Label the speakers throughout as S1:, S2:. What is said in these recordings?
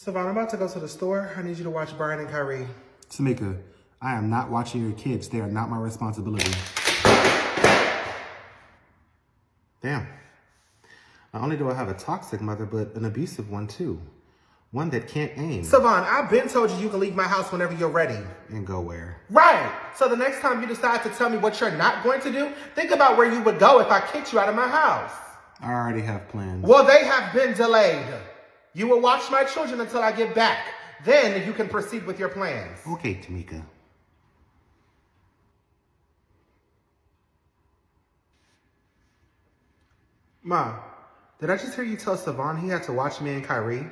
S1: Savon, I'm about to go to the store. I need you to watch Brian and Kyrie.
S2: Tamika, I am not watching your kids. They are not my responsibility. Damn. Not only do I have a toxic mother, but an abusive one too. One that can't aim.
S1: Savon, I've been told you can leave my house whenever you're ready.
S2: And go where?
S1: Right. So the next time you decide to tell me what you're not going to do, think about where you would go if I kicked you out of my house.
S2: I already have plans.
S1: Well, they have been delayed. You will watch my children until I get back. Then you can proceed with your plans.
S2: Okay, Tamika.
S1: Ma, did I just hear you tell Savon he had to watch me and Kyrie?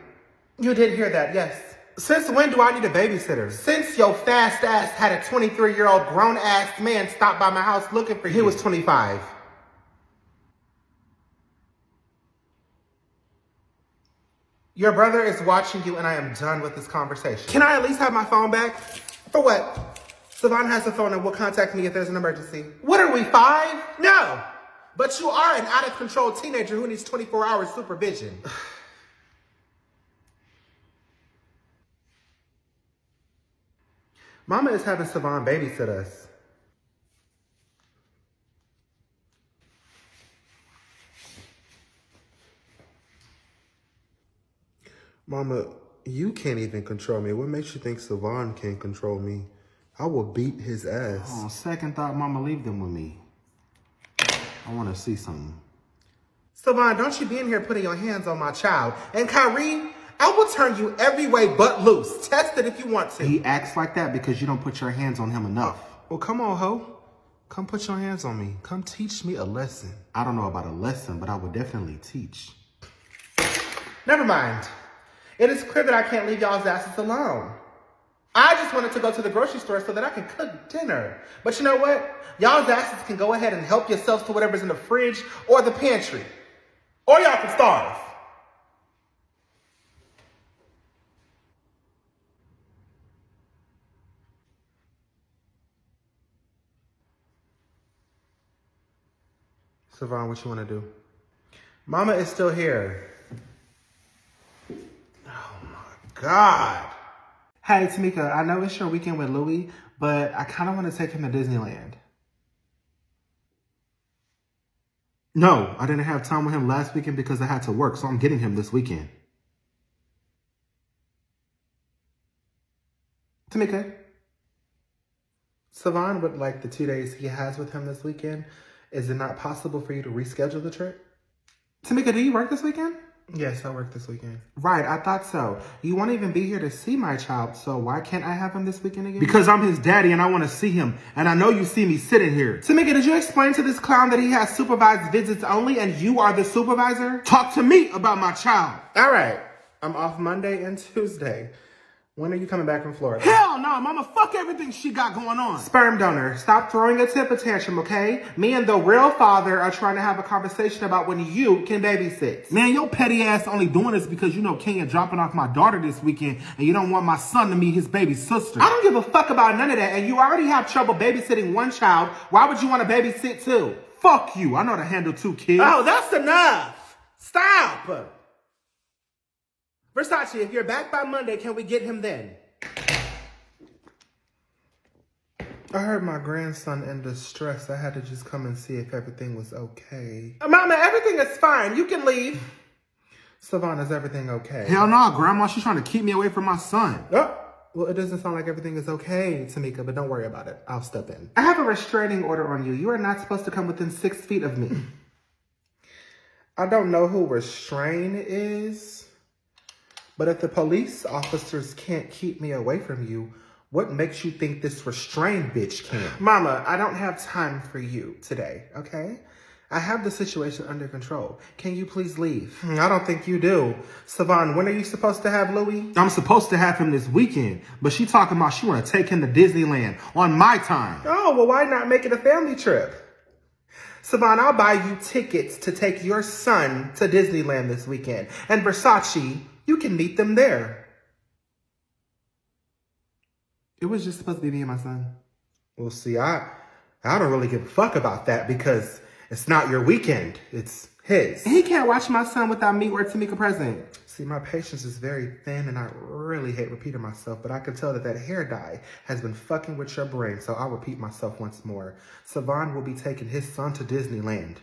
S1: You did hear that, yes. Since when do I need a babysitter? Since your fast ass had a 23-year-old grown-ass man stop by my house looking for you. He was 25. Your brother is watching you and I am done with this conversation. Can I at least have my phone back? For what? Savon has a phone and will contact me if there's an emergency. What are we, 5? No. But you are an out-of-control teenager who needs 24-hour supervision. Mama is having Savon babysit us. Mama, you can't even control me. What makes you think Savon can't control me? I will beat his ass.
S2: Oh, second thought, Mama, leave them with me. I want to see something.
S1: Savon, don't you be in here putting your hands on my child. And Kyrie, I will turn you every way but loose. Test it if you want to.
S2: He acts like that because you don't put your hands on him enough.
S1: Well, come on, ho. Come put your hands on me. Come teach me a lesson.
S2: I don't know about a lesson, but I would definitely teach.
S1: Never mind. It is clear that I can't leave y'all's asses alone. I just wanted to go to the grocery store so that I can cook dinner. But you know what? Y'all's asses can go ahead and help yourselves to whatever's in the fridge or the pantry. Or y'all can starve. Savon, what you want to do? Mama is still here. Oh my God.
S2: Hey, Tamika, I know it's your weekend with Louie, but I kind of want to take him to Disneyland. No, I didn't have time with him last weekend because I had to work, so I'm getting him this weekend.
S1: Tamika, Savon would like the 2 days he has with him this weekend. Is it not possible for you to reschedule the trip?
S2: Tamika, do you work this weekend?
S1: Yes, I work this weekend.
S2: Right, I thought so. You won't even be here to see my child, so why can't I have him this weekend again? Because I'm his daddy and I want to see him, and I know you see me sitting here.
S1: Tamika, did you explain to this clown that he has supervised visits only and you are the supervisor?
S2: Talk to me about my child.
S1: All right, I'm off Monday and Tuesday. When are you coming back from Florida?
S2: Hell no, mama, fuck everything she got going on.
S1: Sperm donor, stop throwing a temper tantrum, okay? Me and the real father are trying to have a conversation about when you can babysit.
S2: Man, your petty ass only doing this because you know Kenya dropping off my daughter this weekend and you don't want my son to meet his baby sister.
S1: I don't give a fuck about none of that, and you already have trouble babysitting one child. Why would you want to babysit two?
S2: Fuck you, I know how to handle 2 kids.
S1: Oh, that's enough. Stop. Versace, if you're back by Monday, can we get him then? I heard my grandson in distress. I had to just come and see if everything was okay. Mama, everything is fine. You can leave. Savon, is everything okay?
S2: Hell no, Grandma, she's trying to keep me away from my son.
S1: Oh, well, it doesn't sound like everything is okay, Tamika, but don't worry about it. I'll step in. I have a restraining order on you. You are not supposed to come within 6 feet of me. I don't know who restrain is. But if the police officers can't keep me away from you, what makes you think this restrained bitch can? Mama, I don't have time for you today, okay? I have the situation under control. Can you please leave? I don't think you do. Savon, when are you supposed to have Louie?
S2: I'm supposed to have him this weekend, but she talking about she want to take him to Disneyland on my time.
S1: Oh, well, why not make it a family trip? Savon, I'll buy you tickets to take your son to Disneyland this weekend. And Versace, you can meet them there.
S2: It was just supposed to be me and my son.
S1: Well, see, I don't really give a fuck about that because it's not your weekend. It's his.
S2: He can't watch my son without me or Tamika present.
S1: See, my patience is very thin and I really hate repeating myself, but I can tell that that hair dye has been fucking with your brain, so I'll repeat myself once more. Savon will be taking his son to Disneyland.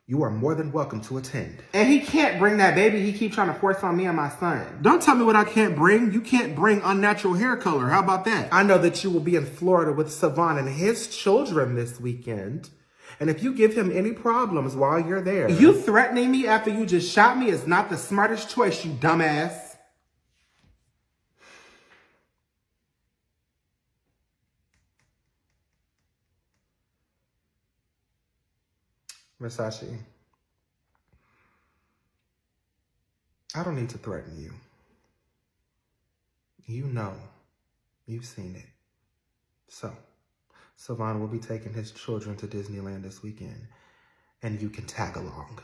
S1: You are more than welcome to attend.
S2: And he can't bring that baby he keeps trying to force on me and my son. Don't tell me what I can't bring. You can't bring unnatural hair color. How about that?
S1: I know that you will be in Florida with Savon and his children this weekend. And if you give him any problems while you're there...
S2: You threatening me after you just shot me is not the smartest choice, you dumbass.
S1: Versace, I don't need to threaten you. You know. You've seen it. So, Savon will be taking his children to Disneyland this weekend, and you can tag along.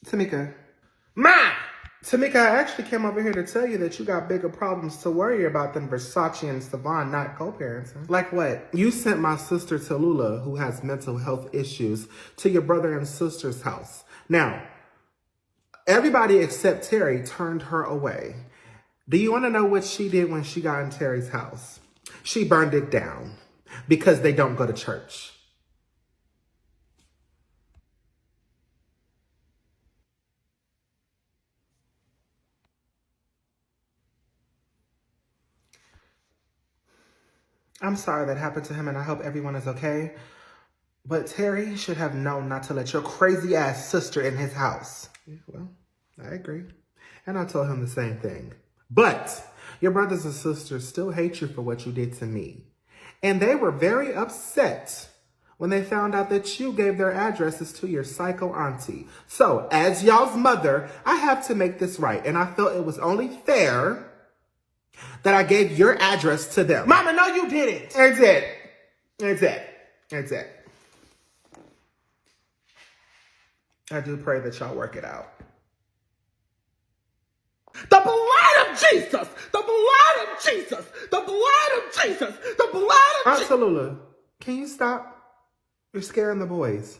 S1: Tamika.
S2: Ma!
S1: Tamika, I actually came over here to tell you that you got bigger problems to worry about than Versace and Savon not co-parenting. Like what? You sent my sister to Lula, who has mental health issues, to your brother and sister's house. Now, everybody except Terry turned her away. Do you want to know what she did when she got in Terry's house? She burned it down because they don't go to church. I'm sorry that happened to him, and I hope everyone is okay. But Terry should have known not to let your crazy-ass sister in his house. Yeah, well, I agree. And I told him the same thing. But your brothers and sisters still hate you for what you did to me. And they were very upset when they found out that you gave their addresses to your psycho auntie. So, as y'all's mother, I have to make this right. And I felt it was only fair that I gave your address to them.
S2: Mama, no, you didn't.
S1: That's it. That's it. That's it. I do pray that y'all work it out.
S2: The blood of Jesus! The blood of Jesus! The blood of Jesus! The blood of Jesus!
S1: Aunt Lula, can you stop? You're scaring the boys.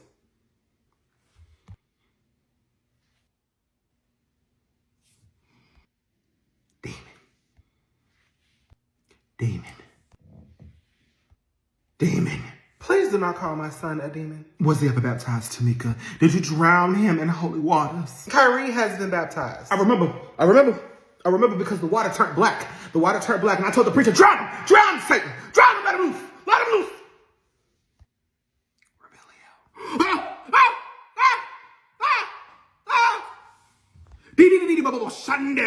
S2: Demon. Demon.
S1: Please do not call my son a demon.
S2: Was he ever baptized, Tamika? Did you drown him in holy waters?
S1: Kyrie has been baptized.
S2: I remember because the water turned black. The water turned black, and I told the preacher, drown him! Drown Satan! Drown him! Let him loose! Let him loose!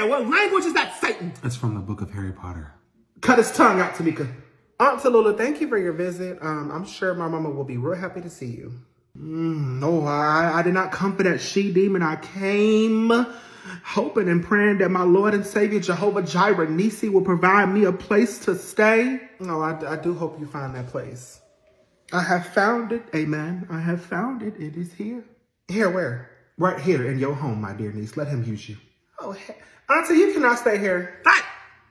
S2: What language is that, Satan? It's from the book of Harry Potter.
S1: Cut his tongue out, Tamika. Aunt Lula, thank you for your visit. I'm sure my mama will be real happy to see you.
S2: No, I did not come for that she-demon. I came hoping and praying that my Lord and Savior, Jehovah Jireh, Nisi, will provide me a place to stay.
S1: No, I do hope you find that place.
S2: I have found it. Amen. I have found it. It is here.
S1: Here, where?
S2: Right here in your home, my dear niece. Let him use you.
S1: Oh, Auntie, you cannot stay here.
S2: Hey!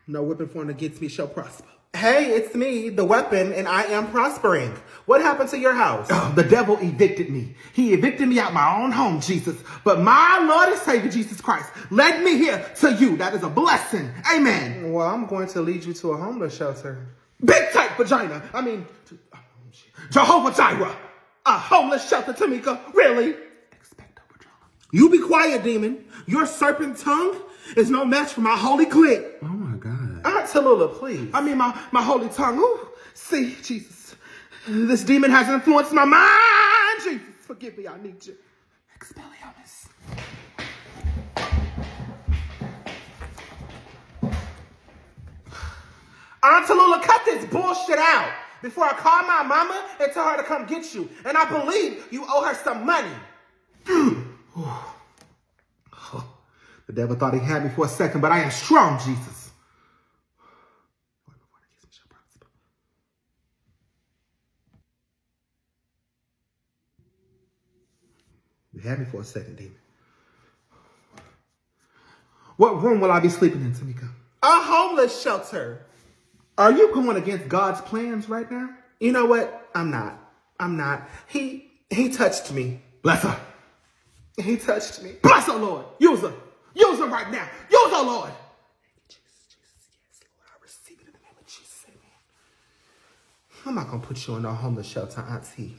S2: No weapon formed against me shall prosper.
S1: Hey, it's me, the weapon, and I am prospering. What happened to your house?
S2: Oh, the devil evicted me. He evicted me out my own home, Jesus. But my Lord and Savior, Jesus Christ, led me here to you. That is a blessing. Amen.
S1: Well, I'm going to lead you to a homeless shelter.
S2: Big tight vagina. Jehovah Jireh. A homeless shelter, Tamika. Really? You be quiet, demon. Your serpent tongue is no match for my holy clit. Oh, my God.
S1: Aunt Lula, please.
S2: I mean, my holy tongue. Ooh, see, Jesus. This demon has influenced my mind. Jesus, forgive me. I need you. Expelliarmus.
S1: Aunt Lula, cut this bullshit out before I call my mama and tell her to come get you. And I believe you owe her some money.
S2: The devil thought he had me for a second, but I am strong, Jesus. You had me for a second, Demon. What room will I be sleeping in, Tamika?
S1: A homeless shelter.
S2: Are you going against God's plans right now?
S1: You know what? I'm not. He touched me.
S2: Bless her.
S1: He touched me.
S2: Bless her, Lord. Use her. Use her right now. Use her, Lord.
S1: Jesus, yes, Lord. I receive it in the name of Jesus. Amen. I'm not going to put you in a homeless shelter, Auntie.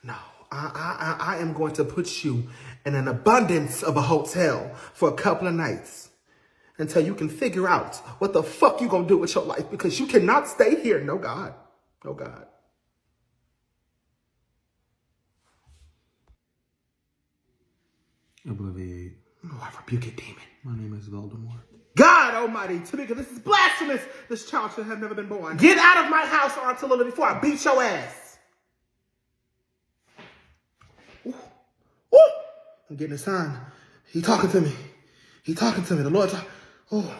S1: No. I am going to put you in an abundance of a hotel for a couple of nights until you can figure out what the fuck you going to do with your life, because you cannot stay here. No, God. No, God.
S2: Obliviate.
S1: Oh, I rebuke it, demon.
S2: My name is Voldemort.
S1: God almighty, Tamika, this is blasphemous. This child should have never been born. Get out of my house, Aunt Lula, before I beat your ass. Ooh. I'm getting a sign. He talking to me. The Lord talking. Oh.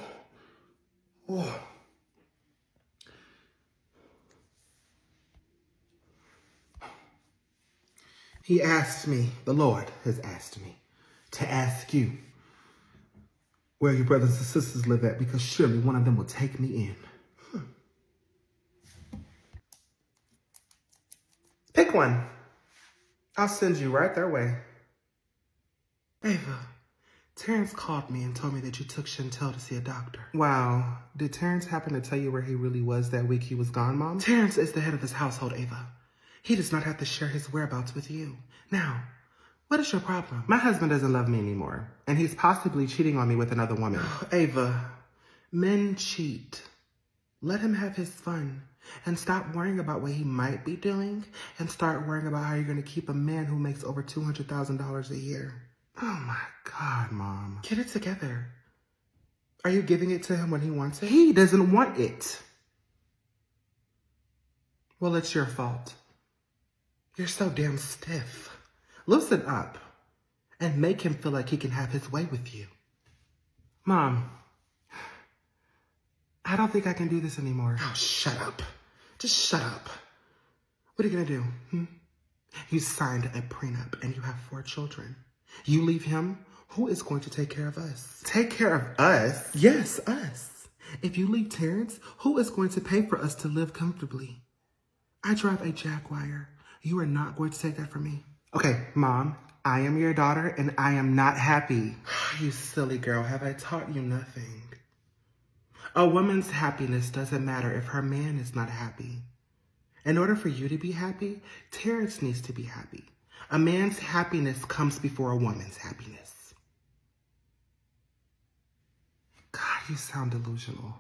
S1: He asked me, the Lord has asked me to ask you where your brothers and sisters live at, because surely one of them will take me in. Pick one. I'll send you right their way. Ava, Terence called me and told me that you took Chantel to see a doctor. Wow. Did Terence happen to tell you where he really was that week he was gone, Mom? Terence is the head of his household, Ava. He does not have to share his whereabouts with you. Now, what is your problem? My husband doesn't love me anymore, and he's possibly cheating on me with another woman. Ava, men cheat. Let him have his fun and stop worrying about what he might be doing and start worrying about how you're going to keep a man who makes over $200,000 a year. Oh my God, Mom. Get it together. Are you giving it to him when he wants it? He doesn't want it. Well, it's your fault. You're so damn stiff. Loosen up and make him feel like he can have his way with you. Mom, I don't think I can do this anymore. Oh, shut up. Just shut up. What are you going to do? You signed a prenup and you have 4 children. You leave him, who is going to take care of us? Take care of us? Yes, us. If you leave Terence, who is going to pay for us to live comfortably? I drive a Jaguar. You are not going to take that from me. Okay, Mom, I am your daughter and I am not happy. You silly girl, have I taught you nothing? A woman's happiness doesn't matter if her man is not happy. In order for you to be happy, Terence needs to be happy. A man's happiness comes before a woman's happiness. God, you sound delusional.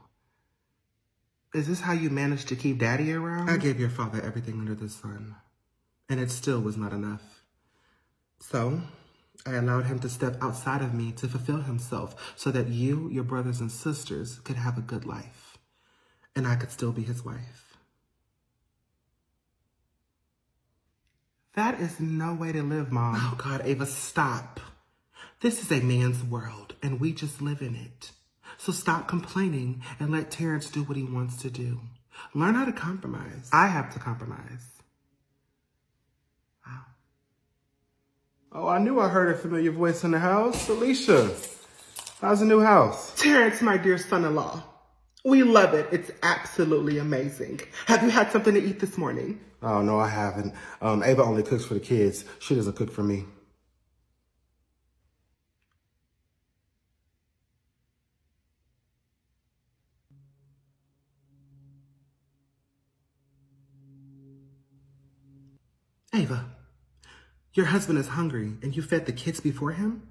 S1: Is this how you managed to keep Daddy around? I gave your father everything under the sun, and it still was not enough. So, I allowed him to step outside of me to fulfill himself so that you, your brothers and sisters, could have a good life, and I could still be his wife. That is no way to live, Mom. Oh, God, Ava, stop. This is a man's world, and we just live in it. So stop complaining and let Terence do what he wants to do. Learn how to compromise. I have to compromise. Wow. Oh, I knew I heard a familiar voice in the house. Alicia, how's the new house? Terence, my dear son-in-law. We love it. It's absolutely amazing. Have you had something to eat this morning? Oh, no, I haven't. Ava only cooks for the kids. She doesn't cook for me. Ava, your husband is hungry and you fed the kids before him?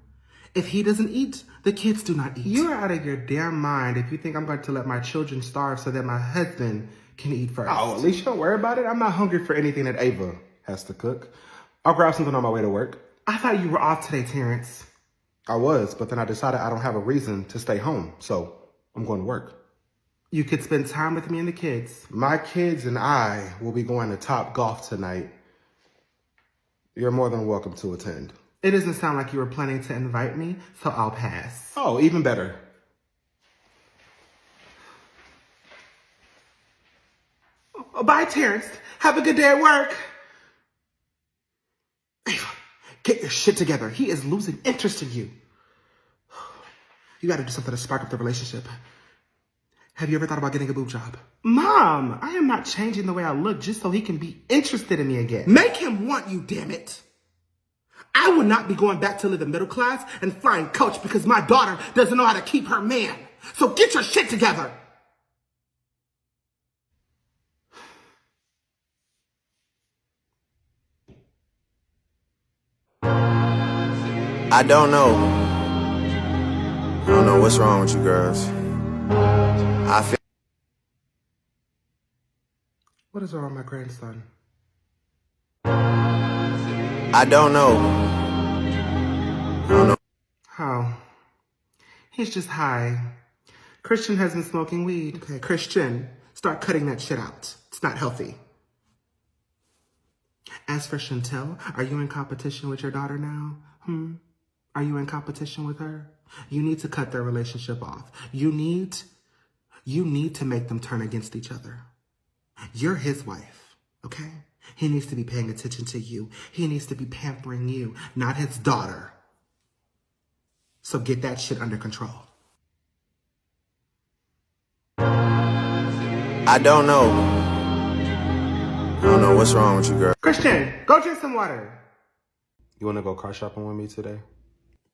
S1: If he doesn't eat, the kids do not eat. You're out of your damn mind if you think I'm going to let my children starve so that my husband can eat first. Oh, at least don't worry about it. I'm not hungry for anything that Ava has to cook. I'll grab something on my way to work. I thought you were off today, Terence. I was, but then I decided I don't have a reason to stay home, so I'm going to work. You could spend time with me and the kids. My kids and I will be going to Top Golf tonight. You're more than welcome to attend. It doesn't sound like you were planning to invite me, so I'll pass. Oh, even better. Bye, Terence. Have a good day at work. Ava,
S2: Get your shit together. He is losing interest in you. You got to do something to spark up the relationship. Have you ever thought about getting a boob job? Mom, I am not changing the way I look just so he can be interested in me again. Make him want you, damn it. I would not be going back to live in middle class and flying coach because my daughter doesn't know how to keep her man. So get your shit together.
S3: I don't know. I don't know what's wrong with you girls. I feel.
S2: What is wrong with my grandson?
S3: I don't know. I don't know.
S2: How? He's just high. Christian has been smoking weed. Okay, Christian, start cutting that shit out. It's not healthy. As for Chantel, are you in competition with your daughter now? Are you in competition with her? You need to cut their relationship off. You need to make them turn against each other. You're his wife, okay? He needs to be paying attention to you. He needs to be pampering you, not his daughter. So get that shit under control.
S3: I don't know. I don't know what's wrong with you girls.
S2: Christian, go drink some water.
S1: You want to go car shopping with me today?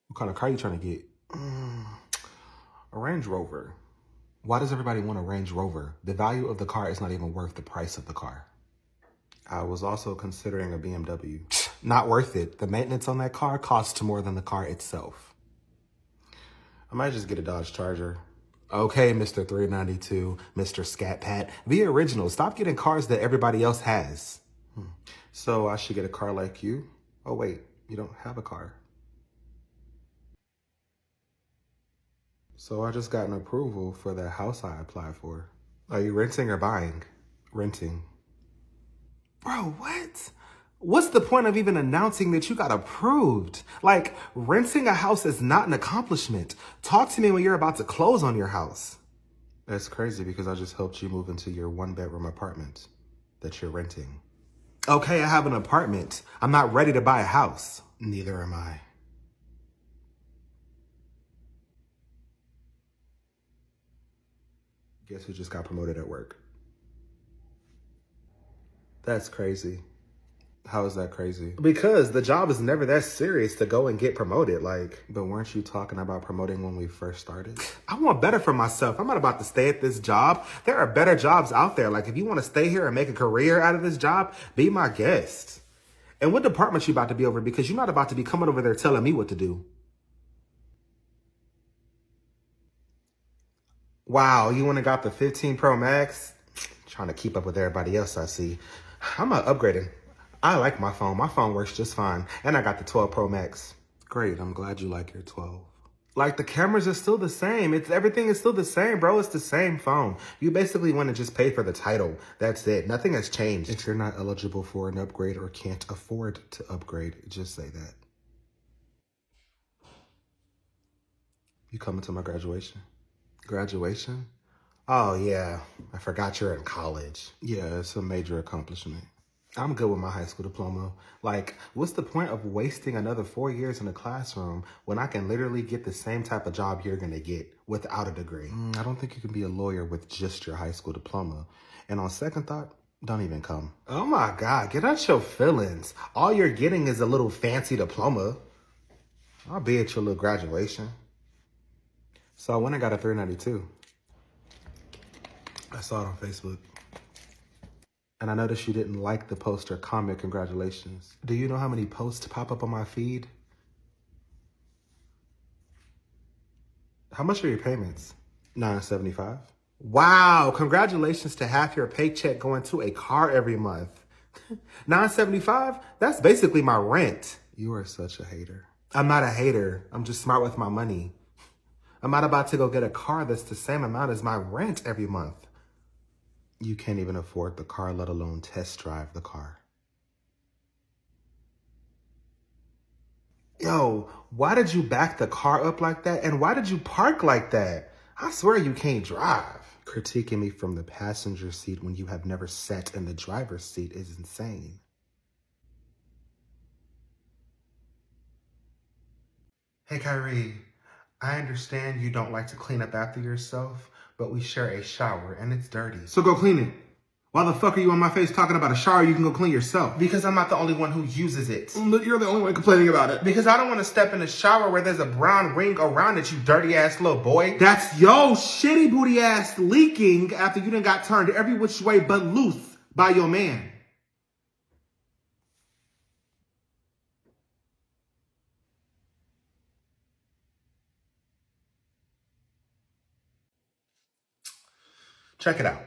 S1: What kind of car you trying to get? A Range Rover. Why does everybody want a Range Rover? The value of the car is not even worth the price of the car. I was also considering a BMW. Not worth it. The maintenance on that car costs more than the car itself. I might just get a Dodge Charger. Okay, Mr. 392, Mr. Scat Pat. Be original. Stop getting cars that everybody else has. So I should get a car like you? Oh, wait, you don't have a car. So I just got an approval for the house I applied for. Are you renting or buying? Renting. Bro, what? What's the point of even announcing that you got approved? Like, renting a house is not an accomplishment. Talk to me when you're about to close on your house. That's crazy because I just helped you move into your 1-bedroom apartment that you're renting. Okay, I have an apartment. I'm not ready to buy a house. Neither am I. Guess who just got promoted at work? That's crazy. How is that crazy? Because the job is never that serious to go and get promoted. But weren't you talking about promoting when we first started? I want better for myself. I'm not about to stay at this job. There are better jobs out there. If you want to stay here and make a career out of this job, be my guest. And what department you about to be over? Because you're not about to be coming over there telling me what to do. Wow, you went and got the 15 Pro Max? Trying to keep up with everybody else I see. I'm not upgrading. I like my phone. My phone works just fine. And I got the 12 Pro Max. Great, I'm glad you like your 12. The cameras are still the same. Everything is still the same, bro. It's the same phone. You basically want to just pay for the title. That's it. Nothing has changed. If you're not eligible for an upgrade or can't afford to upgrade, just say that. You coming to my graduation? Graduation? Oh, yeah. I forgot you're in college. Yeah, it's a major accomplishment. I'm good with my high school diploma. What's the point of wasting another 4 years in a classroom when I can literally get the same type of job you're going to get without a degree? I don't think you can be a lawyer with just your high school diploma. And on second thought, don't even come. Oh my God, get out your feelings. All you're getting is a little fancy diploma. I'll be at your little graduation. So I went and got a 392. I saw it on Facebook. And I noticed you didn't like the post or comment congratulations. Do you know how many posts pop up on my feed? How much are your payments? $9.75. Wow, congratulations to half your paycheck going to a car every month. $9.75? That's basically my rent. You are such a hater. I'm not a hater. I'm just smart with my money. I'm not about to go get a car that's the same amount as my rent every month. You can't even afford the car, let alone test drive the car. Yo, why did you back the car up like that? And why did you park like that? I swear you can't drive. Critiquing me from the passenger seat when you have never sat in the driver's seat is insane. Hey, Kyrie, I understand you don't like to clean up after yourself, but we share a shower and it's dirty.
S2: So go clean it. Why the fuck are you on my face talking about a shower you can go clean yourself?
S1: Because I'm not the only one who uses it.
S2: You're the only one complaining about it.
S1: Because I don't want to step in a shower where there's a brown ring around it, you dirty ass little boy.
S2: That's yo shitty booty ass leaking after you done got turned every which way but loose by your man.
S1: Check it out.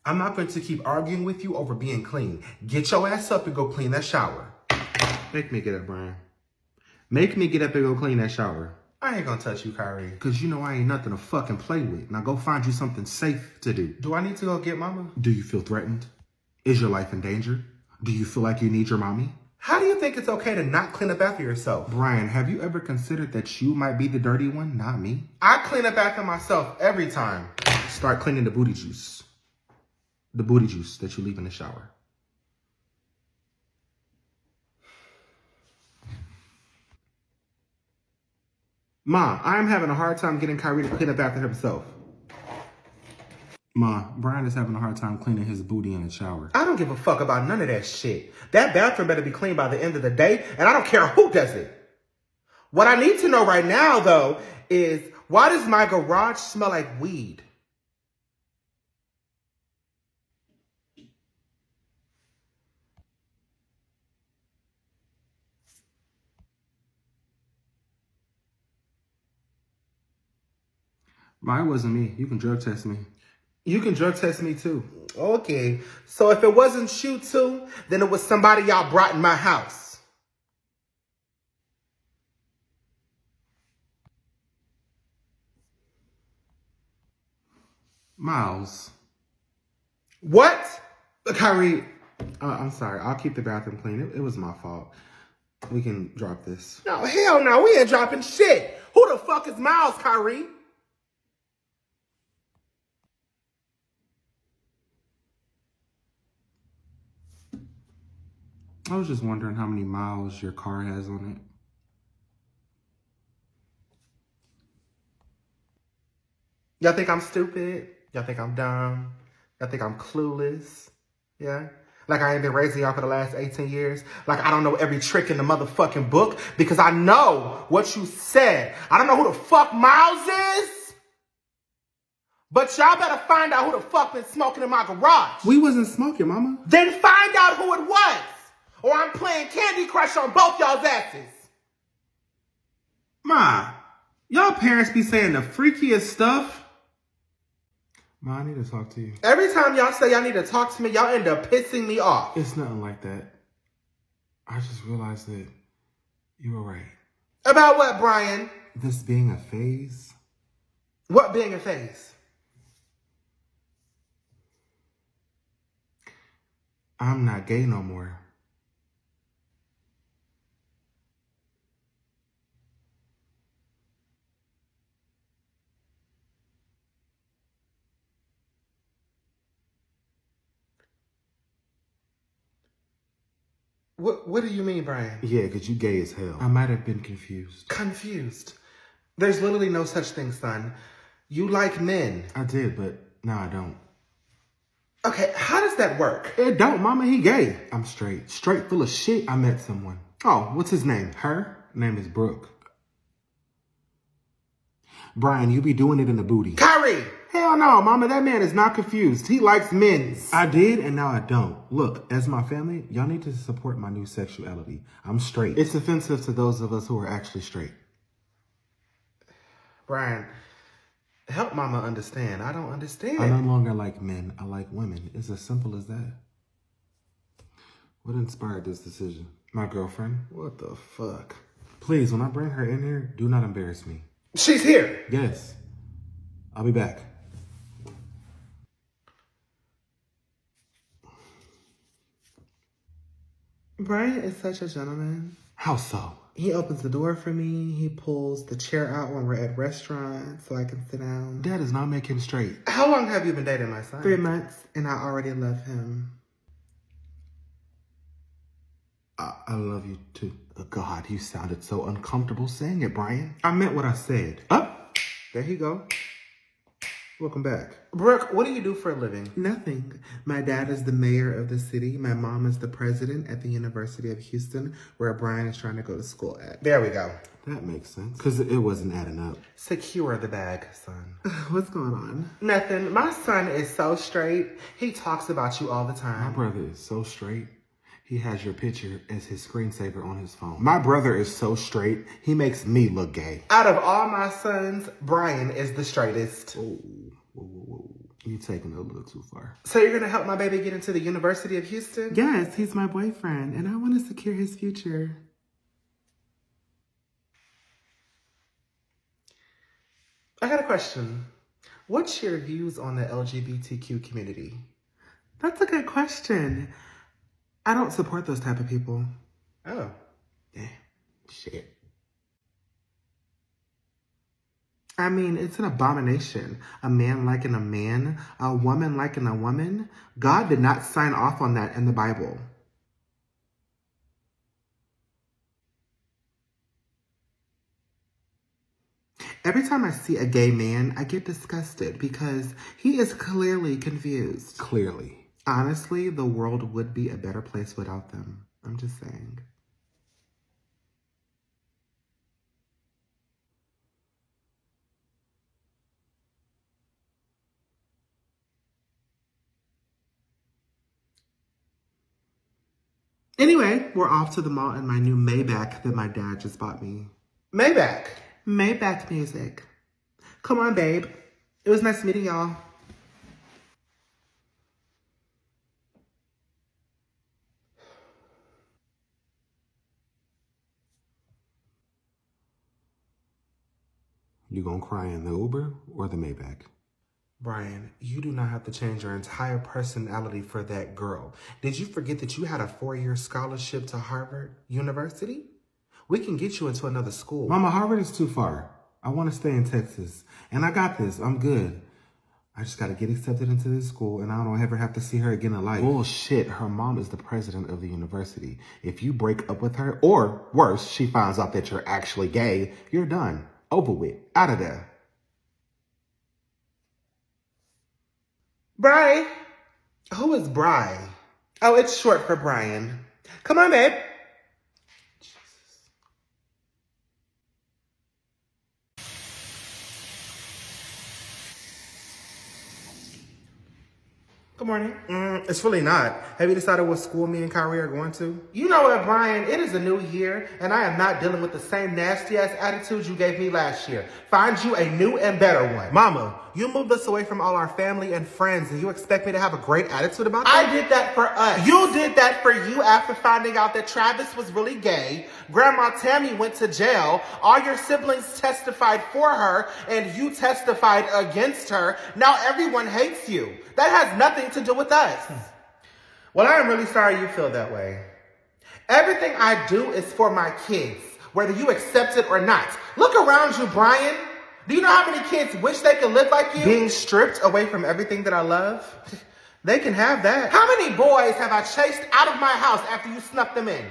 S1: I'm not going to keep arguing with you over being clean. Get your ass up and go clean that shower.
S2: Make me get up, Brian. Make me get up and go clean that shower.
S1: I ain't gonna touch you, Kyrie.
S2: Because you know I ain't nothing to fucking play with. Now go find you something safe to do.
S1: Do I need to go get mama?
S2: Do you feel threatened? Is your life in danger? Do you feel like you need your mommy?
S1: How do you think it's okay to not clean up after yourself?
S2: Brian, have you ever considered that you might be the dirty one, not me?
S1: I clean up after myself every time.
S2: Start cleaning the booty juice. The booty juice that you leave in the shower. Ma, I'm having a hard time getting Kyrie to clean up after himself. Ma, Brian is having a hard time cleaning his booty in the shower.
S1: I don't give a fuck about none of that shit. That bathroom better be clean by the end of the day, and I don't care who does it. What I need to know right now, though, is why does my garage smell like weed?
S2: Ma, it wasn't me. You can drug test me.
S1: You can drug test me too. Okay, so if it wasn't you two, then it was somebody y'all brought in my house.
S2: Miles.
S1: What?
S2: Kyrie, I'm sorry. I'll keep the bathroom clean. It was my fault. We can drop this.
S1: No, hell no, we ain't dropping shit. Who the fuck is Miles, Kyrie?
S2: I was just wondering how many miles your car has on it.
S1: Y'all think I'm stupid? Y'all think I'm dumb? Y'all think I'm clueless? Yeah? Like I ain't been raising y'all for the last 18 years? Like I don't know every trick in the motherfucking book? Because I know what you said. I don't know who the fuck Miles is. But y'all better find out who the fuck been smoking in my garage.
S2: We wasn't smoking, Mama.
S1: Then find out who it was. Or I'm playing Candy Crush on both y'all's asses.
S2: Ma, y'all parents be saying the freakiest stuff. Ma, I need to talk to you.
S1: Every time y'all say y'all need to talk to me, y'all end up pissing me off.
S2: It's nothing like that. I just realized that you were right.
S1: About what, Brian?
S2: This being a phase.
S1: What being a phase?
S2: I'm not gay no more.
S1: What do you mean, Brian?
S2: Yeah, because you gay as hell. I might have been confused.
S1: Confused. There's literally no such thing, son. You like men.
S2: I did, but now I don't.
S1: Okay, how does that work?
S2: It don't, Mama. He gay. I'm straight. Straight full of shit. I met someone. Oh, what's his name? Her name is Brooke. Brian, you be doing it in the booty.
S1: Kyrie!
S2: Hell no, Mama. That man is not confused. He likes men's. I did, and now I don't. Look, as my family, y'all need to support my new sexuality. I'm straight. It's offensive to those of us who are actually straight.
S1: Brian, help Mama understand. I don't understand.
S2: I no longer like men. I like women. It's as simple as that. What inspired this decision? My girlfriend?
S1: What the fuck?
S2: Please, when I bring her in here, do not embarrass me.
S1: She's here.
S2: Yes. I'll be back.
S1: Brian is such a gentleman.
S2: How so?
S1: He opens the door for me. He pulls the chair out when we're at restaurants so I can sit down.
S2: That does not make him straight.
S1: How long have you been dating my son?
S2: 3 months.
S1: And I already love him.
S2: I love you too. Oh, God, you sounded so uncomfortable saying it, Brian. I meant what I said. There you go. Welcome back.
S1: Brooke, what do you do for a living?
S2: Nothing. My dad is the mayor of the city. My mom is the president at the University of Houston, where Brian is trying to go to school at.
S1: There we go.
S2: That makes sense. Because it wasn't adding up.
S1: Secure the bag, son.
S2: What's going on?
S1: Nothing. My son is so straight. He talks about you all the
S2: My
S1: time.
S2: brother is so straight. He has your picture as his screensaver on his phone. My brother is so straight. He makes me look gay.
S1: Out of all my sons, Brian is the straightest.
S2: Whoa. You're taking it a little too far.
S1: So you're going to help my baby get into the University of Houston?
S2: Yes, he's my boyfriend, and I want to secure his future.
S1: I got a question. What's your views on the LGBTQ community?
S2: That's a good question. I don't support those type of people.
S1: Oh.
S2: Damn. Shit. I mean, it's an abomination. A man liking a man, a woman liking a woman. God did not sign off on that in the Bible. Every time I see a gay man, I get disgusted because he is clearly confused. Clearly. Honestly, the world would be a better place without them. I'm just saying. Anyway, we're off to the mall in my new Maybach that my dad just bought me.
S1: Maybach.
S2: Maybach music.
S1: Come on, babe. It was nice meeting y'all.
S2: You gonna cry in the Uber or the Maybach?
S1: Brian, you do not have to change your entire personality for that girl. Did you forget that you had a 4-year scholarship to Harvard University? We can get you into another school.
S2: Mama, Harvard is too far. I want to stay in Texas. And I got this. I'm good. I just got to get accepted into this school and I don't ever have to see her again in life. Bullshit. Her mom is the president of the university. If you break up with her, or worse, she finds out that you're actually gay, you're done. Over with. Out of there.
S1: Bri? Who is Bri? Oh, it's short for Brian. Come on, babe. Good morning. It's really not. Have you decided what school me and Kyrie are going to? You know what, Brian? It is a new year, and I am not dealing with the same nasty-ass attitude you gave me last year. Find you a new and better one. Mama, you moved us away from all our family and friends, and you expect me to have a great attitude about that? I did that for us. You did that for you after finding out that Travis was really gay. Grandma Tammy went to jail. All your siblings testified for her, and you testified against her. Now everyone hates you. That has nothing to do with us. Well, I am really sorry you feel that way. Everything I do is for my kids, whether you accept it or not. Look around you, Brian. Do you know how many kids wish they could live like you? Being stripped away from everything that I love? They can have that. How many boys have I chased out of my house after you snuck them in?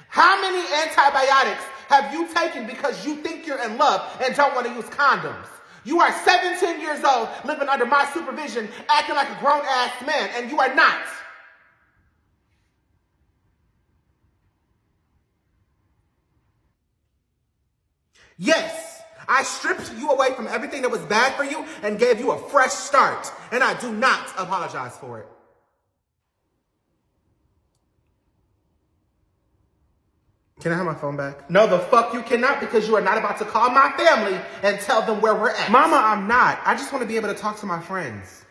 S1: How many antibiotics have you taken because you think you're in love and don't want to use condoms? You are 17 years old, living under my supervision, acting like a grown-ass man, and you are not. Yes, I stripped you away from everything that was bad for you and gave you a fresh start, and I do not apologize for it. Can I have my phone back? No, the fuck you cannot, because you are not about to call my family and tell them where we're at. Mama, I'm not. I just want to be able to talk to my friends.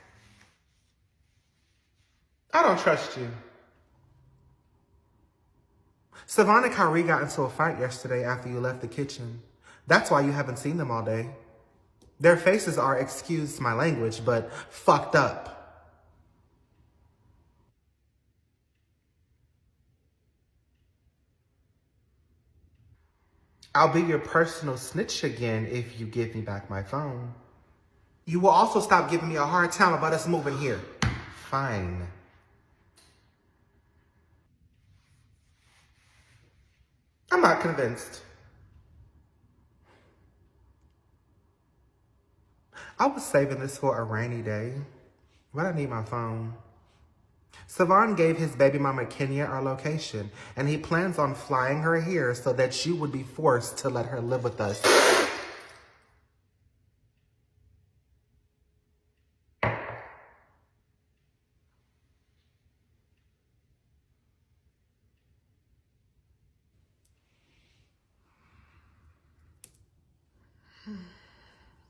S1: I don't trust you. Savannah and Kyrie got into a fight yesterday after you left the kitchen. That's why you haven't seen them all day. Their faces are, excuse my language, but fucked up. I'll be your personal snitch again if you give me back my phone. You will also stop giving me a hard time about us moving here. Fine. I'm not convinced. I was saving this for a rainy day, but I need my phone. Savon gave his baby mama Kenya our location, and he plans on flying her here so that you would be forced to let her live with us.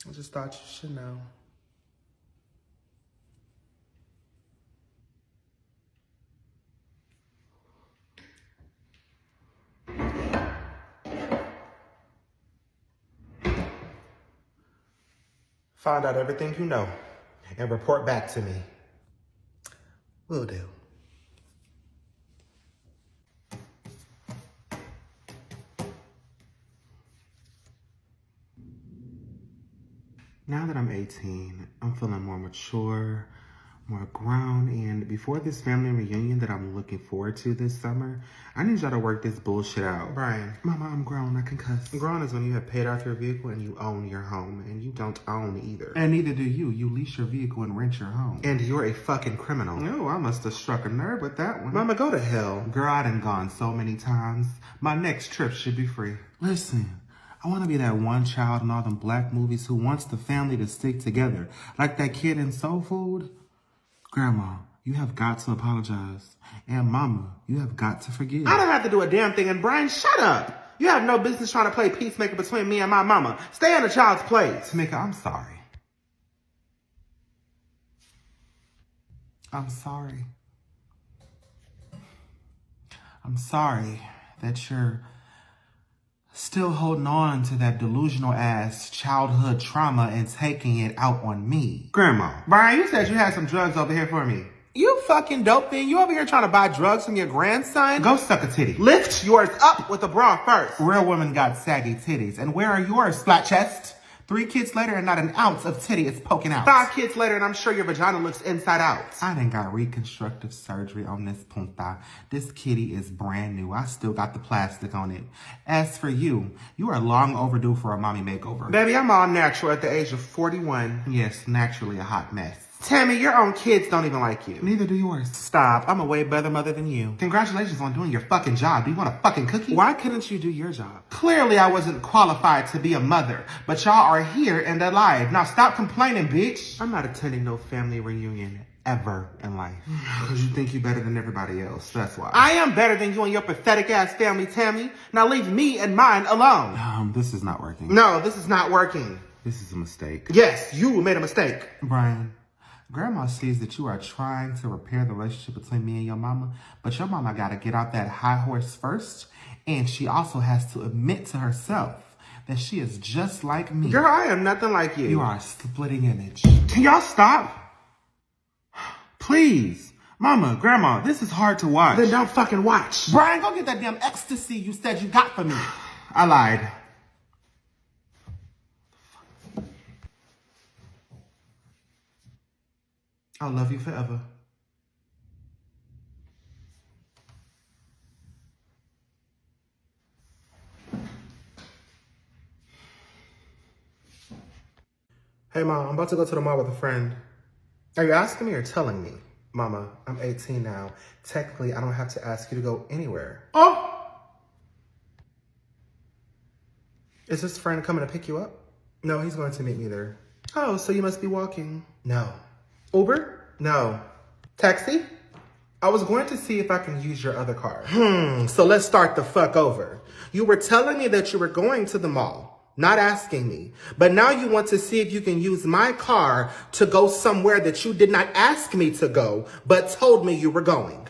S1: I just thought you should know. Find out everything you know and report back to me. Will do. Now that I'm 18, I'm feeling more mature, more grown, and before this family reunion that I'm looking forward to this summer, I need y'all to work this bullshit out. Brian. Mama, I'm grown. I can cuss. Grown is when you have paid off your vehicle and you own your home, and you don't own either. And neither do you. You lease your vehicle and rent your home. And you're a fucking criminal. No, I must have struck a nerve with that one. Mama, go to hell. Girl, I done gone so many times. My next trip should be free. Listen. I want to be that one child in all them black movies who wants the family to stick together. Like that kid in Soul Food. Grandma, you have got to apologize. And Mama, you have got to forgive. I don't have to do a damn thing. And Brian, shut up. You have no business trying to play peacemaker between me and my mama. Stay in the child's place. Tamika, I'm sorry. I'm sorry. I'm sorry that you're still holding on to that delusional ass childhood trauma and taking it out on me. Grandma. Brian, you said you had some drugs over here for me. You fucking dope thing. You over here trying to buy drugs from your grandson? Go suck a titty. Lift yours up with a bra first. Real women got saggy titties. And where are yours, flat chest? 3 kids later and not an ounce of titty is poking out. 5 kids later and I'm sure your vagina looks inside out. I done got reconstructive surgery on this punta. This kitty is brand new. I still got the plastic on it. As for you, you are long overdue for a mommy makeover. Baby, I'm all natural at the age of 41. Yes, naturally a hot mess. Tammy, your own kids don't even like you. Neither do yours. Stop. I'm a way better mother than you. Congratulations on doing your fucking job. Do you want a fucking cookie? Why couldn't you do your job? Clearly I wasn't qualified to be a mother, but y'all are here and alive. Now stop complaining, bitch. I'm not attending no family reunion ever in life. Because you think you're better than everybody else. That's why. I am better than you and your pathetic ass family, Tammy. Now leave me and mine alone. This is not working. No, this is not working. This is a mistake. Yes, you made a mistake. Brian. Grandma sees that you are trying to repair the relationship between me and your mama, but your mama got to get out that high horse first, and she also has to admit to herself that she is just like me. Girl, I am nothing like you. You are a splitting image. Can y'all stop? Please. Mama, Grandma, this is hard to watch. Then don't fucking watch. Brian, go get that damn ecstasy you said you got for me. I lied. I'll love you forever. Hey, Mom, I'm about to go to the mall with a friend. Are you asking me or telling me? Mama, I'm 18 now. Technically, I don't have to ask you to go anywhere. Oh! Is this friend coming to pick you up? No, he's going to meet me there. Oh, so you must be walking. No. Uber? No. Taxi? I was going to see if I can use your other car. So let's start the fuck over. You were telling me that you were going to the mall, not asking me. But now you want to see if you can use my car to go somewhere that you did not ask me to go, but told me you were going.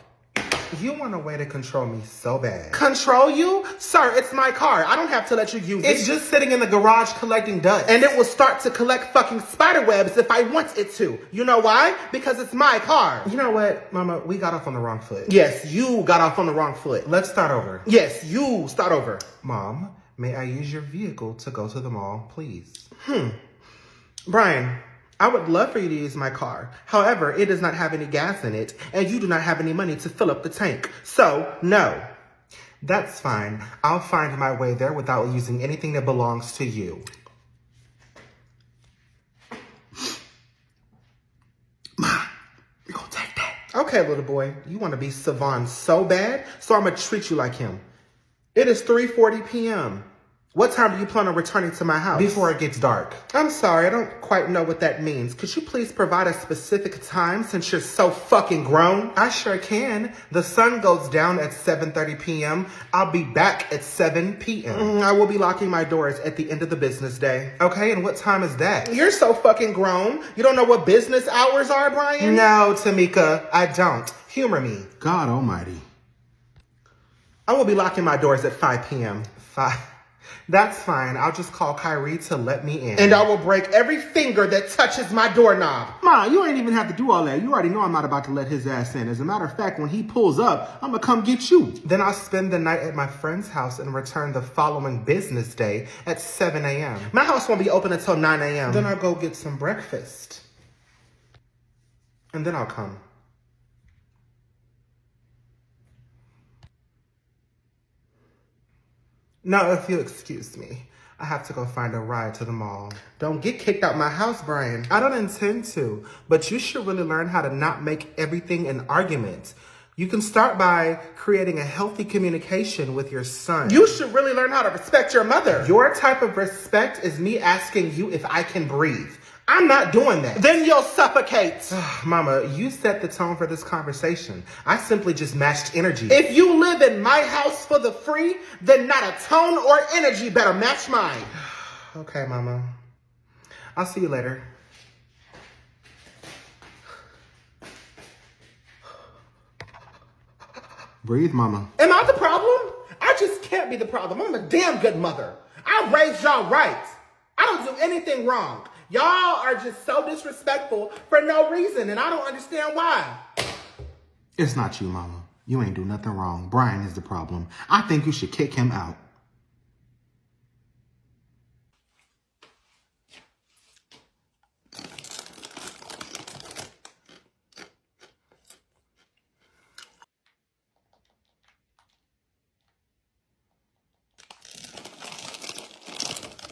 S1: You want a way to control me so bad. Control you? Sir, it's my car. I don't have to let you use it. It's just sitting in the garage collecting dust. And it will start to collect fucking spider webs if I want it to. You know why? Because it's my car. You know what, Mama? We got off on the wrong foot. Yes, you got off on the wrong foot. Let's start over. Yes, you start over. Mom, may I use your vehicle to go to the mall, please? Brian, I would love for you to use my car. However, it does not have any gas in it, and you do not have any money to fill up the tank. So, no. That's fine. I'll find my way there without using anything that belongs to you.
S2: Ma, you gonna take that?
S1: Okay, little boy. You want to be Savon so bad, so I'm going to treat you like him. It is 3:40 p.m. What time do you plan on returning to my house?
S2: Before it gets dark.
S1: I'm sorry, I don't quite know what that means. Could you please provide a specific time since you're so fucking grown? I sure can. The sun goes down at 7:30 p.m. I'll be back at 7 p.m. I will be locking my doors at the end of the business day. Okay, and what time is that? You're so fucking grown. You don't know what business hours are, Brian? No, Tamika, I don't. Humor me.
S2: God almighty.
S1: I will be locking my doors at 5 p.m. 5. That's fine. I'll just call Kyrie to let me in. And I will break every finger that touches my doorknob.
S2: Ma, you ain't even have to do all that. You already know I'm not about to let his ass in. As a matter of fact, when he pulls up, I'm gonna come get you.
S1: Then I'll spend the night at my friend's house and return the following business day at 7 a.m. My house won't be open until 9 a.m. Then I'll go get some breakfast. And then I'll come. Now, if you'll excuse me, I have to go find a ride to the mall. Don't get kicked out my house, Brian. I don't intend to, but you should really learn how to not make everything an argument. You can start by creating a healthy communication with your son. You should really learn how to respect your mother. Your type of respect is me asking you if I can breathe. I'm not doing that. Then you'll suffocate. Mama, you set the tone for this conversation. I simply just matched energy. If you live in my house for the free, then not a tone or energy better match mine. Okay, Mama. I'll see you later.
S2: Breathe, Mama.
S1: Am I the problem? I just can't be the problem. I'm a damn good mother. I raised y'all right. I don't do anything wrong. Y'all are just so disrespectful for no reason, and I don't understand why.
S2: It's not you, Mama. You ain't do nothing wrong. Brian is the problem. I think you should kick him out.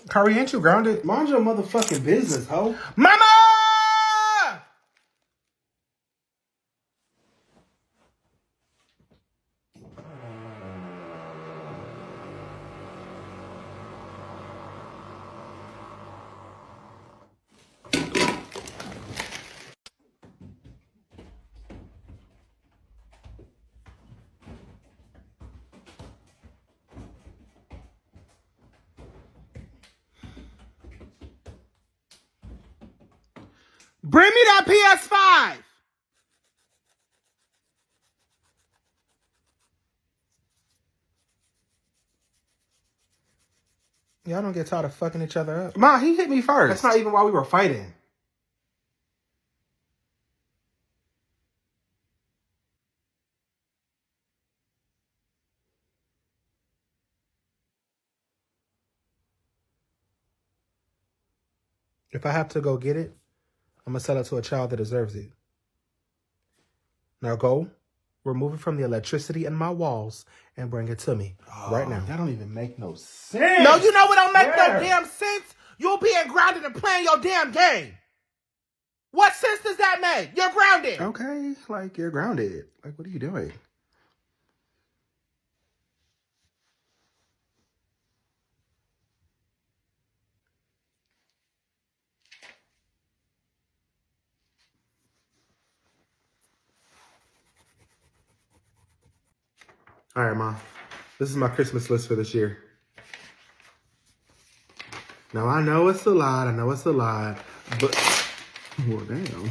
S1: Kyrie, ain't you grounded?
S2: Mind your motherfucking business, ho.
S1: Mama! Bring me that PS5! Y'all don't get tired of fucking each other up.
S2: Ma, he hit me first.
S1: That's not even why we were fighting. If I have to go get it, I'm going to sell it to a child that deserves it. Now go, remove it from the electricity in my walls, and bring it to me right now.
S2: That don't even make no sense.
S1: No, you know what don't make no damn sense? You're being grounded and playing your damn game. What sense does that make? You're grounded.
S2: Okay, like you're grounded. Like, what are you doing?
S1: All right, Ma. This is my Christmas list for this year. Now, I know it's a lot, but...
S2: Well, damn.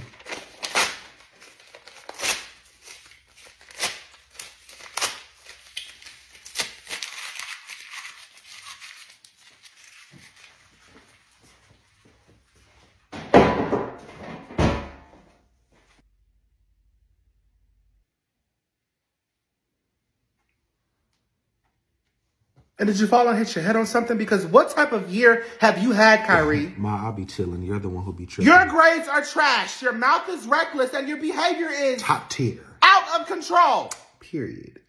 S1: And did you fall and hit your head on something? Because what type of year have you had, Kyrie?
S2: Ma, I'll be chilling. You're the one who be tripping.
S1: Your grades are trash. Your mouth is reckless, and your behavior is...
S2: top tier.
S1: out of control.
S2: Period.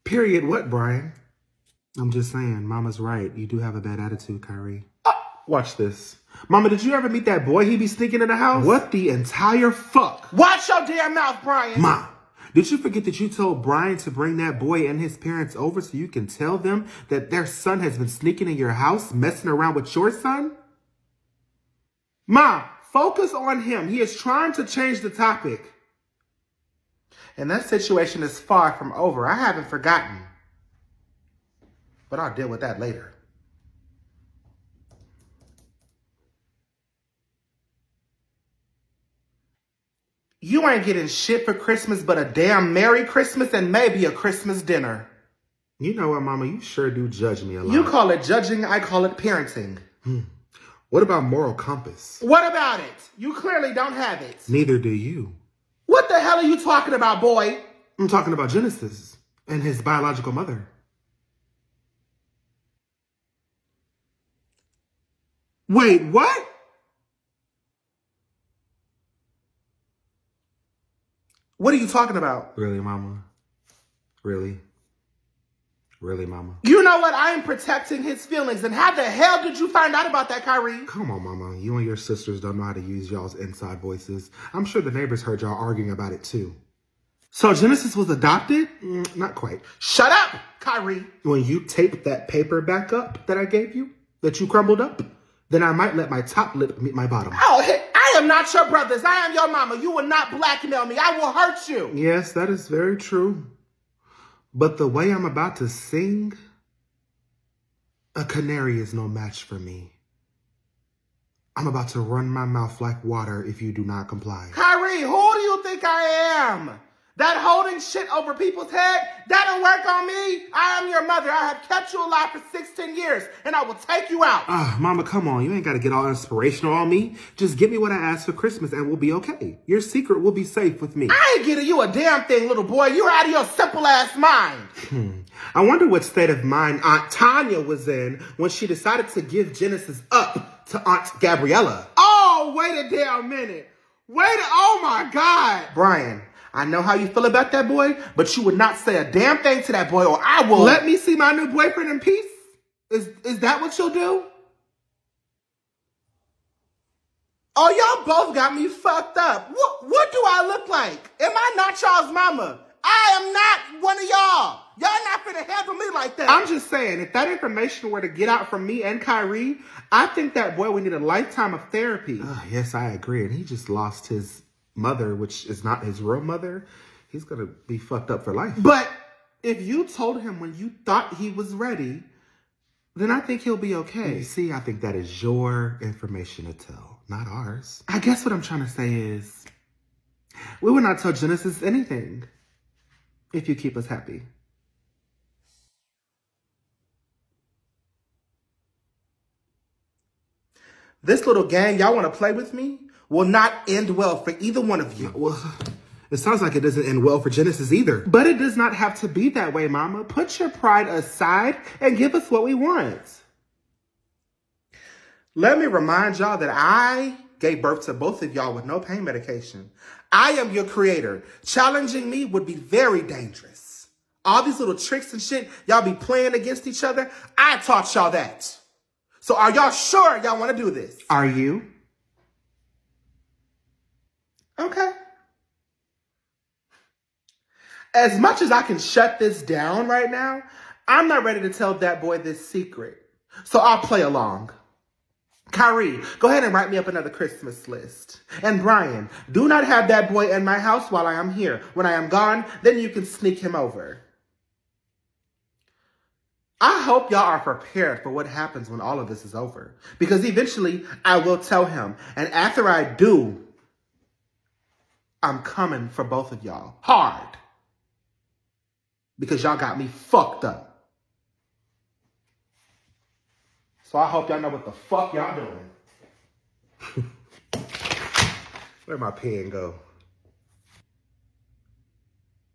S2: Period what, Brian? I'm just saying, Mama's right. You do have a bad attitude, Kyrie.
S1: Watch this. Mama, did you ever meet that boy he be sneaking in the house?
S2: What the entire fuck?
S1: Watch your damn mouth, Brian.
S2: Ma, did you forget that you told Brian to bring that boy and his parents over so you can tell them that their son has been sneaking in your house, messing around with your son?
S1: Ma, focus on him. He is trying to change the topic. And that situation is far from over. I haven't forgotten. But I'll deal with that later. You ain't getting shit for Christmas but a damn Merry Christmas and maybe a Christmas dinner.
S2: You know what, Mama? You sure do judge me a lot.
S1: You call it judging, I call it parenting.
S2: What about moral compass?
S1: What about it? You clearly don't have it.
S2: Neither do you.
S1: What the hell are you talking about, boy?
S2: I'm talking about Genesis and his biological mother.
S1: Wait, what? What are you talking about?
S2: Really, Mama? Really? Really, Mama?
S1: You know what? I am protecting his feelings. And how the hell did you find out about that, Kyrie?
S2: Come on, Mama. You and your sisters don't know how to use y'all's inside voices. I'm sure the neighbors heard y'all arguing about it, too.
S1: So Genesis was adopted?
S2: Not quite.
S1: Shut up, Kyrie.
S2: When you tape that paper back up that I gave you, that you crumbled up, then I might let my top lip meet my bottom.
S1: Oh, I am not your brothers. I am your mama. You will not blackmail me. I will hurt you.
S2: Yes, that is very true. But the way I'm about to sing, a canary is no match for me. I'm about to run my mouth like water if you do not comply.
S1: Kyrie, who do you think I am? That holding shit over people's head, that'll work on me. I am your mother. I have kept you alive for 16 years, and I will take you out.
S2: Mama, come on. You ain't got to get all inspirational on me. Just give me what I asked for Christmas and we'll be okay. Your secret will be safe with me.
S1: I ain't getting you a damn thing, little boy. You're out of your simple ass mind.
S2: I wonder what state of mind Aunt Tanya was in when she decided to give Genesis up to Aunt Gabriella.
S1: Oh, wait a damn minute. Oh my God. Brian, I know how you feel about that boy, but you would not say a damn thing to that boy or I will.
S2: Let me see my new boyfriend in peace? Is that what you'll do?
S1: Oh, y'all both got me fucked up. What do I look like? Am I not y'all's mama? I am not one of y'all. Y'all not finna handle me like that.
S2: I'm just saying, if that information were to get out from me and Kyrie, I think that boy would need a lifetime of therapy. Yes, I agree. And he just lost his mother, which is not his real mother. He's gonna be fucked up for life.
S1: But if you told him when you thought he was ready, then I think he'll be okay.
S2: You see, I think that is your information to tell, not ours.
S1: I guess what I'm trying to say is, we will not tell Genesis anything if you keep us happy. This little gang y'all want to play with me will not end well for either one of you.
S2: Well, it sounds like it doesn't end well for Genesis either.
S1: But it does not have to be that way, Mama. Put your pride aside and give us what we want. Let me remind y'all that I gave birth to both of y'all with no pain medication. I am your creator. Challenging me would be very dangerous. All these little tricks and shit y'all be playing against each other, I taught y'all that. So are y'all sure y'all want to do this?
S2: Are you?
S1: Okay. As much as I can shut this down right now, I'm not ready to tell that boy this secret. So I'll play along. Kyrie, go ahead and write me up another Christmas list. And Brian, do not have that boy in my house while I am here. When I am gone, then you can sneak him over. I hope y'all are prepared for what happens when all of this is over. Because eventually, I will tell him. And after I do, I'm coming for both of y'all. Hard. Because y'all got me fucked up. So I hope y'all know what the fuck y'all doing.
S2: Where'd my pen go?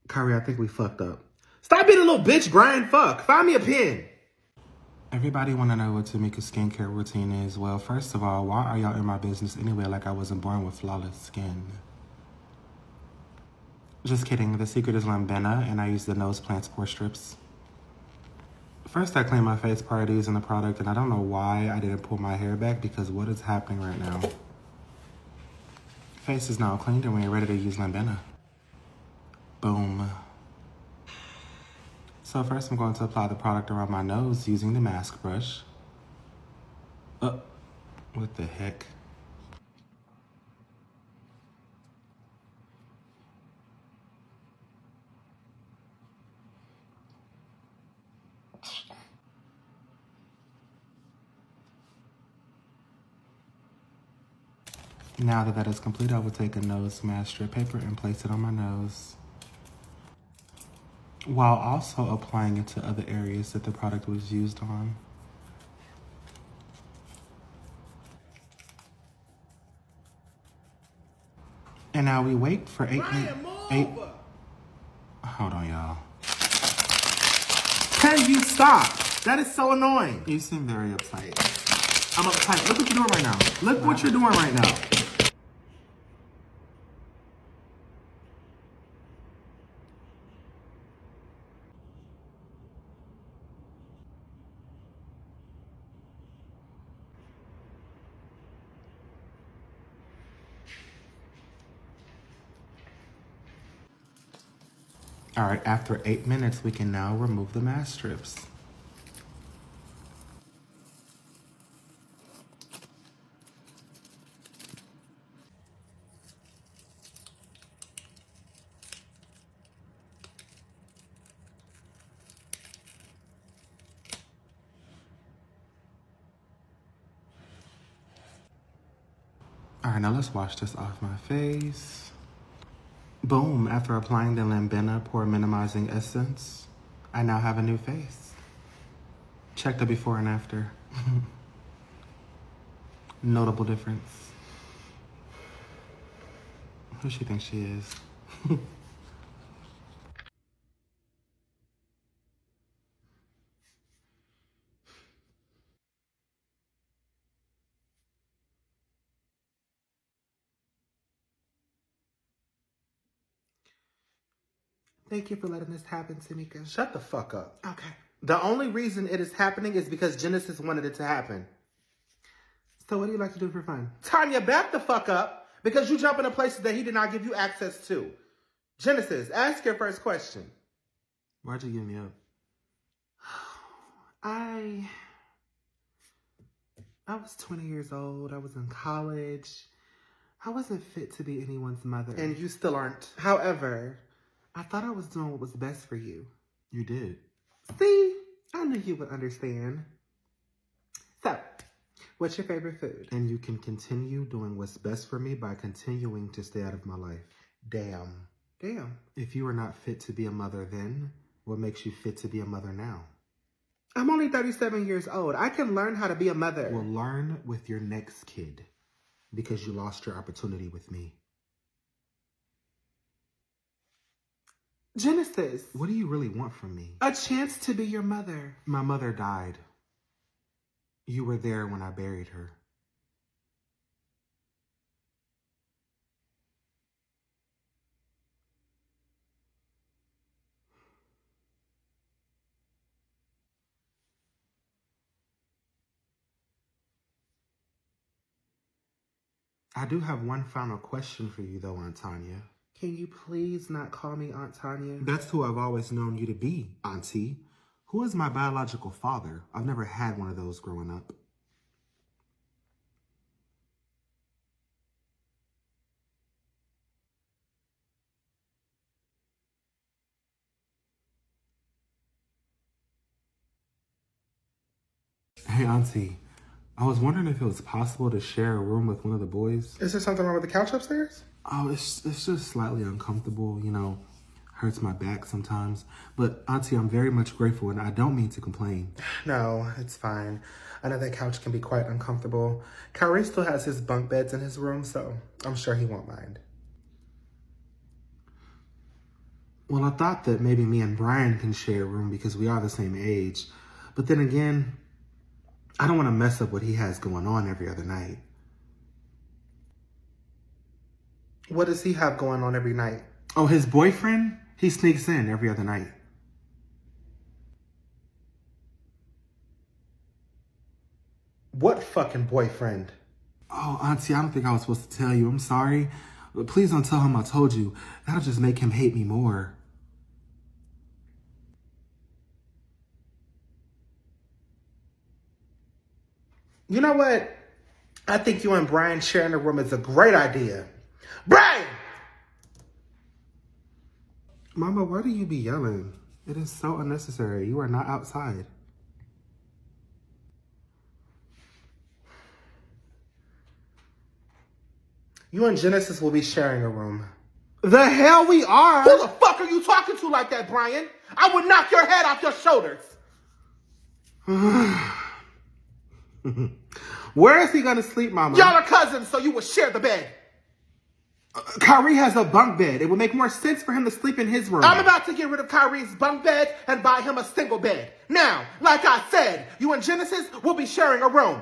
S2: Kyrie, I think we fucked up.
S1: Stop being a little bitch, Brian. Fuck. Find me a pen.
S2: Everybody want to know what Tamika's skincare routine is. Well, first of all, why are y'all in my business anyway like I wasn't born with flawless skin? Just kidding. The secret is lambena, and I use the nose plants pore strips. First, I cleaned my face prior to using the product, and I don't know why I didn't pull my hair back because what is happening right now? Face is now cleaned, and we're ready to use lambena. Boom. So first, I'm going to apply the product around my nose using the mask brush. What the heck? Now that that is complete, I will take a nose mask strip paper and place it on my nose, while also applying it to other areas that the product was used on. And now we wait for 8 minutes. Hold on, y'all.
S1: Can you stop? That is so annoying.
S2: You seem very uptight.
S1: I'm uptight. Look what you're doing right now. Look what you're doing right now.
S2: All right, after 8 minutes, we can now remove the mask strips. All right, now let's wash this off my face. Boom, after applying the lambena pore minimizing essence, I now have a new face. Check the before and after. Notable difference. Who she thinks she is?
S1: Thank you for letting this happen, Tamika.
S2: Shut the fuck up.
S1: Okay. The only reason it is happening is because Genesis wanted it to happen. So what do you like to do for fun? Tanya, back the fuck up because you jump into places that he did not give you access to. Genesis, ask your first question.
S2: Why'd you give me up?
S1: I was 20 years old. I was in college. I wasn't fit to be anyone's mother. And you still aren't. However, I thought I was doing what was best for you.
S2: You did.
S1: See? I knew you would understand. So, what's your favorite food?
S2: And you can continue doing what's best for me by continuing to stay out of my life.
S1: Damn.
S2: If you were not fit to be a mother then, what makes you fit to be a mother now?
S1: I'm only 37 years old. I can learn how to be a mother.
S2: Well, learn with your next kid because you lost your opportunity with me.
S1: Genesis.
S2: What do you really want from me?
S1: A chance to be your mother.
S2: My mother died. You were there when I buried her. I do have one final question for you, though, Aunt Tanya.
S1: Can you please not call me Aunt Tanya?
S2: That's who I've always known you to be, Auntie. Who is my biological father? I've never had one of those growing up. Hey, Auntie. I was wondering if it was possible to share a room with one of the boys.
S1: Is there something wrong with the couch upstairs?
S2: Oh, it's just slightly uncomfortable, you know, hurts my back sometimes. But Auntie, I'm very much grateful and I don't mean to complain.
S1: No, it's fine. I know that couch can be quite uncomfortable. Kyrie still has his bunk beds in his room, so I'm sure he won't mind.
S2: Well, I thought that maybe me and Brian can share a room because we are the same age. But then again, I don't want to mess up what he has going on every other night.
S1: What does he have going on every night?
S2: Oh, his boyfriend? He sneaks in every other night.
S1: What fucking boyfriend?
S2: Oh, Auntie, I don't think I was supposed to tell you. I'm sorry. But please don't tell him I told you. That'll just make him hate me more.
S1: You know what? I think you and Brian sharing a room is a great idea. Brian!
S2: Mama, why do you be yelling? It is so unnecessary. You are not outside.
S1: You and Genesis will be sharing a room.
S2: The hell we are!
S1: Who the fuck are you talking to like that, Brian? I would knock your head off your shoulders.
S2: Where is he gonna sleep, Mama?
S1: Y'all are cousins, so you would share the bed.
S2: Kyrie has a bunk bed. It would make more sense for him to sleep in his room.
S1: I'm about to get rid of Kyrie's bunk bed and buy him a single bed. Now, like I said, you and Genesis will be sharing a room.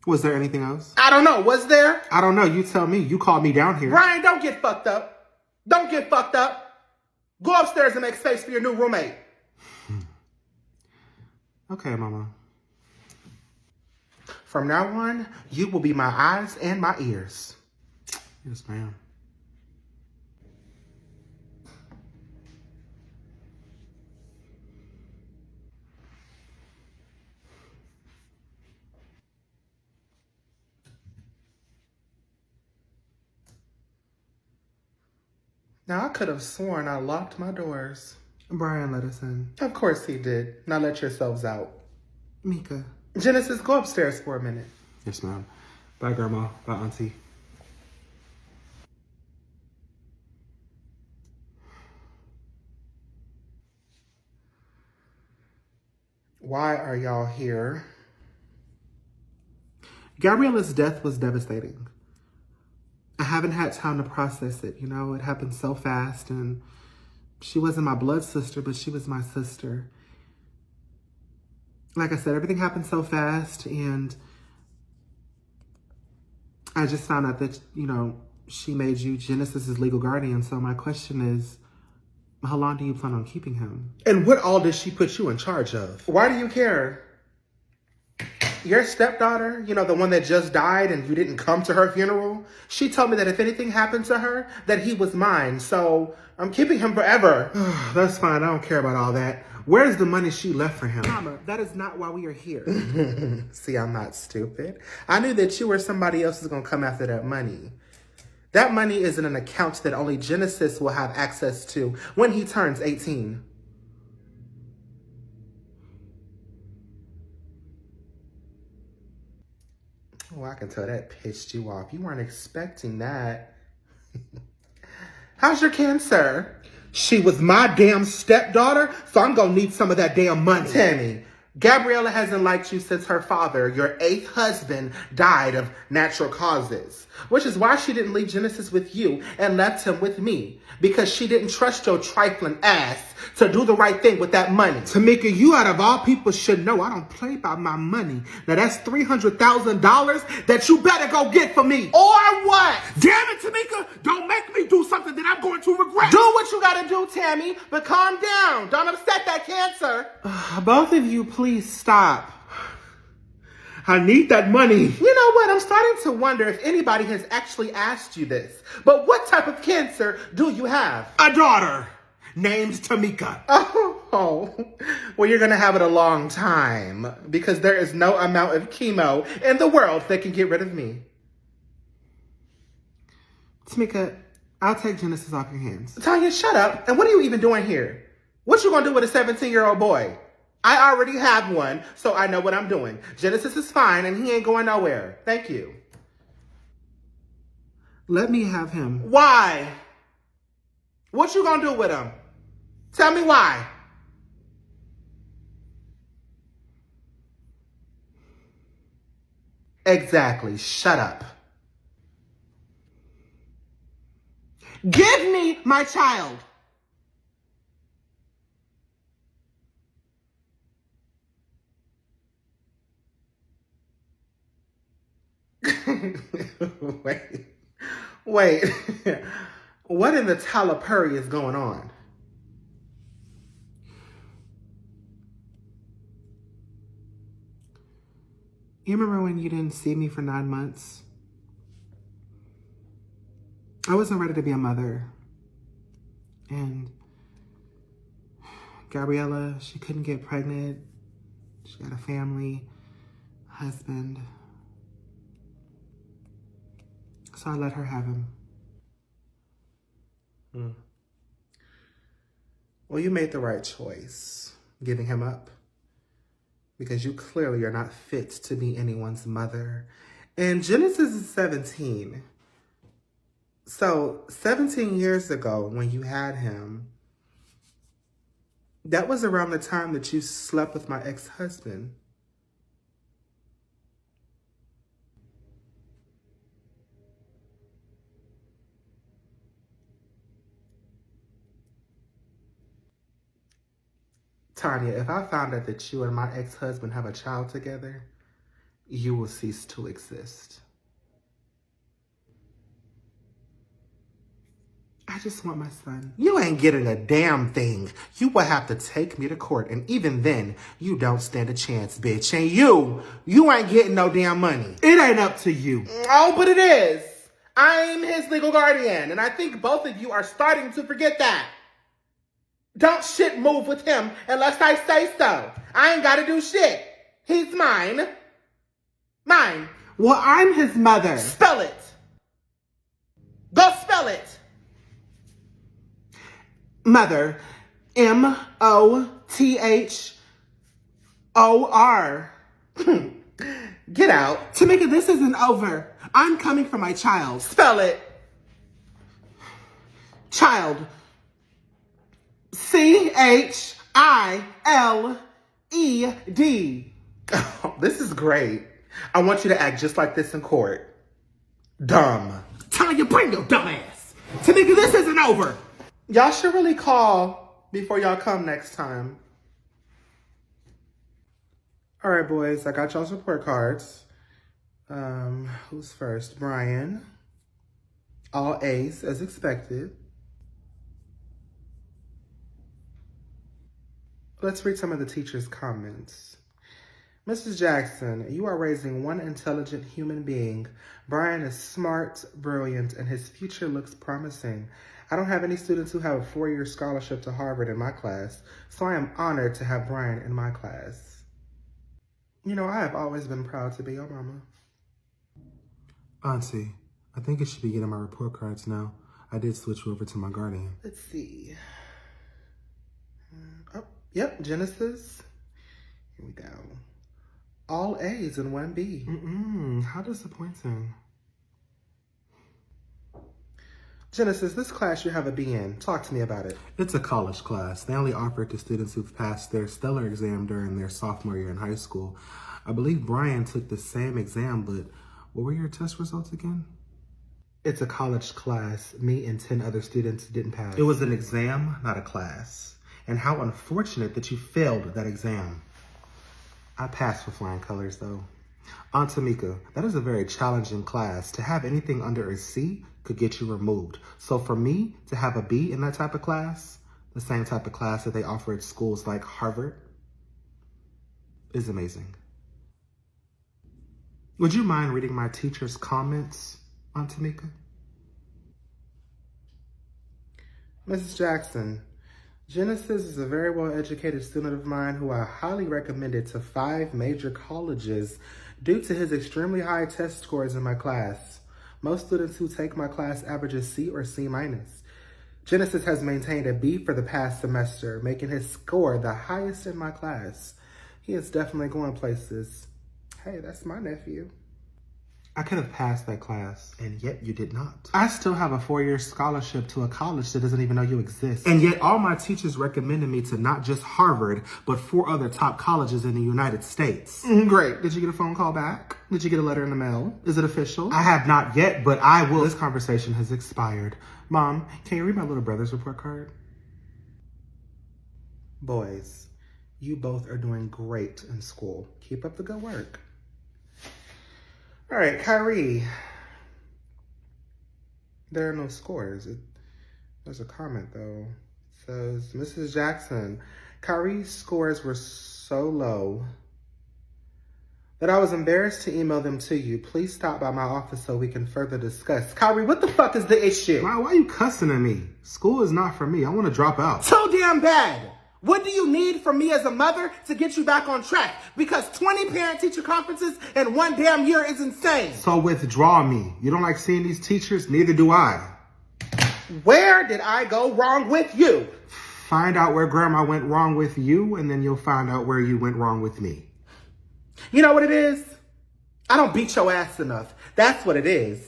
S2: Was there anything else?
S1: I don't know. Was there?
S2: I don't know. You tell me. You called me down here.
S1: Brian, don't get fucked up. Don't get fucked up. Go upstairs and make space for your new roommate.
S2: Okay, Mama.
S1: From now on, you will be my eyes and my ears.
S2: Yes, ma'am.
S1: Now, I could have sworn I locked my doors.
S2: Brian let us in.
S1: Of course he did. Now let yourselves out.
S2: Mika.
S1: Genesis, go upstairs for a minute.
S2: Yes, ma'am. Bye, Grandma. Bye, Auntie.
S1: Why are y'all here?
S2: Gabriella's death was devastating. I haven't had time to process it. You know, it happened so fast, and she wasn't my blood sister, but she was my sister. Like I said, everything happened so fast, and I just found out that, you know, she made you Genesis's legal guardian. So my question is, how long do you plan on keeping him?
S1: And what all did she put you in charge of? Why do you care? Your stepdaughter, you know, the one that just died and you didn't come to her funeral, she told me that if anything happened to her, that he was mine. So I'm keeping him forever.
S2: That's fine. I don't care about all that. Where's the money she left for him? Mama, that is not why we are here.
S1: See, I'm not stupid. I knew that you or somebody else was going to come after that money. That money is in an account that only Genesis will have access to when he turns 18. Oh, I can tell that pissed you off. You weren't expecting that. How's your cancer?
S2: She was my damn stepdaughter, so I'm gonna need some of that damn money.
S1: Tammy, Gabriella hasn't liked you since her father, your 8th husband, died of natural causes. Which is why she didn't leave Genesis with you and left him with me. Because she didn't trust your trifling ass to do the right thing with that money.
S2: Tamika, you out of all people should know I don't play by my money. Now that's $300,000 that you better go get for me.
S1: Or what?
S2: Damn it, Tamika, don't make me do something that I'm going to regret.
S1: Do what you gotta do, Tammy, but calm down. Don't upset that cancer.
S2: Both of you, please stop. I need that money.
S1: You know what? I'm starting to wonder if anybody has actually asked you this. But what type of cancer do you have?
S2: A daughter named Tamika.
S1: Oh, well, you're going to have it a long time because there is no amount of chemo in the world that can get rid of me.
S2: Tamika, I'll take Genesis off your hands.
S1: Tanya, shut up. And what are you even doing here? What you going to do with a 17-year-old boy? I already have one, so I know what I'm doing. Genesis is fine, and he ain't going nowhere. Thank you.
S2: Let me have him.
S1: Why? What you gonna do with him? Tell me why. Exactly. Shut up.
S2: Give me my child.
S1: Wait. What in the Talapuri is going on?
S2: You remember when you didn't see me for 9 months? I wasn't ready to be a mother. And Gabriella, she couldn't get pregnant. She got a family, husband. So I let her have him.
S1: Well, you made the right choice, giving him up. Because you clearly are not fit to be anyone's mother. And Genesis is 17. So 17 years ago when you had him, that was around the time that you slept with my ex-husband. Tanya, if I found out that you and my ex-husband have a child together, you will cease to exist.
S2: I just want my son.
S1: You ain't getting a damn thing. You will have to take me to court, and even then, you don't stand a chance, bitch. And you ain't getting no damn money.
S2: It ain't up to you.
S1: Oh, but it is. I'm his legal guardian, and I think both of you are starting to forget that. Don't shit move with him unless I say so. I ain't gotta do shit. He's mine. Mine.
S2: Well, I'm his mother.
S1: Spell it. Go spell it.
S2: Mother. M-O-T-H-O-R.
S1: Get out.
S2: Tamika, this isn't over. I'm coming for my child.
S1: Spell it.
S2: Child. C-H-I-L-E-D.
S1: Oh, this is great. I want you to act just like this in court. Dumb.
S2: Tell you bring your dumb ass. Tamika, this isn't over.
S1: Y'all should really call before y'all come next time. All right, boys, I got y'all's report cards. Who's first? Brian. All A's as expected. Let's read some of the teacher's comments. Mrs. Jackson, you are raising one intelligent human being. Brian is smart, brilliant, and his future looks promising. I don't have any students who have a 4-year scholarship to Harvard in my class, so I am honored to have Brian in my class. You know, I have always been proud to be your mama.
S2: Auntie, I think I should be getting my report cards now. I did switch over to my guardian.
S1: Let's see. Oh, yep, Genesis. Here we go. All A's and 1 B.
S2: How disappointing.
S1: Genesis, this class you have a B in. Talk to me about it.
S2: It's a college class. They only offer it to students who've passed their stellar exam during their sophomore year in high school. I believe Brian took the same exam, but what were your test results again?
S1: It's a college class. Me and 10 other students didn't pass.
S2: It was an exam, not a class. And how unfortunate that you failed that exam. I passed with flying colors, though. Aunt Tamika, that is a very challenging class. To have anything under a C could get you removed. So for me to have a B in that type of class, the same type of class that they offer at schools like Harvard, is amazing. Would you mind reading my teacher's comments, Aunt Tamika?
S1: Mrs. Jackson, Genesis is a very well-educated student of mine who I highly recommended to 5 major colleges due to his extremely high test scores in my class. Most students who take my class average a C or C-. Genesis has maintained a B for the past semester, making his score the highest in my class. He is definitely going places. Hey, that's my nephew.
S2: I could have passed that class,
S1: And yet you did not.
S2: I still have a 4-year scholarship to a college that doesn't even know you exist. And yet all my teachers recommended me to not just Harvard, but 4 other top colleges in the United States.
S1: Great. Did you get a phone call back? Did you get a letter in the mail? Is it official?
S2: I have not yet, but I will.
S1: This conversation has expired. Mom, can you read my little brother's report card? Boys, you both are doing great in school. Keep up the good work. All right, Kyrie. There are no scores. There's a comment, though. It says, Mrs. Jackson, Kyrie's scores were so low that I was embarrassed to email them to you. Please stop by my office so we can further discuss. Kyrie, what the fuck is the issue?
S2: Why are you cussing at me? School is not for me. I want to drop out.
S1: So damn bad. What do you need from me as a mother to get you back on track? Because 20 parent-teacher conferences in one damn year is insane.
S2: So withdraw me. You don't like seeing these teachers? Neither do I.
S1: Where did I go wrong with you?
S2: Find out where grandma went wrong with you, and then you'll find out where you went wrong with me.
S1: You know what it is? I don't beat your ass enough. That's what it is.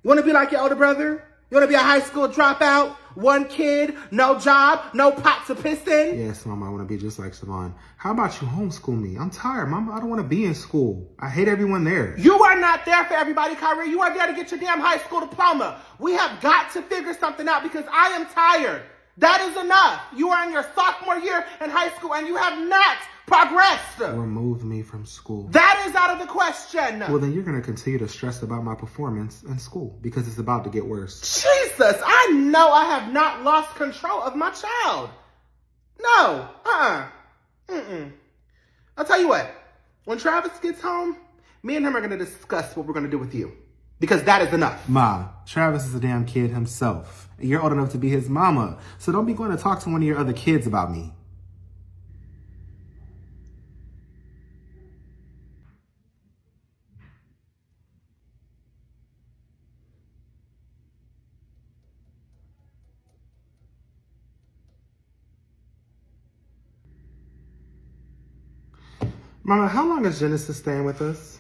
S1: You want to be like your older brother? You want to be a high school dropout? One kid, no job, no pot to piss in?
S2: Yes, Mama, I want to be just like Savon. How about you homeschool me? I'm tired, Mama. I don't want to be in school. I hate everyone there.
S1: You are not there for everybody, Kyrie. You are there to get your damn high school diploma. We have got to figure something out because I am tired. That is enough. You are in your sophomore year in high school and you have not progressed.
S2: Remove me from school.
S1: That is out of the question.
S2: Well, then you're going to continue to stress about my performance in school because it's about to get worse.
S1: Jesus, I know I have not lost control of my child. No, I'll tell you what. When Travis gets home, me and him are going to discuss what we're going to do with you. Because that is enough.
S2: Ma, Travis is a damn kid himself. And you're old enough to be his mama. So don't be going to talk to one of your other kids about me.
S1: Mama, how long is Genesis staying with us?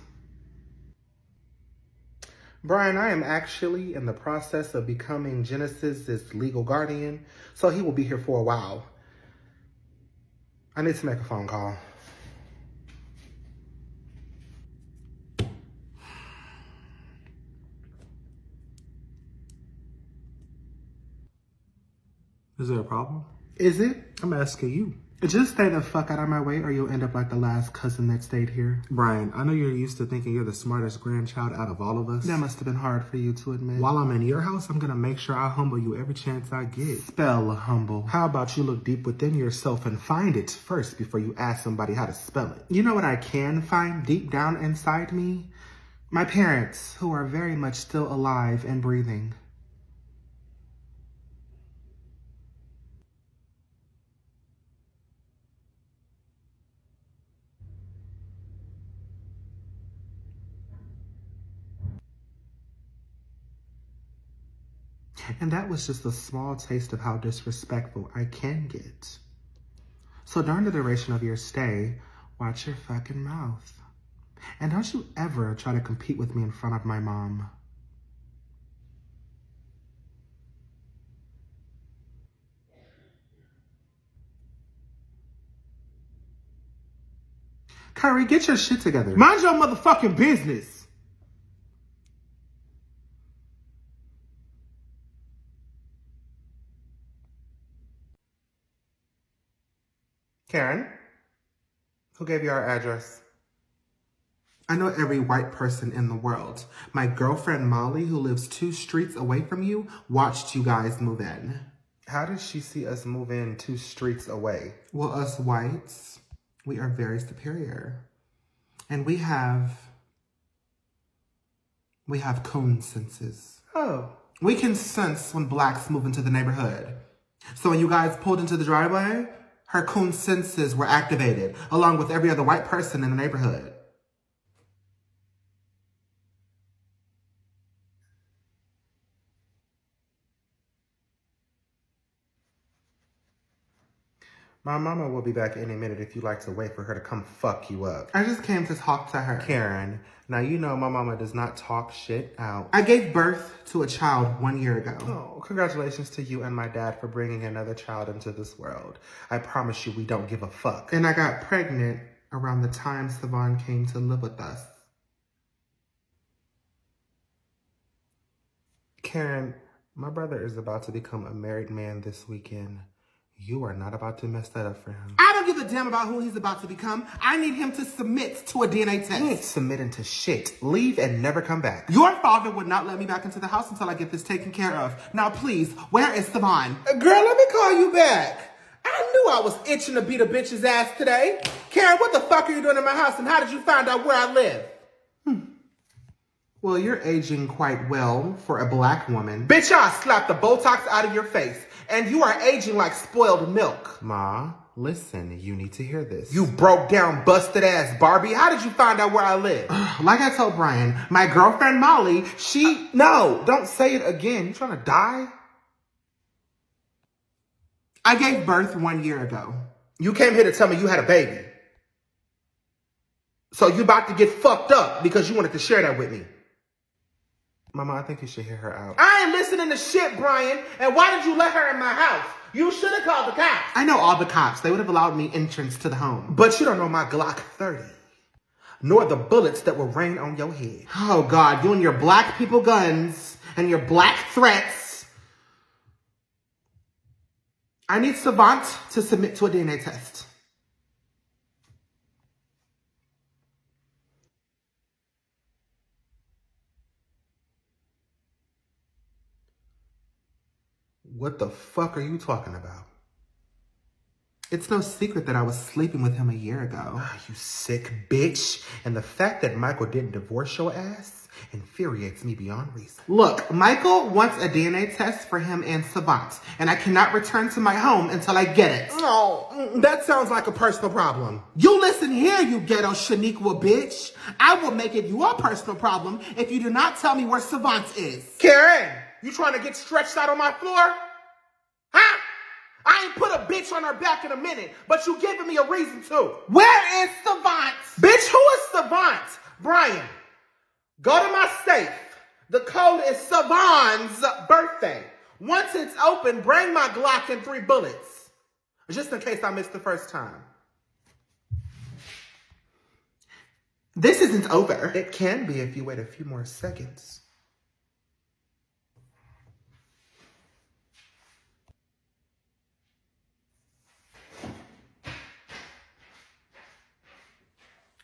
S1: Brian, I am actually in the process of becoming Genesis's legal guardian, so he will be here for a while. I need to make a phone call.
S2: Is there a problem?
S1: Is it?
S2: I'm asking you.
S1: Just stay the fuck out of my way or you'll end up like the last cousin that stayed here.
S2: Brian, I know you're used to thinking you're the smartest grandchild out of all of us.
S1: That must have been hard for you to admit.
S2: While I'm in your house, I'm going to make sure I humble you every chance I get.
S1: Spell humble.
S2: How about you look deep within yourself and find it first before you ask somebody how to spell it?
S1: You know what I can find deep down inside me? My parents, who are very much still alive and breathing. And that was just a small taste of how disrespectful I can get. So during the duration of your stay, watch your fucking mouth. And don't you ever try to compete with me in front of my mom. Kyrie, get your shit together.
S2: Mind your motherfucking business.
S1: Karen, who gave you our address?
S2: I know every white person in the world. My girlfriend Molly, who lives 2 streets away from you, watched you guys move in.
S1: How did she see us move in 2 streets away?
S2: Well, us whites, we are very superior. And we have coon senses.
S1: Oh.
S2: We can sense when blacks move into the neighborhood. So when you guys pulled into the driveway, her coon senses were activated, along with every other white person in the neighborhood.
S1: My mama will be back any minute if you'd like to wait for her to come fuck you up.
S2: I just came to talk to her.
S1: Karen, now you know my mama does not talk shit out.
S2: I gave birth to a child 1 year ago.
S1: Oh, congratulations to you and my dad for bringing another child into this world. I promise you we don't give a fuck.
S2: And I got pregnant around the time Savon came to live with us.
S1: Karen, my brother is about to become a married man this weekend. You are not about to mess that up for him.
S2: I don't give a damn about who he's about to become. I need him to submit to a DNA test.
S1: He ain't submitting to shit. Leave and never come back.
S2: Your father would not let me back into the house until I get this taken care of. Now, please, where is Savon?
S1: Girl, let me call you back. I knew I was itching to beat a bitch's ass today. Karen, what the fuck are you doing in my house and how did you find out where I live?
S2: Well, you're aging quite well for a black woman.
S1: Bitch, I'll slap the Botox out of your face. And you are aging like spoiled milk.
S2: Ma, listen, you need to hear this.
S1: You broke down, busted ass Barbie. How did you find out where I live?
S2: Like I told Brian, my girlfriend Molly,
S1: No, don't say it again. You trying to die?
S2: I gave birth 1 year ago.
S1: You came here to tell me you had a baby. So you about to get fucked up because you wanted to share that with me.
S2: Mama, I think you should hear her out.
S1: I ain't listening to shit, Brian. And why did you let her in my house? You should have called the cops.
S2: I know all the cops. They would have allowed me entrance to the home.
S1: But you don't know my Glock 30. Nor the bullets that will rain on your head.
S2: Oh, God, you and your black people guns and your black threats. I need Savant to submit to a DNA test.
S1: What the fuck are you talking about?
S2: It's no secret that I was sleeping with him a year ago.
S1: You sick bitch. And the fact that Michael didn't divorce your ass infuriates me beyond reason.
S2: Look, Michael wants a DNA test for him and Savant, and I cannot return to my home until I get it.
S1: Oh, that sounds like a personal problem.
S2: You listen here, you ghetto Shaniqua bitch. I will make it your personal problem if you do not tell me where Savant is.
S1: Karen, you trying to get stretched out on my floor? Huh? I ain't put a bitch on her back in a minute, but you giving me a reason to.
S2: Where is Savant?
S1: Bitch, who is Savant? Brian, go to my safe. The code is Savant's birthday. Once it's open, bring my Glock and 3 bullets. Just in case I missed the first time.
S2: This isn't over.
S1: It can be if you wait a few more seconds.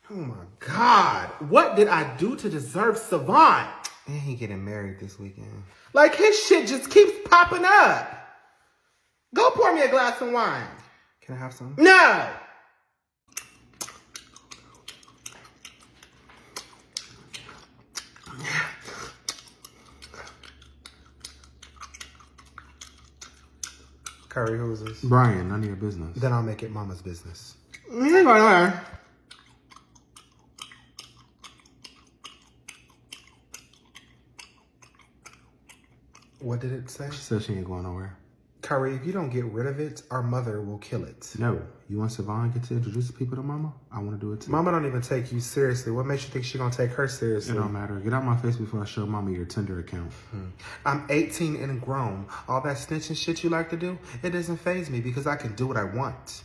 S1: Oh my God, what did I do to deserve Savant?
S2: And he getting married this weekend.
S1: Like his shit just keeps popping up. Go pour me a glass of wine.
S2: Can I have some?
S1: No. Kyrie, who is this?
S2: Brian, none of your business.
S1: Then I'll make it mama's business.
S2: You ain't going nowhere.
S1: What did it say?
S2: She said she ain't going nowhere.
S1: Kyrie, if you don't get rid of it, our mother will kill it.
S2: No. You want Savon get to introduce people to Mama? I want to do it too.
S1: Mama don't even take you seriously. What makes you think she gonna take her seriously?
S2: It don't matter. Get out my face before I show Mama your Tinder account.
S1: I'm 18 and grown. All that snitching shit you like to do, it doesn't faze me because I can do what I want.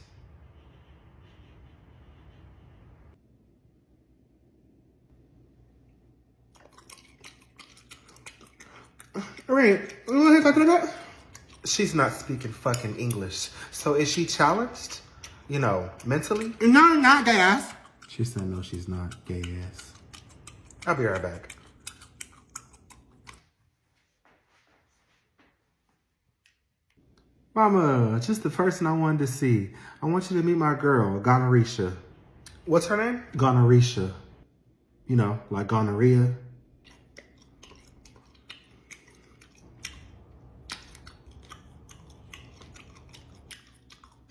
S2: Right. You want to talk that?
S1: She's not speaking fucking English. So is she challenged? You know, mentally?
S2: No, not gay ass. She said no, she's not gay ass.
S1: I'll be right back.
S2: Mama, just the person I wanted to see. I want you to meet my girl, Gonorrhea.
S1: What's her name?
S2: Gonorrhea. You know, like gonorrhea.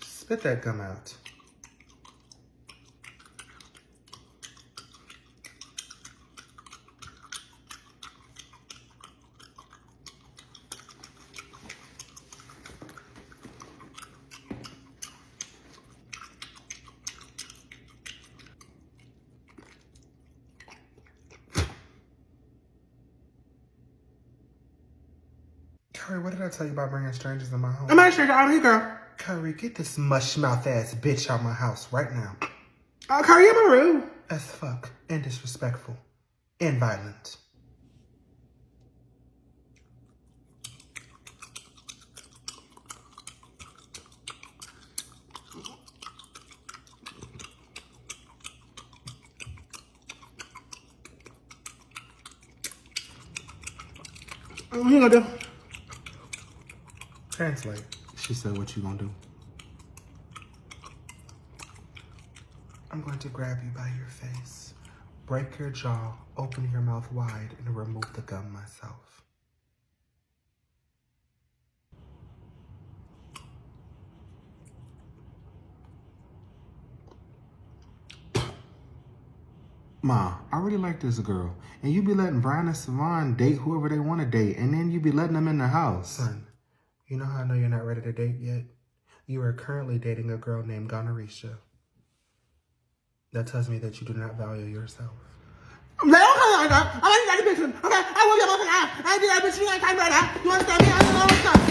S1: Spit that gum out. Kyrie, what did I tell you about bringing strangers in my home?
S2: I'm not sure out here, girl.
S1: Kyrie, get this mush-mouth ass bitch out my house right now.
S2: Kyrie, I'm rude.
S1: As fuck. And disrespectful. And violent. What you gonna do? Translate.
S2: She said, what you gonna do?
S1: I'm going to grab you by your face, break your jaw, open your mouth wide, and remove the gum myself.
S2: Ma, I really like this girl. And you be letting Brian and Savon date whoever they want to date, and then you be letting them in the house.
S1: Son, you know how I know you're not ready to date yet? You are currently dating a girl named Gynecologist. That tells me that you do not value yourself.
S4: I'm like, okay, I like that bitch. Okay, I will get off an eye. I did that bitch. You ain't time right now. You understand me? I don't know what's up.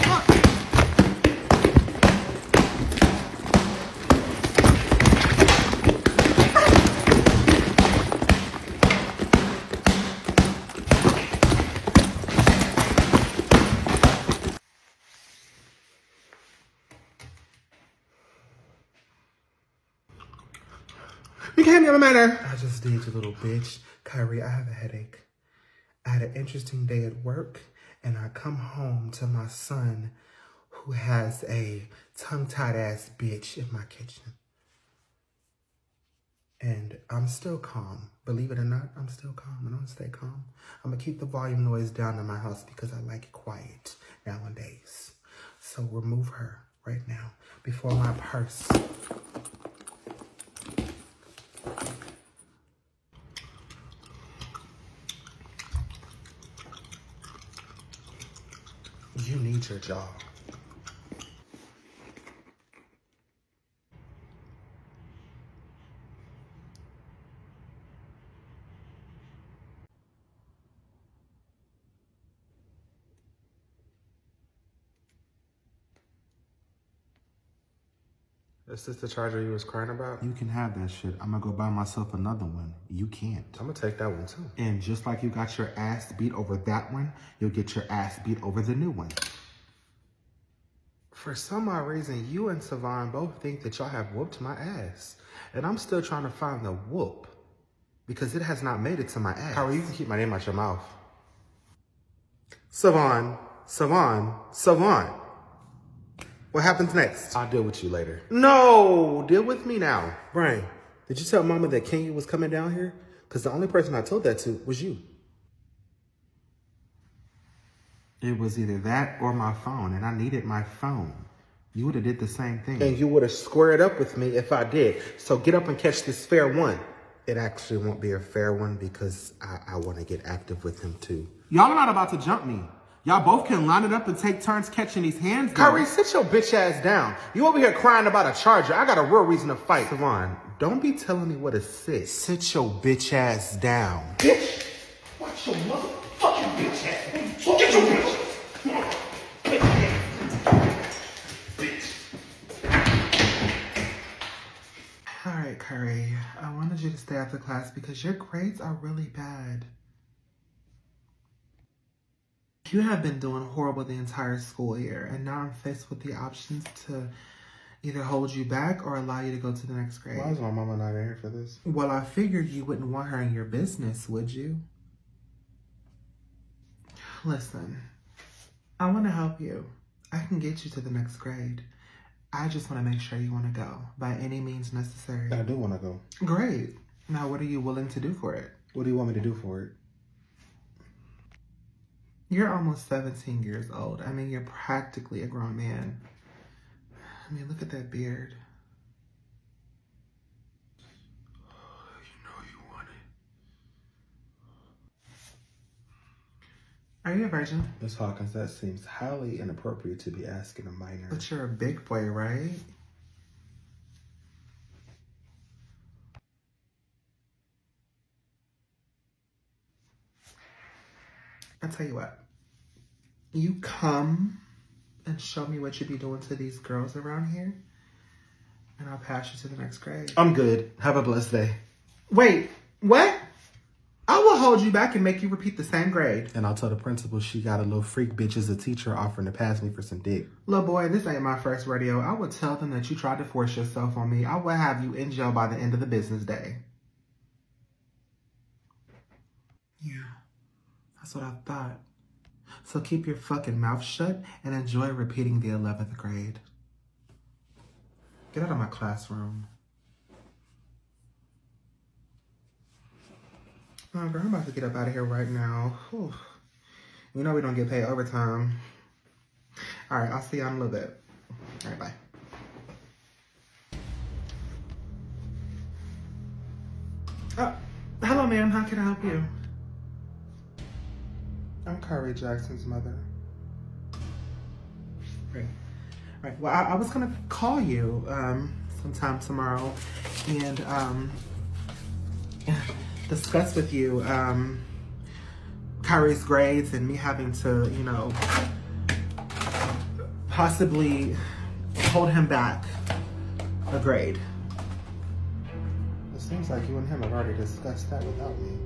S1: You can't be a matter. I just did, you little bitch. Kyrie, I have a headache. I had an interesting day at work, and I come home to my son who has a tongue-tied ass bitch in my kitchen. And I'm still calm. Believe it or not, I'm still calm. And I'm gonna stay calm. I'm gonna keep the volume noise down in my house because I like it quiet nowadays. So remove her right now before my purse. You need your job. Is this the charger you was crying about?
S2: You can have that shit. I'm gonna go buy myself another one. You can't.
S1: I'm gonna take that one too.
S2: And just like you got your ass beat over that one, you'll get your ass beat over the new one.
S1: For some odd reason, you and Savon both think that y'all have whooped my ass. And I'm still trying to find the whoop. Because it has not made it to my ass. Kyrie, you can keep my name out your mouth. Savon. What happens next?
S2: I'll deal with you later.
S1: No, deal with me now. Brian, did you tell Mama that Kenya was coming down here? Because the only person I told that to was you.
S2: It was either that or my phone, and I needed my phone. You would have did the same thing.
S1: And you would have squared up with me if I did. So get up and catch this fair one. It actually won't be a fair one because I want to get active with him too.
S2: Y'all are not about to jump me. Y'all both can line it up and take turns catching these hands.
S1: Kyrie, sit your bitch ass down. You over here crying about a charger. I got a real reason to fight. Savon, don't be telling me what to sit. Sit your bitch ass down.
S4: Bitch, watch your motherfucking bitch ass. So get your bitch.
S1: All right, Kyrie, I wanted you to stay after class because your grades are really bad. You have been doing horrible the entire school year, and now I'm faced with the options to either hold you back or allow you to go to the next grade.
S2: Why is my mama not in here for this?
S1: Well, I figured you wouldn't want her in your business, would you? Listen, I want to help you. I can get you to the next grade. I just want to make sure you want to go by any means necessary.
S2: I do want to go.
S1: Great. Now, what are you willing to do for it?
S2: What do you want me to do for it?
S1: You're almost 17 years old. I mean, you're practically a grown man. I mean, look at that beard. You know you want it. Are you a virgin?
S2: Miss Hawkins, that seems highly inappropriate to be asking a minor.
S1: But you're a big boy, right? I'll tell you what. You come and show me what you be doing to these girls around here, and I'll pass you to the next grade.
S2: I'm good. Have a blessed day.
S1: Wait, what? I will hold you back and make you repeat the same grade.
S2: And I'll tell the principal she got a little freak bitch as a teacher offering to pass me for some dick.
S1: Little boy, this ain't my first rodeo. I will tell them that you tried to force yourself on me. I will have you in jail by the end of the business day. Yeah, that's what I thought.
S2: So keep your fucking mouth shut and enjoy repeating the 11th grade. Get out of my classroom. Oh, girl, I'm about to get up out of here right now. Whew. You know we don't get paid overtime. All right, I'll see you in a little bit. All right, bye. Hello, ma'am. How can I help you? I'm Kyrie Jackson's mother. Right. Right. Well, I was gonna call you sometime tomorrow and discuss with you Kyrie's grades and me having to, you know, possibly hold him back a grade. It seems like you and him have already discussed that without me.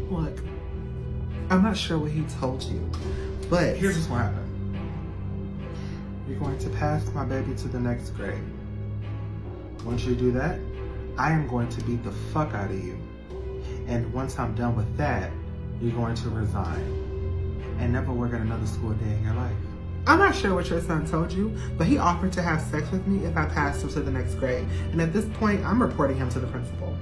S2: Look, I'm not sure what he told you, but here's what's going to happen. You're going to pass my baby to the next grade. Once you do that, I am going to beat the fuck out of you. And once I'm done with that, you're going to resign and never work at another school day in your life. I'm not sure what your son told you, but he offered to have sex with me if I passed him to the next grade. And at this point, I'm reporting him to the principal.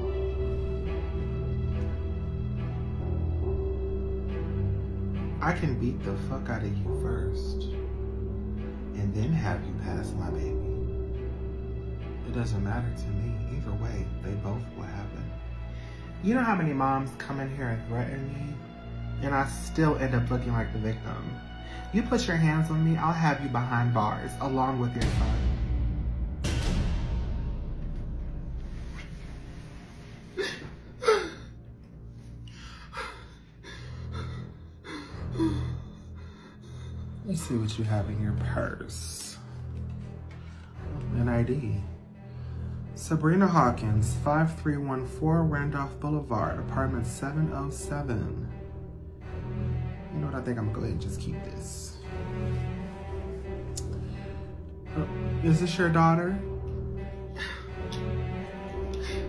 S2: I can beat the fuck out of you first and then have you pass my baby. It doesn't matter to me. Either way, they both will happen. You know how many moms come in here and threaten me, and I still end up looking like the victim. You put your hands on me, I'll have you behind bars, along with your son. Let's see what you have in your purse. An ID. Sabrina Hawkins, 5314 Randolph Boulevard, apartment 707. You know what, I think I'm gonna go ahead and just keep this. Is this your daughter?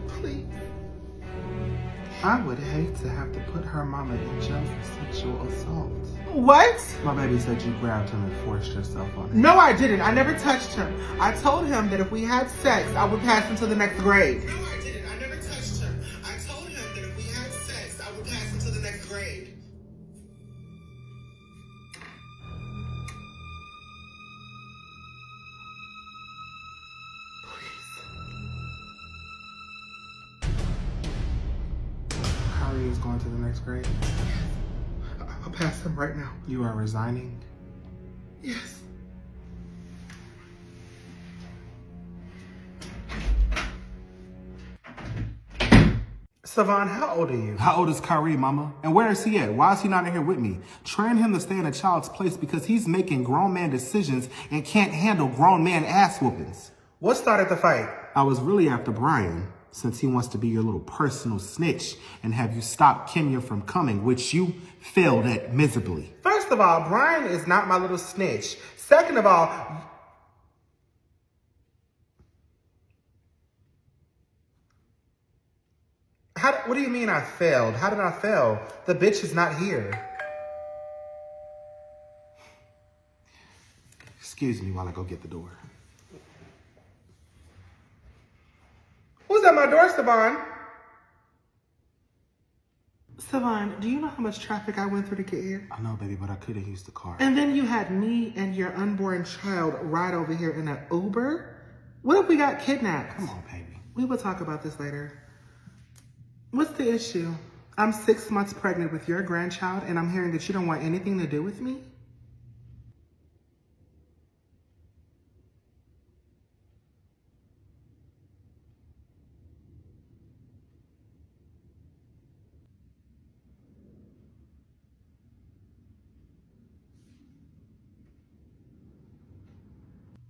S2: Please. I would hate to have to put her mama in jail for sexual assault.
S1: What?
S2: My baby said you grabbed him and forced yourself on him.
S1: No, I didn't. I never touched him. I told him that if we had sex, I would pass him to the next grade.
S2: No, I didn't. I never touched him. I told him that if we had sex, I would pass him to the next grade. Kyrie is going to the next grade.
S1: I'll pass him right now.
S2: You are resigning?
S1: Yes. Savon, how old are you?
S2: How old is Kyrie, mama? And where is he at? Why is he not in here with me? Train him to stay in a child's place because he's making grown man decisions and can't handle grown man ass whoopings.
S1: What started the fight?
S2: I was really after Brian, since he wants to be your little personal snitch and have you stop Kenya from coming, which you failed at miserably.
S1: First of all, Brian is not my little snitch. Second of all, what do you mean I failed? How did I fail? The bitch is not here.
S2: Excuse me while I go get the door.
S1: Who's at my door, Savon? Savon, do you know how much traffic I went through to get here?
S2: I know, baby, but I could have used the car.
S1: And then you had me and your unborn child ride over here in an Uber? What if we got kidnapped?
S2: Come on, baby.
S1: We will talk about this later. What's the issue? I'm 6 months pregnant with your grandchild and I'm hearing that you don't want anything to do with me?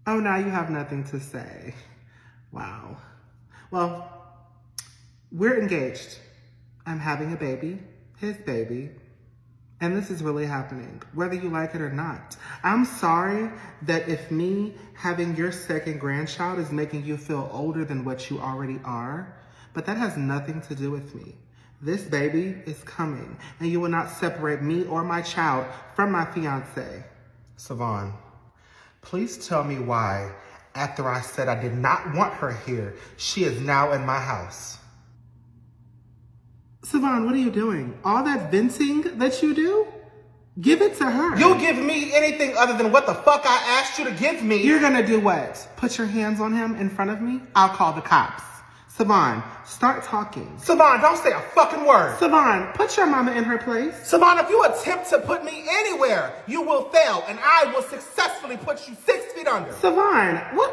S1: Oh, now you have nothing to say. Wow. Well, we're engaged. I'm having a baby, his baby, And this is really happening, whether you like it or not. I'm sorry that if me having your second grandchild is making you feel older than what you already are, but that has nothing to do with me. This baby is coming, and you will not separate me or my child from my fiance.
S2: Savon, please tell me why, after I said I did not want her here, she is now in my house.
S1: Savon, what are you doing? All that venting that you do? Give it to her.
S2: You give me anything other than what the fuck I asked you to give me.
S1: You're gonna do what? Put your hands on him in front of me? I'll call the cops. Savon, start talking.
S2: Savon, don't say a fucking word.
S1: Savon, put your mama in her place.
S2: Savon, if you attempt to put me anywhere, you will fail, and I will successfully put you 6 feet under.
S1: Savon, what?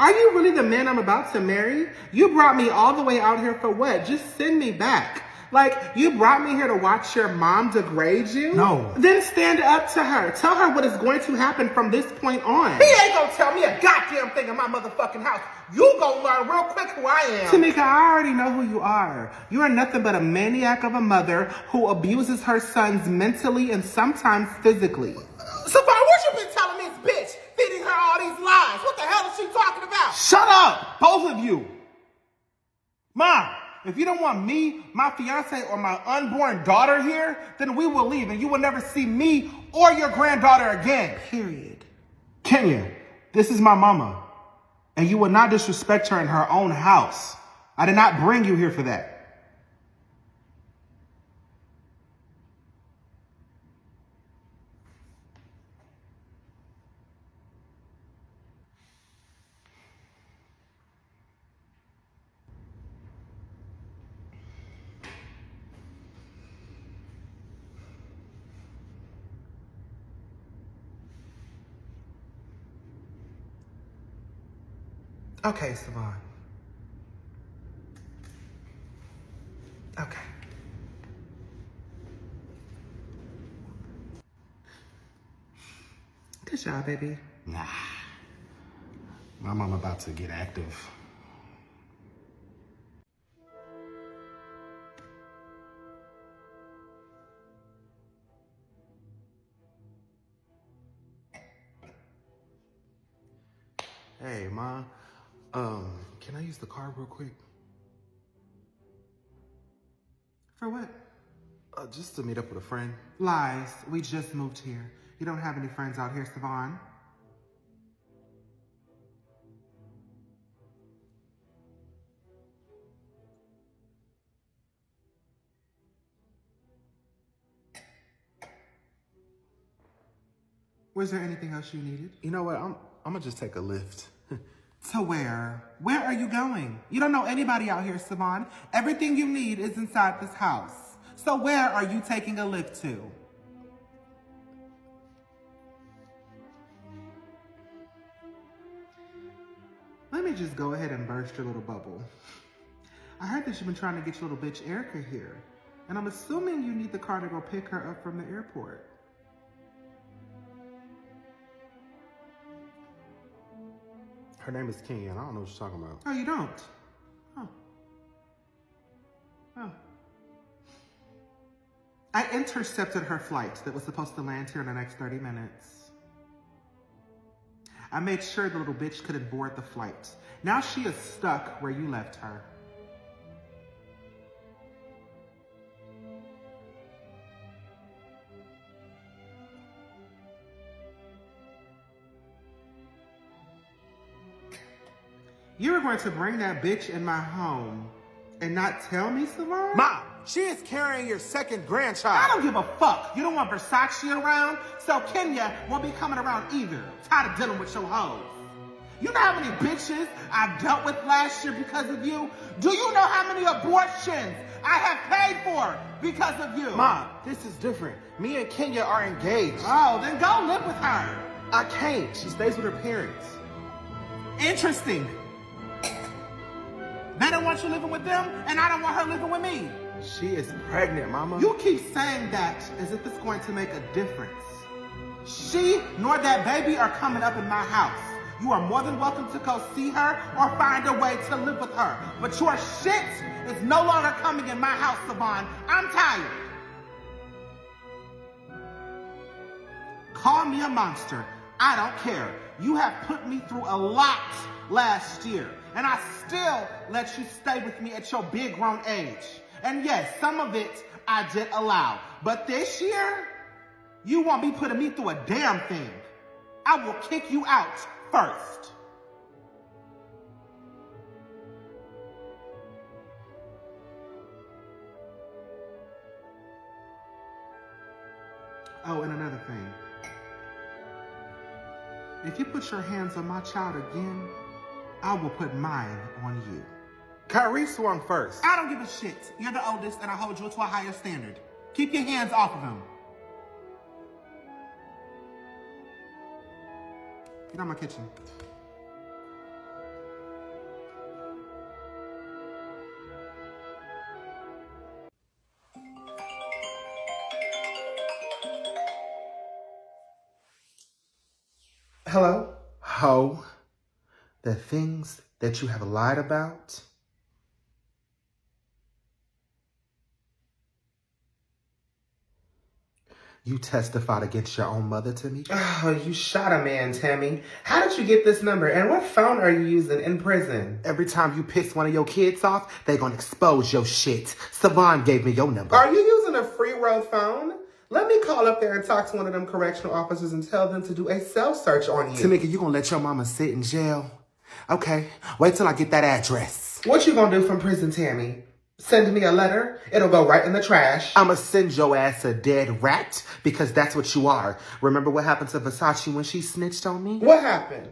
S1: Are you really the man I'm about to marry? You brought me all the way out here for what? Just send me back. Like, you brought me here to watch your mom degrade you?
S2: No.
S1: Then stand up to her. Tell her what is going to happen from this point on.
S2: He ain't gonna tell me a goddamn thing in my motherfucking house. You gonna learn real quick who I am.
S1: Tamika, I already know who you are. You are nothing but a maniac of a mother who abuses her sons mentally and sometimes physically.
S2: Savon, what you been telling me, bitch? Feeding her all these lies. What the hell is she talking about?
S5: Shut up, both of you. Mom, if you don't want me, my fiance, or my unborn daughter here, then we will leave and you will never see me or your granddaughter again.
S1: Period.
S5: Kenya, this is my mama. And you will not disrespect her in her own house. I did not bring you here for that.
S2: Okay, Savon. Okay.
S1: Good job, baby.
S5: Nah. My mama about to get active.
S2: Hey, Ma. Can I use the car real quick?
S1: For what?
S2: Just to meet up with a friend.
S1: Lies. We just moved here. You don't have any friends out here, Savon. Was there anything else you needed?
S2: You know what? I'm gonna just take a lift.
S1: To where? Where are you going? You don't know anybody out here, Savon. Everything you need is inside this house. So where are you taking a lift to? Let me just go ahead and burst your little bubble. I heard that you've been trying to get your little bitch Erica here. And I'm assuming you need the car to go pick her up from the airport.
S2: Her name is Kenya, and I don't know what you're talking about.
S1: Oh, you don't? Oh. Oh. I intercepted her flight that was supposed to land here in the next 30 minutes. I made sure the little bitch couldn't board the flight. Now she is stuck where you left her. You were going to bring that bitch in my home and not tell me, Savon?
S2: Mom, she is carrying your second
S1: I
S2: grandchild.
S1: don't give a fuck. You don't want Versace around, so Kenya won't be coming around either. Tired of dealing with your hoes. You know how many bitches I dealt with last year because of you? Do you know how many abortions I have paid for because of you?
S2: Mom, this is different. Me and Kenya are engaged.
S1: Oh, then go live with her.
S2: I can't. She stays with her parents.
S1: Interesting. They don't want you living with them, and I don't want her living with me.
S2: She is pregnant, Mama.
S1: You keep saying that as if it's going to make a difference. She nor that baby are coming up in my house. You are more than welcome to go see her or find a way to live with her. But your shit is no longer coming in my house, Savon. I'm tired.
S5: Call me a monster. I don't care. You have put me through a lot last year, and I still let you stay with me at your big grown age. And yes, some of it I did allow. But this year, you won't be putting me through a damn thing. I will kick you out first.
S2: Oh, and another thing. If you put your hands on my child again, I will put mine on you.
S5: Kyrie swung first. I don't give a shit. You're the oldest, and I hold you to a higher standard. Keep your hands off of him.
S2: Get out my kitchen.
S1: Hello?
S2: Ho, the things that you have lied about, you testified against your own mother to me.
S1: Oh, you shot a man, Tammy. How did you get this number? And what phone are you using in prison?
S2: Every time you piss one of your kids off, they gonna expose your shit. Savon gave me your number.
S1: Are you using a free road phone? Let me call up there and talk to one of them correctional officers and tell them to do a self-search on you.
S2: Tamika, you gonna let your mama sit in jail? Okay, wait till I get that address.
S1: What you gonna do from prison, Tammy? Send me a letter? It'll go right in the trash.
S2: I'ma send your ass a dead rat, because that's what you are. Remember what happened to Versace when she snitched on me?
S1: What happened?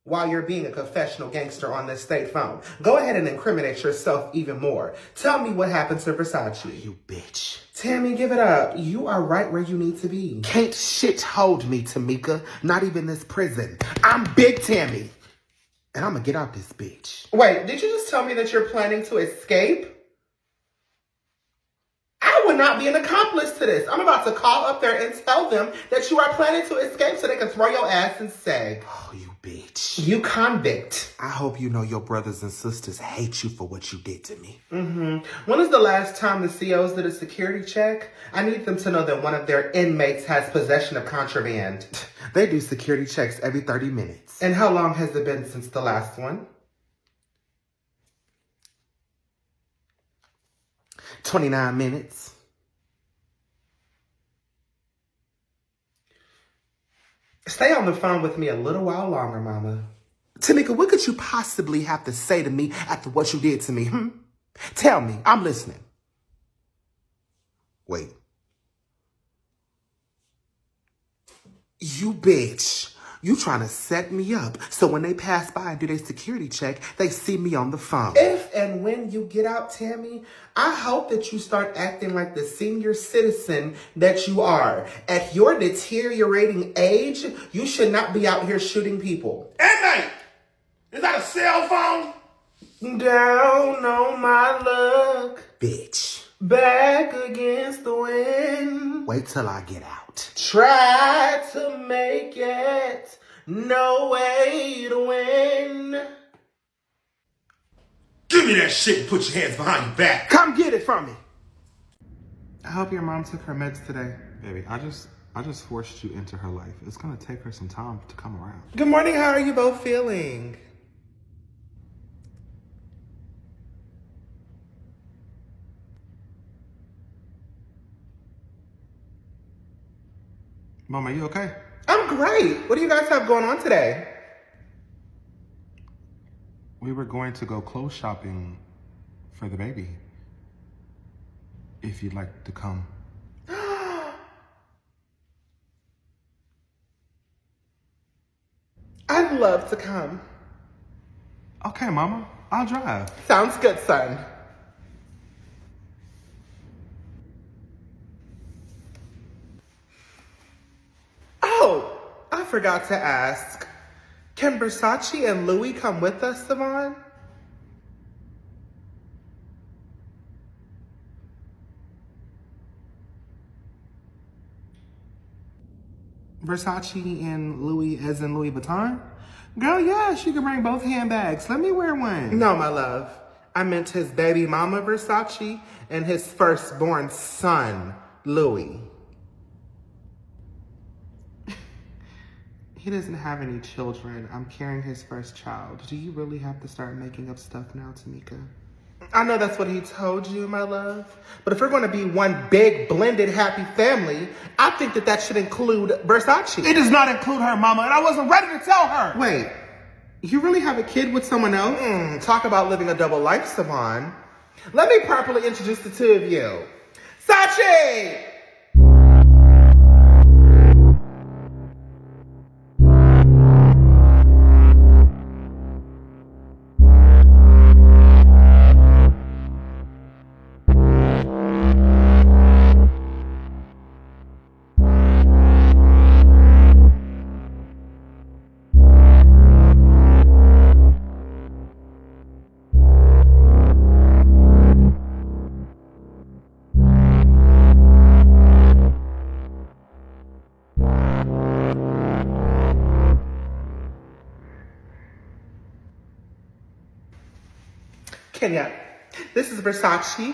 S1: While you're being a confessional gangster on this state phone. Go ahead and incriminate yourself even more. Tell me what happened to Versace.
S2: You bitch.
S1: Tammy, give it up. You are right where you need to be.
S2: Can't shit hold me, Tamika. Not even this prison. I'm Big Tammy. And I'm gonna get out this bitch.
S1: Wait, did you just tell me that you're planning to escape? I would not be an accomplice to this. I'm about to call up there and tell them that you are planning to escape so they can throw your ass in sag.
S2: Oh, you bitch.
S1: You convict.
S2: I hope you know your brothers and sisters hate you for what you did to me.
S1: When is the last time the COs did a security check? I need them to know that one of their inmates has possession of contraband.
S2: They do security checks every 30 minutes.
S1: And how long has it been since the last one?
S2: 29 minutes.
S1: Stay on the phone with me a little while longer, Mama.
S2: Tamika, what could you possibly have to say to me after what you did to me, Tell me. I'm listening. Wait. You bitch. You trying to set me up so when they pass by and do their security check, they see me on the phone.
S1: If and when you get out, Tammy, I hope that you start acting like the senior citizen that you are. At your deteriorating age, you should not be out here shooting people.
S5: Inmate! Is that a cell phone?
S1: Down on my luck,
S2: Bitch.
S1: back against the wind.
S2: Wait till I get out.
S1: Try to make it, no way to win.
S5: Give me that shit and put your hands behind your back.
S2: Come get it from me.
S1: I hope your mom took her meds today.
S2: Baby, I just forced you into her life. It's gonna take her some time to come around.
S1: Good morning, how are you both feeling?
S2: Mom, are you okay?
S1: I'm great. What do you guys have going on today?
S2: We were going to go clothes shopping for the baby. If you'd like to come.
S1: I'd love to come.
S2: Okay, Mama, I'll drive.
S1: Sounds good, son. Oh, I forgot to ask. Can Versace and Louis come with us, Savon?
S2: Versace and Louis, as in Louis Vuitton? Girl, yes, you can bring both handbags. Let me wear one.
S1: No, my love. I meant his baby mama, Versace, and his firstborn son, Louis.
S2: He doesn't have any children. I'm carrying his first child. Do you really have to start making up stuff now, Tamika?
S1: I know that's what he told you, my love. But if we're going to be one big, blended, happy family, I think that should include Versace.
S5: It does not include her, Mama, and I wasn't ready to tell her.
S2: Wait, you really have a kid with someone else?
S1: Talk about living a double life, Savon. Let me properly introduce the two of you. Sachi! Kenya, this is Versace,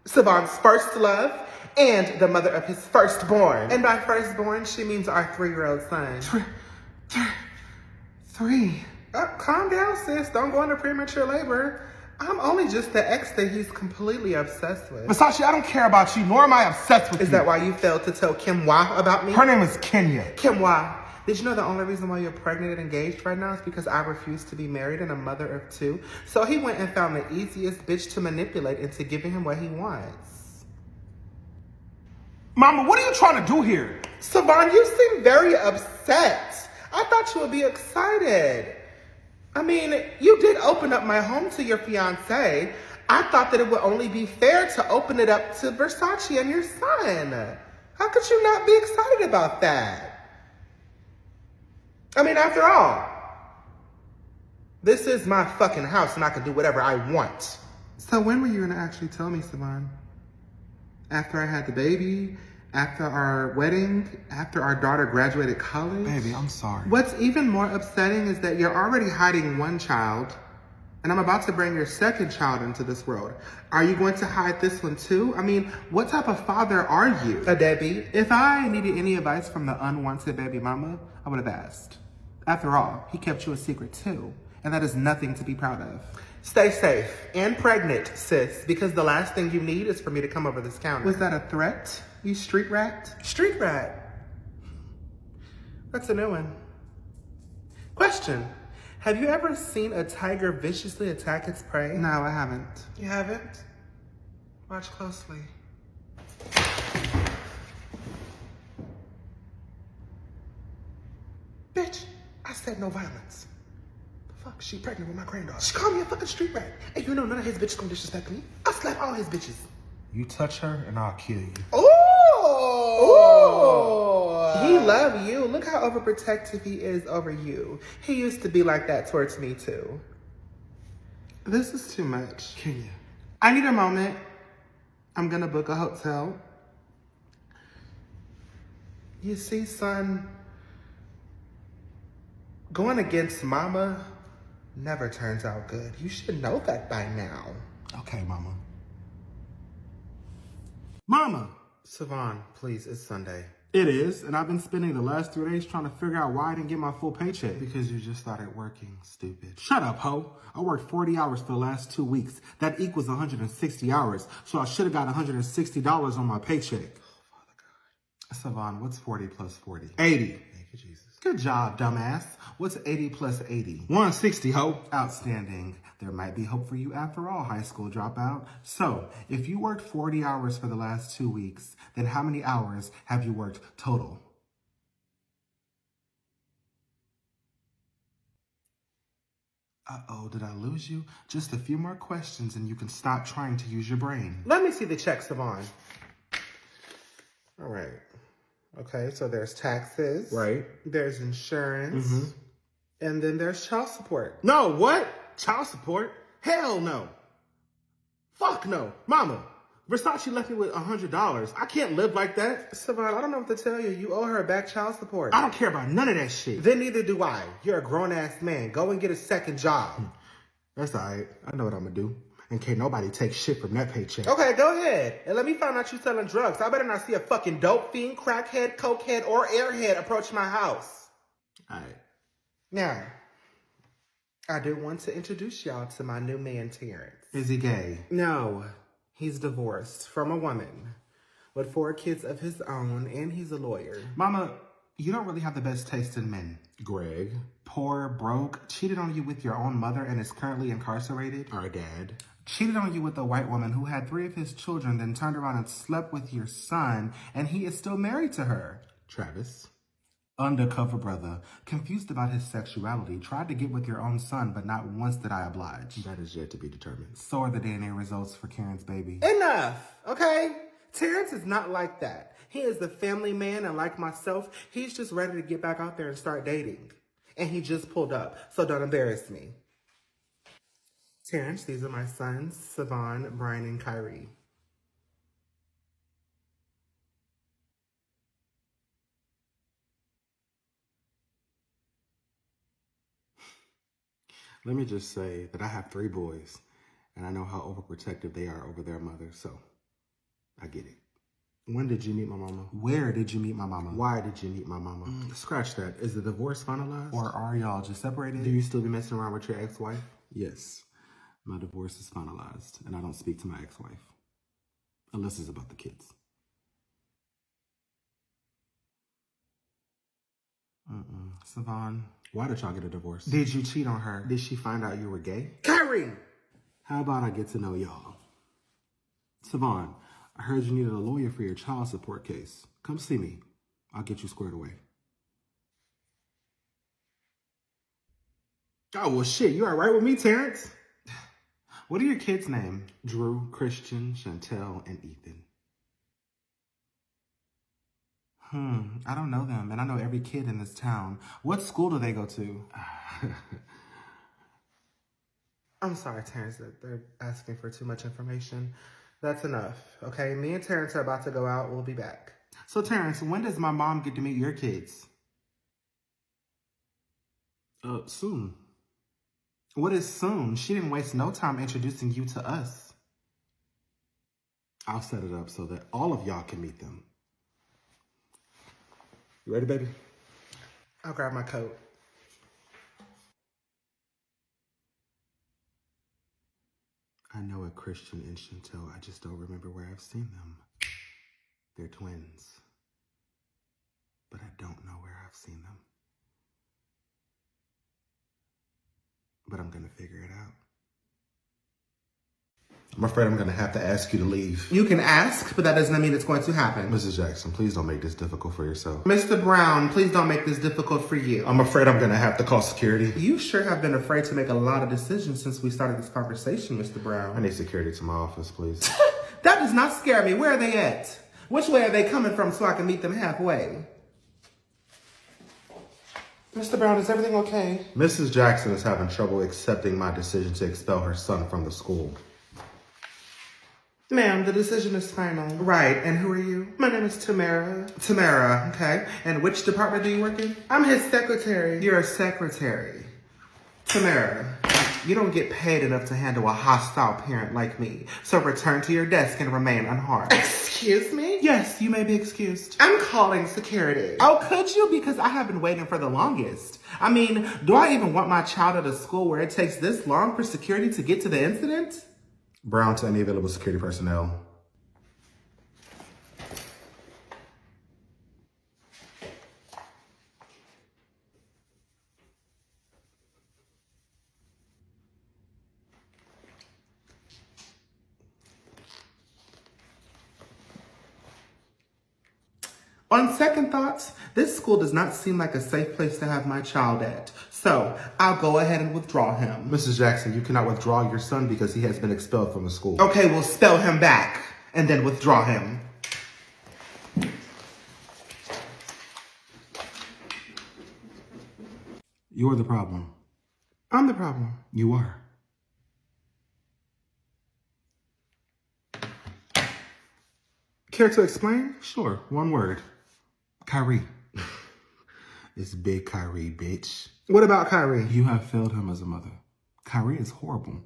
S1: Savon's first love, and the mother of his firstborn. And by firstborn, she means our 3-year-old son.
S2: Three.
S1: Calm down, sis. Don't go into premature labor. I'm only just the ex that he's completely obsessed with.
S5: Versace, I don't care about you, nor am I obsessed with you.
S1: Is that why you failed to tell Kim Wah about me?
S5: Her name is Kenya.
S1: Kim Wah. Did you know the only reason why you're pregnant and engaged right now is because I refuse to be married and a mother of 2? So he went and found the easiest bitch to manipulate into giving him what he wants.
S5: Mama, what are you trying to do here?
S1: Savon, you seem very upset. I thought you would be excited. I mean, you did open up my home to your fiance. I thought that it would only be fair to open it up to Versace and your son. How could you not be excited about that? I mean, after all, this is my fucking house and I can do whatever I want.
S2: So when were you gonna actually tell me, Savon? After I had the baby? After our wedding? After our daughter graduated college?
S5: Baby, I'm sorry.
S2: What's even more upsetting is that you're already hiding one child, and I'm about to bring your second child into this world. Are you going to hide this one too? I mean, what type of father are you?
S1: A deadbeat?
S2: If I needed any advice from the unwanted baby mama, I would have asked. After all, he kept you a secret too, and that is nothing to be proud of.
S1: Stay safe and pregnant, sis, because the last thing you need is for me to come over this counter.
S2: Was that a threat, you street rat?
S1: Street rat? That's a new one. Question. Have you ever seen a tiger viciously attack its prey?
S2: No, I haven't.
S1: You haven't? Watch closely. Bitch, I said no violence. The fuck, she pregnant with my granddaughter. She called me a fucking street rat. And you know none of his bitches gonna disrespect me. I'll slap all his bitches.
S5: You touch her and I'll kill you.
S1: Oh! He love you. Look how overprotective he is over you. He used to be like that towards me too.
S2: This is too much.
S5: Kenya.
S2: I need a moment. I'm gonna book a hotel.
S1: You see, son, going against mama never turns out good. You should know that by now.
S5: Okay, Mama.
S2: Mama!
S1: Savon, please, it's Sunday.
S2: It is, and I've been spending the last 3 days trying to figure out why I didn't get my full paycheck.
S1: Because you just started working, stupid.
S2: Shut up, ho. I worked 40 hours for the last 2 weeks. That equals 160 hours, so I should have got $160 on my paycheck.
S1: Oh, Father God. Savon, what's 40 plus 40?
S2: 80.
S1: Thank you, Jesus.
S2: Good job, dumbass. What's 80 plus 80?
S5: 160, ho.
S2: Outstanding. There might be hope for you after all, high school dropout. So, if you worked 40 hours for the last 2 weeks, then how many hours have you worked total? Uh-oh, did I lose you? Just a few more questions and you can stop trying to use your brain.
S1: Let me see the check, Savon. All right. Okay, so there's taxes.
S2: Right.
S1: There's insurance.
S2: Mm-hmm.
S1: And then there's child support.
S2: No, what? Child support? Hell no. Fuck no. Mama, Versace left me with $100. I can't live like that.
S1: Savon, I don't know what to tell you. You owe her back child support.
S2: I don't care about none of that shit.
S1: Then neither do I. You're a grown-ass man. Go and get a second job.
S2: That's all right. I know what I'm gonna do. And can't nobody take shit from that paycheck.
S1: Okay, go ahead. And let me find out you selling drugs. I better not see a fucking dope fiend, crackhead, cokehead, or airhead approach my house.
S2: All right.
S1: Now, I do want to introduce y'all to my new man, Terence.
S2: Is he gay?
S1: No, he's divorced from a woman with 4 kids of his own, and he's a lawyer.
S2: Mama, you don't really have the best taste in men.
S1: Greg.
S2: Poor, broke, cheated on you with your own mother and is currently incarcerated.
S1: Our dad.
S2: Cheated on you with a white woman who had 3 of his children, then turned around and slept with your son, and he is still married to her.
S1: Travis.
S2: Undercover brother, confused about his sexuality, tried to get with your own son, but not once did I oblige.
S1: That is yet to be determined.
S2: So are the DNA results for Karen's baby.
S1: Enough, okay? Terrence is not like that. He is the family man, and like myself, he's just ready to get back out there and start dating. And he just pulled up, so don't embarrass me. Terrence, these are my sons, Savon, Brian, and Kyrie.
S2: Let me just say that I have 3 boys, and I know how overprotective they are over their mother, so I get it.
S1: When did you meet my mama?
S2: Where did you meet my mama?
S1: Why did you meet my mama?
S2: Scratch that.
S1: Is the divorce finalized?
S2: Or are y'all just separated?
S1: Do you still be messing around with your ex-wife?
S2: Yes. My divorce is finalized, and I don't speak to my ex-wife. Unless it's about the kids. Savon, why did y'all get a divorce?
S1: Did you cheat on her?
S2: Did she find out you were gay?
S1: Kyrie!
S2: How about I get to know y'all? Savon, I heard you needed a lawyer for your child support case. Come see me. I'll get you squared away.
S1: Oh, well, shit, you all right with me, Terrence?
S2: What are your kids' names? Drew, Christian, Chantel, and Ethan. I don't know them, and I know every kid in this town. What school do they go to?
S1: I'm sorry, Terrence, that they're asking for too much information. That's enough, okay? Me and Terrence are about to go out. We'll be back.
S2: So, Terrence, when does my mom get to meet your kids? Soon. What is soon? She didn't waste no time introducing you to us. I'll set it up so that all of y'all can meet them. You ready, baby?
S1: I'll grab my coat.
S2: I know a Christian and Chantel. I just don't remember where I've seen them. They're twins. But I don't know where I've seen them. But I'm gonna figure it out. I'm afraid I'm gonna have to ask you to leave.
S1: You can ask, but that doesn't mean it's going to happen.
S2: Mrs. Jackson, please don't make this difficult for yourself.
S1: Mr. Brown, please don't make this difficult for you.
S2: I'm afraid I'm gonna have to call security.
S1: You sure have been afraid to make a lot of decisions since we started this conversation, Mr. Brown.
S2: I need security to my office, please.
S1: That does not scare me. Where are they at? Which way are they coming from so I can meet them halfway? Mr. Brown, is everything okay?
S2: Mrs. Jackson is having trouble accepting my decision to expel her son from the school.
S1: Ma'am, the decision is final. Right, and who are you? My name is Tamara. Tamara, okay. And which department do you work in? I'm his secretary. You're a secretary. Tamara, you don't get paid enough to handle a hostile parent like me. So return to your desk and remain unharmed. Excuse me? Yes, you may be excused. I'm calling security. Oh, could you? Because I have been waiting for the longest. I mean, do I even want my child at a school where it takes this long for security to get to the incident?
S2: Brown to any available security personnel.
S1: On second thoughts, this school does not seem like a safe place to have my child at. So I'll go ahead and withdraw him.
S2: Mrs. Jackson, you cannot withdraw your son because he has been expelled from the school.
S1: Okay, we'll spell him back and then withdraw him.
S2: You're the problem.
S1: I'm the problem.
S2: You are.
S1: Care to explain?
S2: Sure, one word. Kyrie. It's big Kyrie, bitch.
S1: What about Kyrie?
S2: You have failed him as a mother. Kyrie is horrible.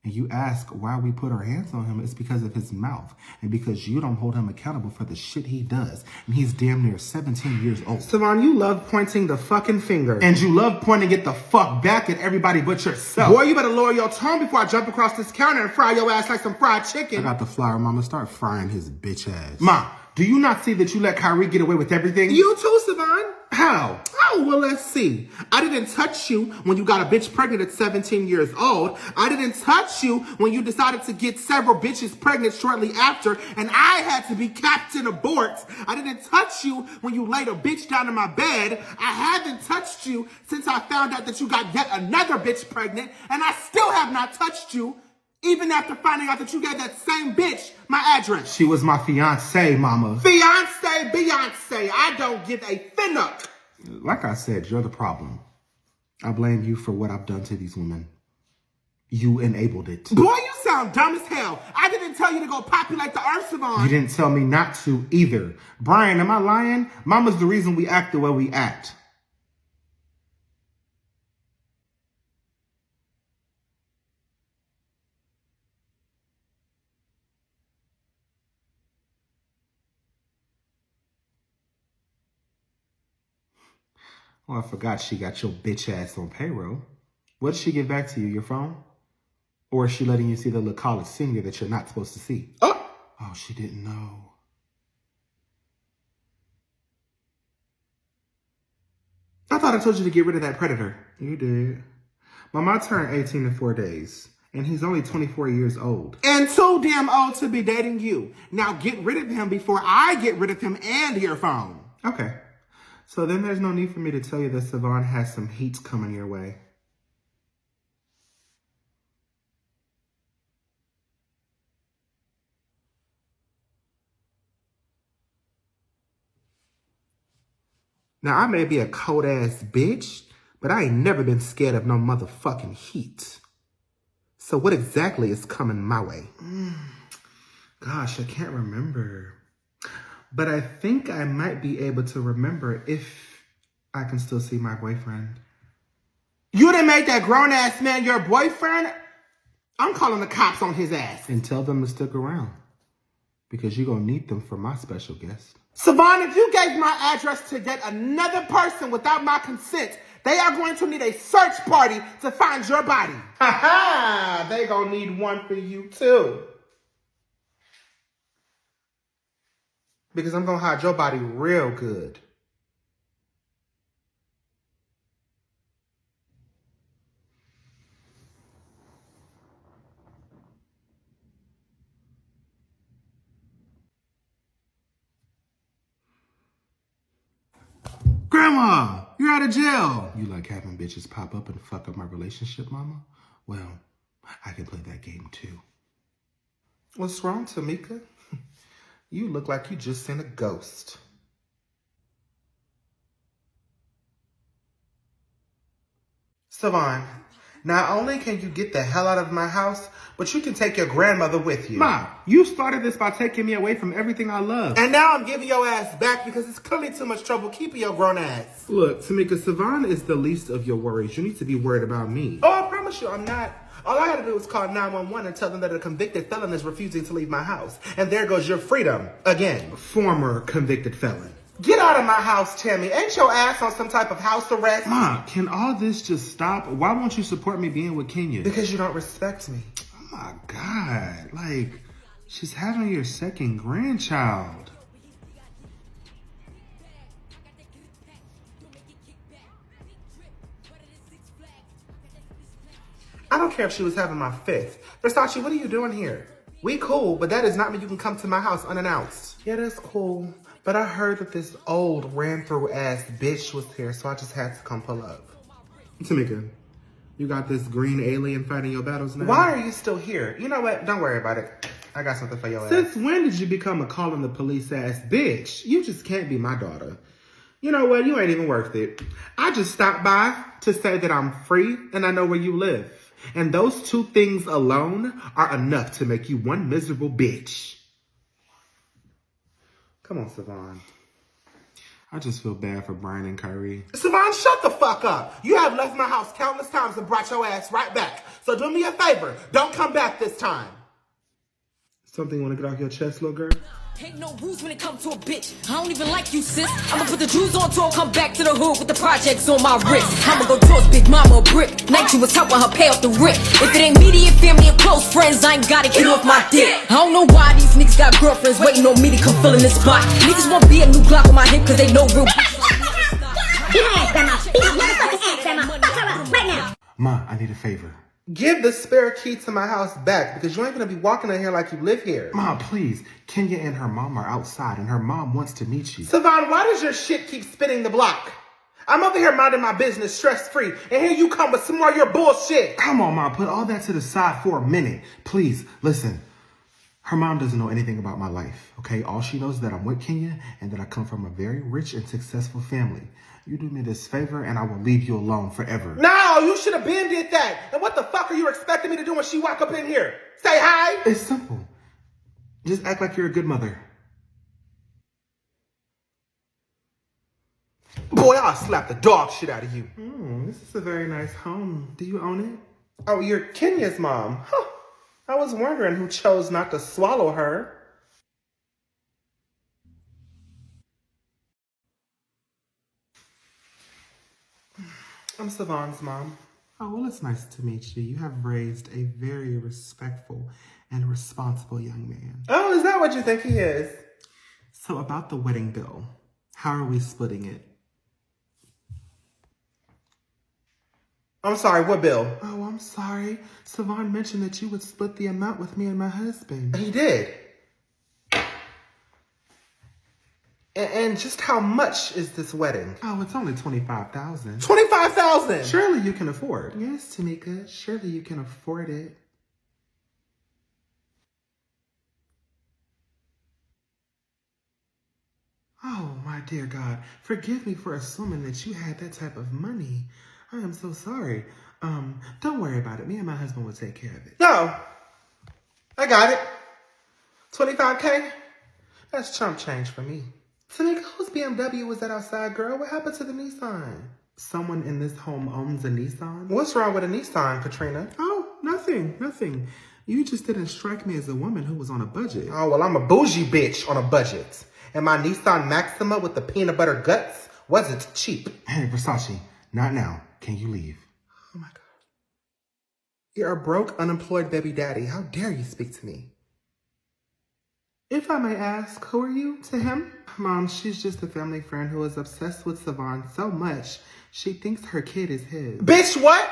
S2: and you ask why we put our hands on him, it's because of his mouth and because you don't hold him accountable for the shit he does. And he's damn near 17 years old.
S1: Savon, you love pointing the fucking finger.
S5: And you love pointing it the fuck back at everybody but yourself.
S1: Boy, you better lower your tone before I jump across this counter and fry your ass like some fried chicken.
S2: I got the flour, mama. Start frying his bitch ass.
S5: Ma, do you not see that you let Kyrie get away with everything?
S1: You too, Savon.
S5: How?
S1: Oh, well, let's see. I didn't touch you when you got a bitch pregnant at 17 years old. I didn't touch you when you decided to get several bitches pregnant shortly after, and I had to be Captain Abort. I didn't touch you when you laid a bitch down in my bed. I haven't touched you since I found out that you got yet another bitch pregnant, and I still have not touched you, even after finding out that you gave that same bitch my address.
S5: She was my fiancée, mama.
S1: Fiance, Beyonce, I don't give a finnuck.
S2: Like I said, you're the problem. I blame you for what I've done to these women. You enabled it.
S1: Boy, you sound dumb as hell. I didn't tell you to go populate the earth, Savon.
S5: You didn't tell me not to either. Brian, am I lying? Mama's the reason we act the way we act.
S2: Oh, I forgot she got your bitch ass on payroll. What did she give back to you, your phone? Or is she letting you see the little college senior that you're not supposed to see? Oh, she didn't know.
S1: I thought I told you to get rid of that predator.
S2: You did. Mama turned 18 in 4 days, and he's only 24 years old.
S1: And too damn old to be dating you. Now get rid of him before I get rid of him and your phone.
S2: Okay. So then there's no need for me to tell you that Savon has some heat coming your way.
S1: Now, I may be a cold-ass bitch, but I ain't never been scared of no motherfucking heat. So what exactly is coming my way?
S2: Gosh, I can't remember. But I think I might be able to remember if I can still see my boyfriend.
S1: You done made that grown-ass man your boyfriend? I'm calling the cops on his ass.
S2: And tell them to stick around, because you're going to need them for my special guest.
S1: Savon, if you gave my address to yet another person without my consent, they are going to need a search party to find your body.
S2: Ha ha! They going to need one for you too.
S1: Because I'm going to hide your body real good.
S2: Grandma, you're out of jail. You like having bitches pop up and fuck up my relationship, mama? Well, I can play that game too.
S1: What's wrong, Tamika? You look like you just seen a ghost. Savon, not only can you get the hell out of my house, but you can take your grandmother with you.
S2: Ma, you started this by taking me away from everything I love.
S1: And now I'm giving your ass back because it's clearly too much trouble keeping your grown ass.
S2: Look, Tamika, Savon is the least of your worries. You need to be worried about me.
S1: Oh, I promise you, I'm not. All I had to do was call 911 and tell them that a convicted felon is refusing to leave my house. And there goes your freedom again.
S2: Former convicted felon.
S1: Get out of my house, Tammy. Ain't your ass on some type of house arrest?
S2: Ma, can all this just stop? Why won't you support me being with Kenya?
S1: Because you don't respect me.
S2: Oh my God. Like, she's having your second grandchild.
S1: I don't care if she was having my fifth. Versace, what are you doing here? We cool, but that does not mean you can come to my house unannounced. Yeah, that's cool. But I heard that this old ran-through ass bitch was here, so I just had to come pull up.
S2: Tamika, you got this green alien fighting your battles now?
S1: Why are you still here? You know what? Don't worry about it. I got something for your ass.
S2: Since when did you become a calling the police ass bitch? You just can't be my daughter. You know what? You ain't even worth it. I just stopped by to say that I'm free and I know where you live. And those two things alone are enough to make you one miserable bitch.
S1: Come on, Savon.
S2: I just feel bad for Brian and Kyrie.
S1: Savon, shut the fuck up. You have left my house countless times and brought your ass right back. So do me a favor. Don't come back this time.
S2: Something you want to get off your chest, little girl?
S6: Ain't no rules when it comes to a bitch. I don't even like you, sis. I'ma put the jewels on till I come back to the hood with the projects on my wrist. I'ma go towards Big Mama a brick. 19 was helping her pay off the rent. If it ain't immediate family and close friends, I ain't gotta get off my dick. I don't know why these niggas got girlfriends waiting on me to come fill in this spot. Niggas won't be a new Glock on my hip cause they know real bitches.
S7: Beat my ass, Grandma. Beat my motherfucking ass, Grandma. Fuck her up right now.
S2: Ma, I need a favor.
S1: Give the spare key to my house back because you ain't gonna be walking in here like you live here.
S2: Ma, please. Kenya and her mom are outside and her mom wants to meet you.
S1: Savon, why does your shit keep spinning the block? I'm over here minding my business stress-free, and here you come with some more of your bullshit.
S2: Come on, Ma, put all that to the side for a minute. Please, listen. Her mom doesn't know anything about my life, okay? All she knows is that I'm with Kenya and that I come from a very rich and successful family. You do me this favor and I will leave you alone forever.
S1: No, you should have been did that. And what the fuck are you expecting me to do when she walk up in here? Say hi?
S2: It's simple. Just act like you're a good mother.
S1: Boy, I'll slap the dog shit out of you.
S2: This is a very nice home. Do you own it?
S1: Oh, you're Kenya's mom. Huh. I was wondering who chose not to swallow her. I'm Savon's mom.
S2: Oh, well, it's nice to meet you. You have raised a very respectful and responsible young man.
S1: Oh, is that what you think he is?
S2: So about the wedding bill, how are we splitting it?
S1: I'm sorry, what bill?
S2: Oh, I'm sorry. Savon mentioned that you would split the amount with me and my husband.
S1: He did. And just how much is this wedding?
S2: Oh, it's only $25,000.
S1: $25,000!
S2: Surely you can afford.
S1: Yes, Tamika, surely you can afford it.
S2: Oh, my dear God. Forgive me for assuming that you had that type of money. I am so sorry. Don't worry about it. Me and my husband will take care of it.
S1: No, I got it. 25K? That's chump change for me. Tamika, whose BMW was that outside, girl? What happened to the Nissan?
S2: Someone in this home owns a Nissan?
S1: What's wrong with a Nissan, Katrina?
S2: Oh, nothing. You just didn't strike me as a woman who was on a budget.
S1: Oh, well, I'm a bougie bitch on a budget. And my Nissan Maxima with the peanut butter guts wasn't cheap.
S2: Hey, Versace, not now. Can you leave?
S1: Oh, my God. You're a broke, unemployed baby daddy. How dare you speak to me?
S2: If I may ask, who are you to him? Mom, she's just a family friend who is obsessed with Savon so much, she thinks her kid is his.
S1: Bitch, what?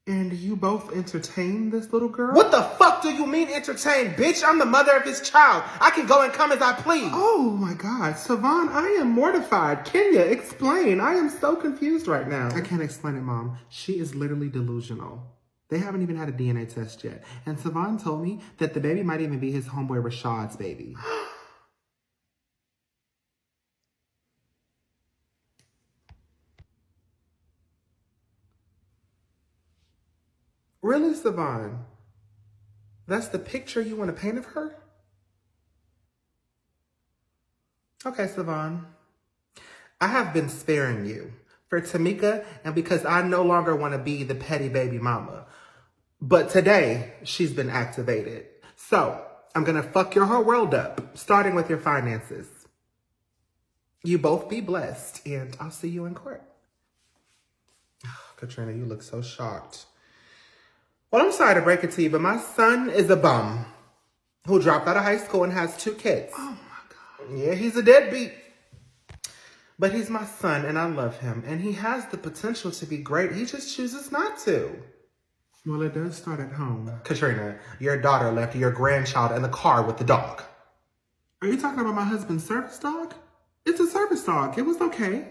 S2: And you both entertain this little girl?
S1: What the fuck do you mean entertain, bitch? I'm the mother of his child. I can go and come as I please.
S2: Oh my God, Savon, I am mortified. Kenya, explain. I am so confused right now. I can't explain it, Mom. She is literally delusional. They haven't even had a DNA test yet. And Savon told me that the baby might even be his homeboy Rashad's baby.
S1: Really, Savon? That's the picture you want to paint of her? Okay, Savon. I have been sparing you for Tamika and because I no longer want to be the petty baby mama. But today, she's been activated. So, I'm going to fuck your whole world up, starting with your finances. You both be blessed, and I'll see you in court. Katrina, you look so shocked. Well, I'm sorry to break it to you, but my son is a bum who dropped out of high school and has 2 kids.
S2: Oh my God.
S1: Yeah, he's a deadbeat. But he's my son, and I love him, and he has the potential to be great. He just chooses not to.
S2: Well, it does start at home.
S1: Katrina, your daughter left your grandchild in the car with the dog.
S2: Are you talking about my husband's service dog? It's a service dog. It was okay.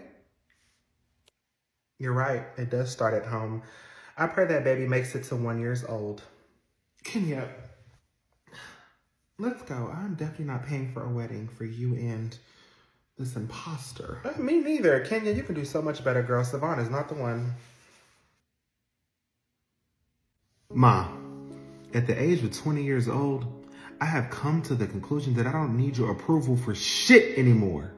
S1: You're right. It does start at home. I pray that baby makes it to 1 year old.
S2: Kenya, let's go. I'm definitely not paying for a wedding for you and this imposter.
S1: Me neither. Kenya, you can do so much better, girl. Savon is not the one.
S2: Ma, at the age of 20 years old, I have come to the conclusion that I don't need your approval for shit anymore.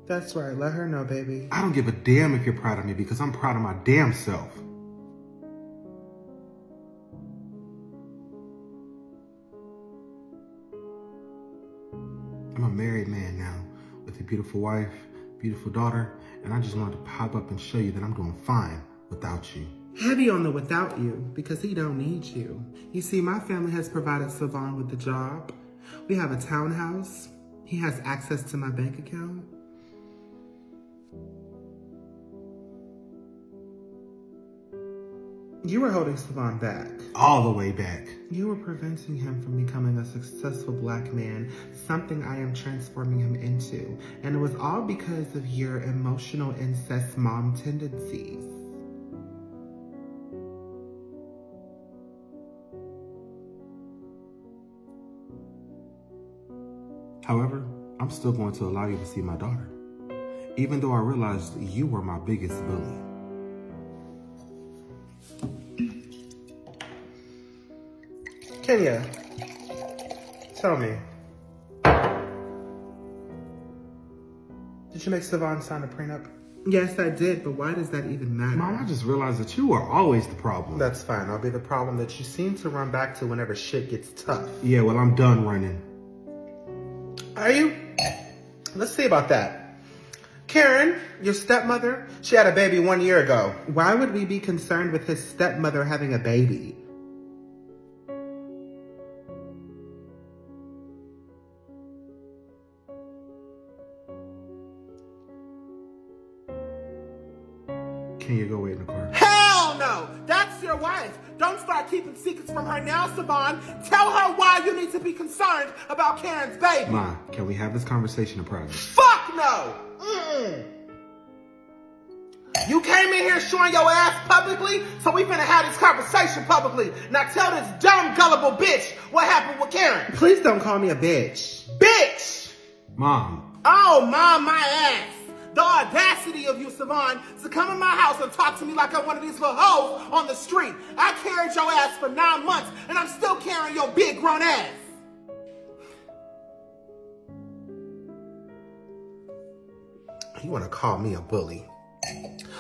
S1: That's right. Let her know, baby.
S2: I don't give a damn if you're proud of me because I'm proud of my damn self. I'm a married man now with a beautiful wife, beautiful daughter, and I just wanted to pop up and show you that I'm doing fine without you.
S1: Heavy on the without you because he don't need you. You see, my family has provided Savon with the job. We have a townhouse. He has access to my bank account. You were holding Savon back.
S2: All the way back.
S1: You were preventing him from becoming a successful black man, something I am transforming him into. And it was all because of your emotional incest mom tendencies.
S2: However, I'm still going to allow you to see my daughter, even though I realized you were my biggest bully.
S1: Kenya, tell me. Did you make Savon sign a prenup? Yes, I did, but why does that even matter?
S2: Mom, I just realized that you are always the problem.
S1: That's fine. I'll be the problem that you seem to run back to whenever shit gets tough.
S2: Yeah, well, I'm done running.
S1: Are you? Let's see about that. Karen, your stepmother, she had a baby 1 year ago. Why would we be concerned with his stepmother having a baby?
S2: Can you go wait in the car?
S5: Hell no! That's your wife. Don't start keeping secrets from her now, Savon. Tell her why you need to be concerned about Karen's baby.
S2: Ma, can we have this conversation in private?
S5: Fuck no! You came in here showing your ass publicly, so we finna have this conversation publicly. Now tell this dumb, gullible bitch what happened with Karen.
S1: Please don't call me a bitch.
S5: Bitch!
S2: Mom.
S5: Oh, mom, my ass. The audacity of you, Savon, to come in my house and talk to me like I'm one of these little hoes on the street. I carried your ass for 9 months, and I'm still carrying your big grown ass.
S1: You want to call me a bully?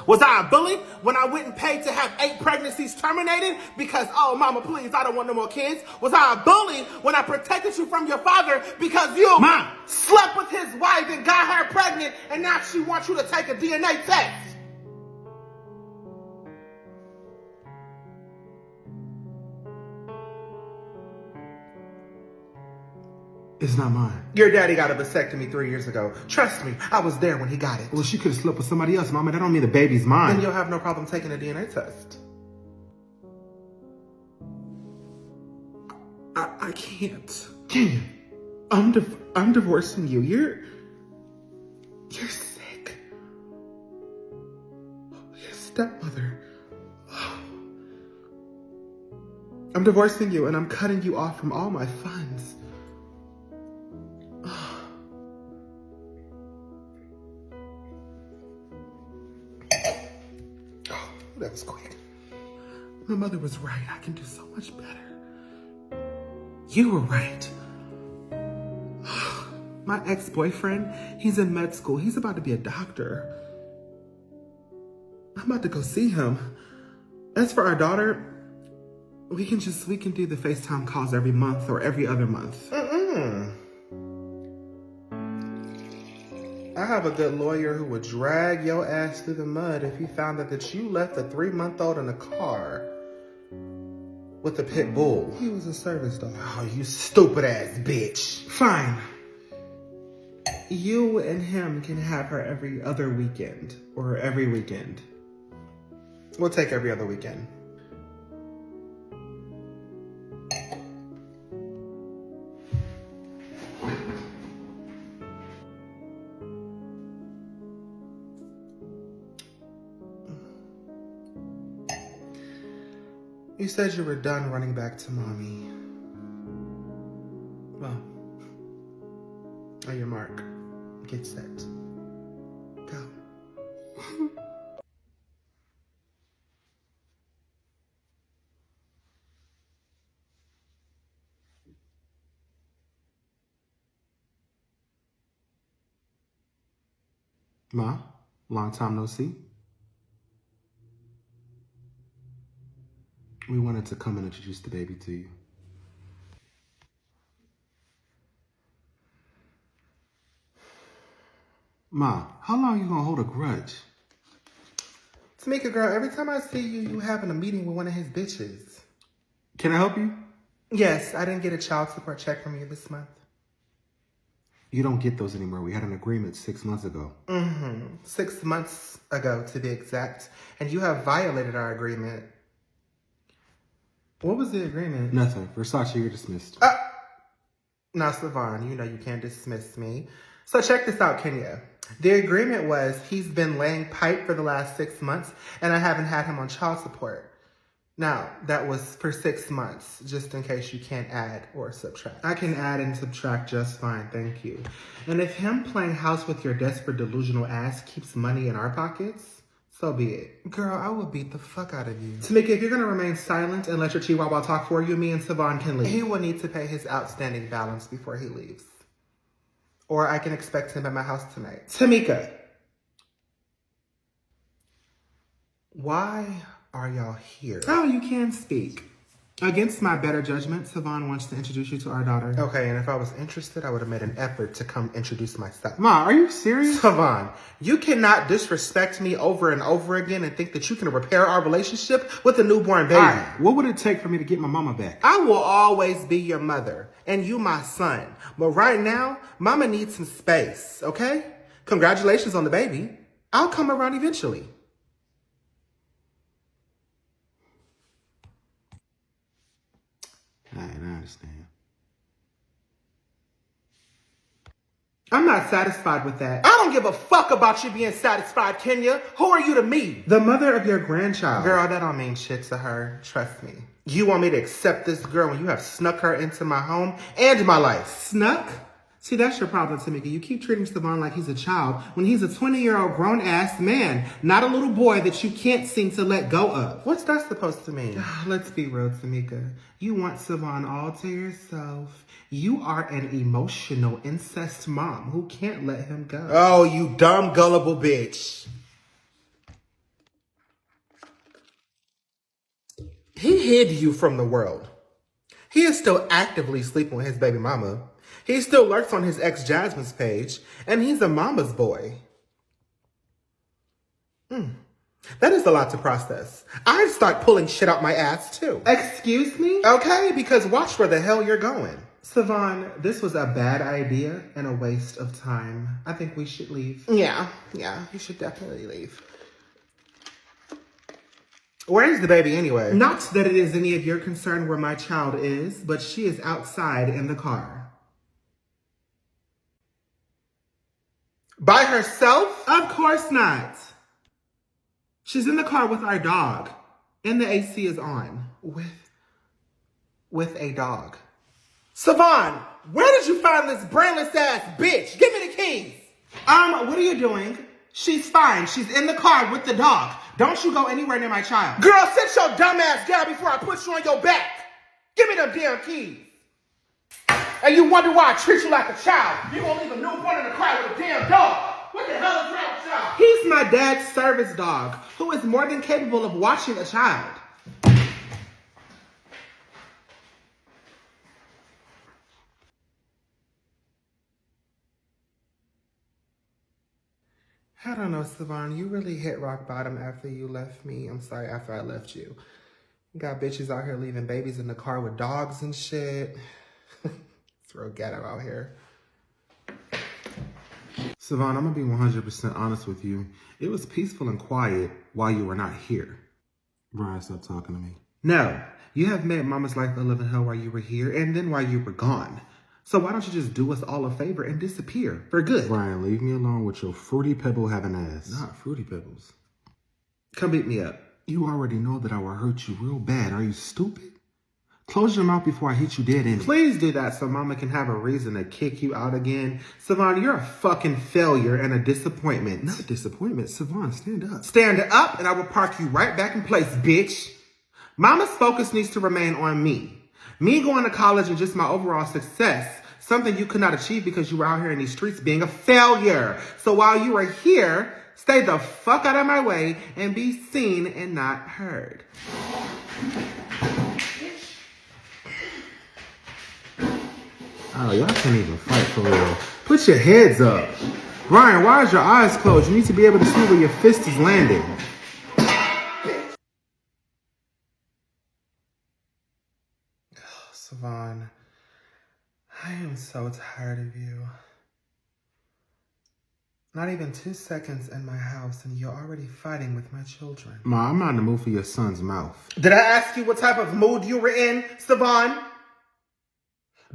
S5: Was I a bully when I went and paid to have 8 pregnancies terminated because, oh, mama, please, I don't want no more kids? Was I a bully when I protected you from your father because you
S2: Mom!
S5: slept with his wife and got her pregnant and now she wants you to take a DNA test?
S2: It's not mine.
S1: Your daddy got a vasectomy 3 years ago. Trust me, I was there when he got it.
S2: Well, she could have slept with somebody else, Mama. That don't mean the baby's mine.
S1: Then you'll have no problem taking a DNA test. I can't.
S2: Kenya.
S1: I'm divorcing you. You're sick. Your stepmother. I'm divorcing you and I'm cutting you off from all my funds. That was quick. My mother was right. I can do so much better. You were right. My ex-boyfriend, he's in med school. He's about to be a doctor. I'm about to go see him. As for our daughter, we can do the FaceTime calls every month or every other month. I have a good lawyer who would drag your ass through the mud if he found out that you left a 3-month-old in a car with a pit bull. He was a service dog.
S5: Oh, you stupid ass bitch.
S1: Fine. You and him can have her every other weekend or every weekend. We'll take every other weekend. You said you were done running back to mommy. Well, on your mark, get set, go.
S2: Ma, long time no see. We wanted to come and introduce the baby to you. Ma, how long you gonna hold a grudge?
S1: Tamika, girl, every time I see you, you having a meeting with one of his bitches.
S2: Can I help you?
S1: Yes, I didn't get a child support check from you this month.
S2: You don't get those anymore. We had an agreement 6 months ago.
S1: 6 months ago, to be exact. And you have violated our agreement. What was the agreement?
S2: Nothing. Versace, you're dismissed.
S1: Now, Savon, you know you can't dismiss me. So check this out, Kenya. The agreement was he's been laying pipe for the last 6 months, and I haven't had him on child support. Now, that was for 6 months, just in case you can't add or subtract.
S2: I can add and subtract just fine, thank you. And if him playing house with your desperate, delusional ass keeps money in our pockets, so be it.
S1: Girl, I will beat the fuck out of you.
S2: Tamika, if you're gonna remain silent and let your chihuahua talk for you, me and Savon can leave.
S1: He will need to pay his outstanding balance before he leaves. Or I can expect him at my house tonight.
S2: Tamika.
S1: Why are y'all here?
S2: Oh, you can speak. Against my better judgment, Savon wants to introduce you to our daughter.
S1: Okay, and if I was interested, I would have made an effort to come introduce myself.
S2: Ma, are you serious?
S1: Savon, you cannot disrespect me over and over again and think that you can repair our relationship with a newborn baby.
S2: All right, what would it take for me to get my mama back?
S1: I will always be your mother, and you my son. But right now, mama needs some space, okay? Congratulations on the baby. I'll come around eventually.
S2: All right, I understand.
S1: I'm not satisfied with that. I don't give a fuck about you being satisfied, Kenya. Who are you to me?
S2: The mother of your grandchild.
S1: Girl, that don't mean shit to her. Trust me. You want me to accept this girl when you have snuck her into my home and my life?
S2: Snuck? See, that's your problem, Tamika. You keep treating Savon like he's a child when he's a 20-year-old grown-ass man, not a little boy that you can't seem to let go of.
S1: What's that supposed to mean?
S2: Let's be real, Tamika. You want Savon all to yourself. You are an emotional incest mom who can't let him go.
S1: Oh, you dumb, gullible bitch. He hid you from the world. He is still actively sleeping with his baby mama. He still lurks on his ex Jasmine's page, and he's a mama's boy. That is a lot to process. I'd start pulling shit out my ass, too.
S2: Excuse me?
S1: Okay, because watch where the hell you're going.
S2: Savon, this was a bad idea and a waste of time. I think we should leave.
S1: Yeah, you should definitely leave. Where is the baby anyway?
S2: Not that it is any of your concern where my child is, but she is outside in the car.
S1: By herself?
S2: Of course not. She's in the car with our dog, and the AC is on.
S1: With a dog. Savon, where did you find this brainless ass bitch? Give me the keys.
S2: What are you doing? She's fine. She's in the car with the dog. Don't you go anywhere near my child.
S1: Girl, sit your dumb ass down before I put you on your back. Give me them damn keys. And you wonder why I treat you like a child. You gonna leave a newborn in the car with a damn dog. What the hell is wrong with y'all?
S2: He's my dad's service dog, who is more than capable of watching a child.
S1: I don't know, Savon. You really hit rock bottom after you left me. I'm sorry, after I left you. You got bitches out here leaving babies in the car with dogs and shit. It's real ghetto out here.
S2: Savon, I'm gonna be 100% honest with you. It was peaceful and quiet while you were not here. Brian, stop talking to me. No, you have made Mama's life a living hell while you were here and then while you were gone. So why don't you just do us all a favor and disappear for good? Brian, leave me alone with your fruity pebble having ass. Not fruity pebbles. Come beat me up. You already know that I will hurt you real bad. Are you stupid? Close your mouth before I hit you dead in. Please do that so Mama can have a reason to kick you out again. Savon, you're a fucking failure and a disappointment. Not a disappointment. Savon, stand up. Stand up and I will park you right back in place, bitch. Mama's focus needs to remain on me. Me going to college and just my overall success
S1: Something you could not achieve because you were out here in these streets being a failure. So while you were here, stay the fuck out of my way and be seen and not heard.
S2: Oh, y'all can't even fight for real. Put your heads up. Brian, why is your eyes closed? You need to be able to see where your fist is landing.
S1: Savon, I am so tired of you. Not even 2 seconds in my house and you're already fighting with my children.
S2: Ma, I'm not in the mood for your son's mouth.
S1: Did I ask you what type of mood you were in, Savon?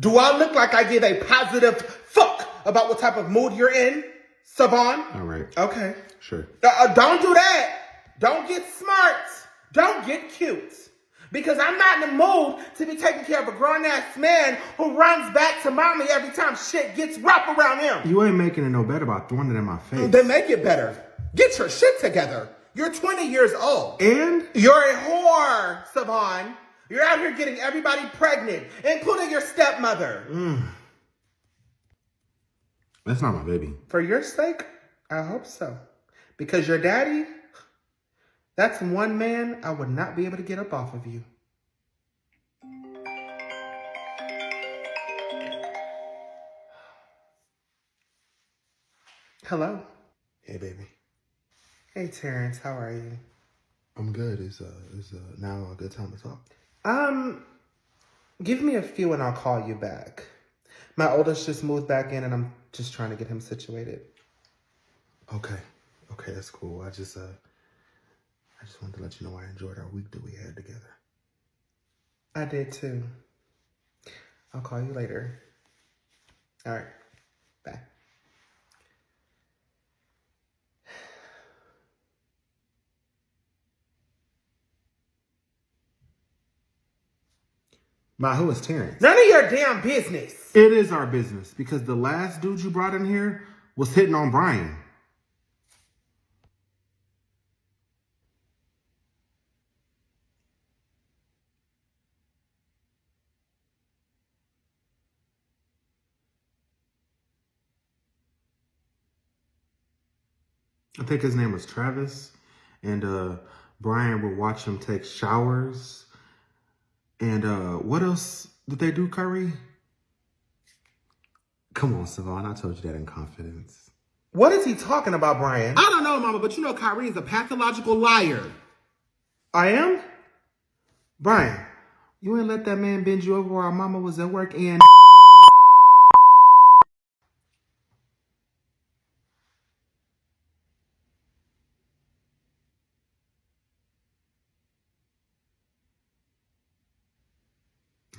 S1: Do I look like I give a positive fuck about what type of mood you're in, Savon?
S2: All right.
S1: Okay.
S2: Sure.
S1: Don't do that. Don't get smart. Don't get cute. Because I'm not in the mood to be taking care of a grown-ass man who runs back to mommy every time shit gets rough around him.
S2: You ain't making it no better by throwing it in my face.
S1: Then make it better. Get your shit together. You're 20 years old.
S2: And?
S1: You're a whore, Savon. You're out here getting everybody pregnant, including your stepmother.
S2: That's not my baby.
S1: For your sake, I hope so. Because your daddy, that's one man I would not be able to get up off of you. Hello.
S2: Hey, baby.
S1: Hey, Terence. How are you?
S2: I'm good. Is now a good time to talk?
S1: Give me a few and I'll call you back. My oldest just moved back in and I'm just trying to get him situated.
S2: Okay, that's cool. I just wanted to let you know I enjoyed our week that we had together.
S1: I did too. I'll call you later. All right. Bye.
S2: Ma, who is Terence?
S1: None of your damn business.
S2: It is our business because the last dude you brought in here was hitting on Brian. I think his name was Travis, and Brian would watch him take showers. And what else did they do, Kyrie? Come on, Savon, I told you that in confidence.
S1: What is he talking about, Brian?
S2: I don't know, Mama, but you know Kyrie is a pathological liar.
S1: I am?
S2: Brian, you ain't let that man bend you over while our mama was at work and...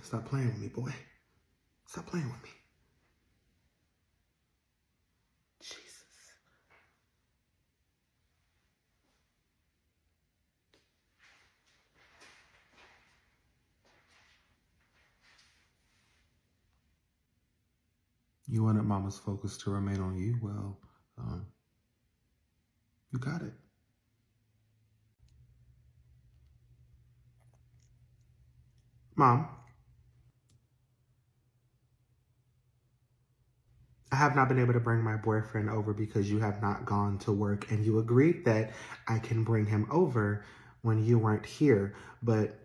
S2: Stop playing with me, boy. Stop playing with me.
S1: Jesus.
S2: You wanted Mama's focus to remain on you? Well, you got it.
S1: Mom. I have not been able to bring my boyfriend over because you have not gone to work and you agreed that I can bring him over when you weren't here, but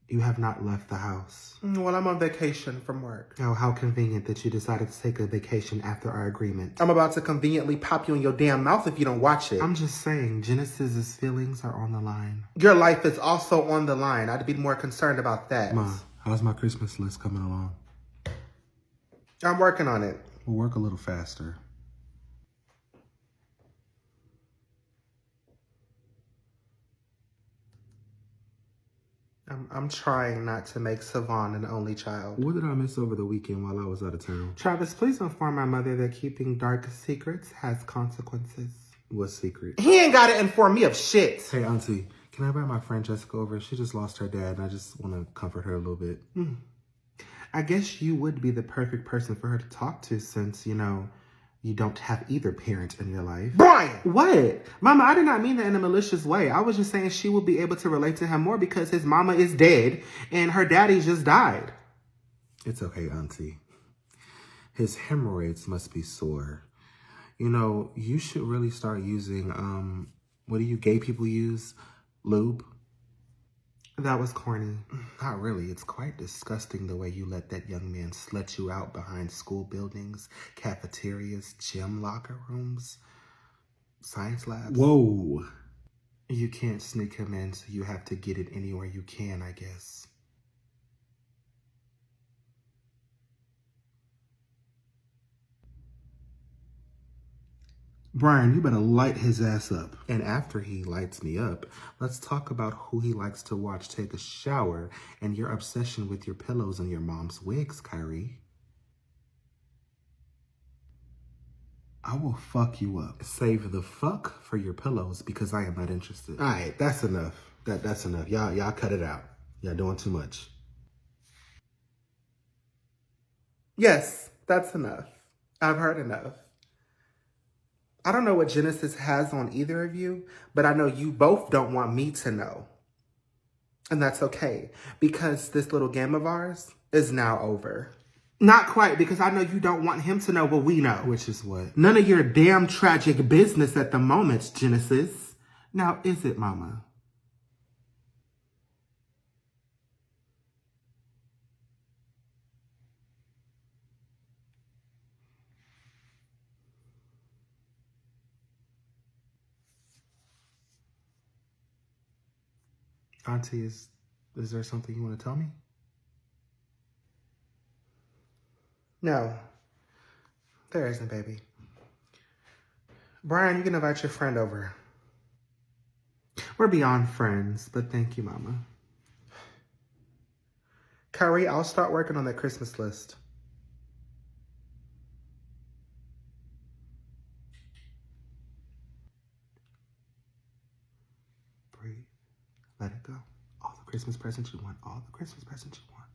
S1: you have not left the house. Well, I'm on vacation from work. Oh, how convenient that you decided to take a vacation after our agreement. I'm about to conveniently pop you in your damn mouth if you don't watch it.
S2: I'm just saying, Genesis's feelings are on the line.
S1: Your life is also on the line. I'd be more concerned about that.
S2: Ma, how's my Christmas list coming along?
S1: I'm working on it.
S2: We'll work a little faster.
S1: I'm trying not to make Savon an only child.
S2: What did I miss over the weekend while I was out of town?
S1: Travis, please inform my mother that keeping dark secrets has consequences.
S2: What secret?
S1: He ain't gotta inform me of shit.
S2: Hey, Auntie, can I invite my friend Jessica over? She just lost her dad, and I just want to comfort her a little bit.
S1: I guess you would be the perfect person for her to talk to since, you know, you don't have either parent in your life.
S5: Brian!
S1: What? Mama, I did not mean that in a malicious way. I was just saying she will be able to relate to him more because his mama is dead and her daddy just died.
S2: It's okay, Auntie. His hemorrhoids must be sore. You know, you should really start using, what do you gay people use? Lube?
S1: That was corny.
S2: Not really. It's quite disgusting the way you let that young man slut you out behind school buildings, cafeterias, gym locker rooms, science labs.
S1: Whoa.
S2: You can't sneak him in, so you have to get it anywhere you can, I guess.
S1: Brian, you better light his ass up.
S2: And after he lights me up, let's talk about who he likes to watch take a shower and your obsession with your pillows and your mom's wigs, Kyrie.
S1: I will fuck you up.
S2: Save the fuck for your pillows because I am not interested.
S1: All right, that's enough. That's enough. Y'all cut it out. Y'all doing too much.
S2: Yes, that's enough. I've heard enough. I don't know what Genesis has on either of you, but I know you both don't want me to know. And that's okay, because this little game of ours is now over.
S1: Not quite, because I know you don't want him to know what we know.
S2: Which is what?
S1: None of your damn tragic business at the moment, Genesis.
S2: Now, is it, Mama? Auntie, is there something you want to tell me?
S1: No, there isn't, baby. Brian, you can invite your friend over.
S2: We're beyond friends, but thank you, Mama.
S1: Kyrie, I'll start working on that Christmas list.
S2: Breathe. Let it go. All the Christmas presents you want. All the Christmas presents you want.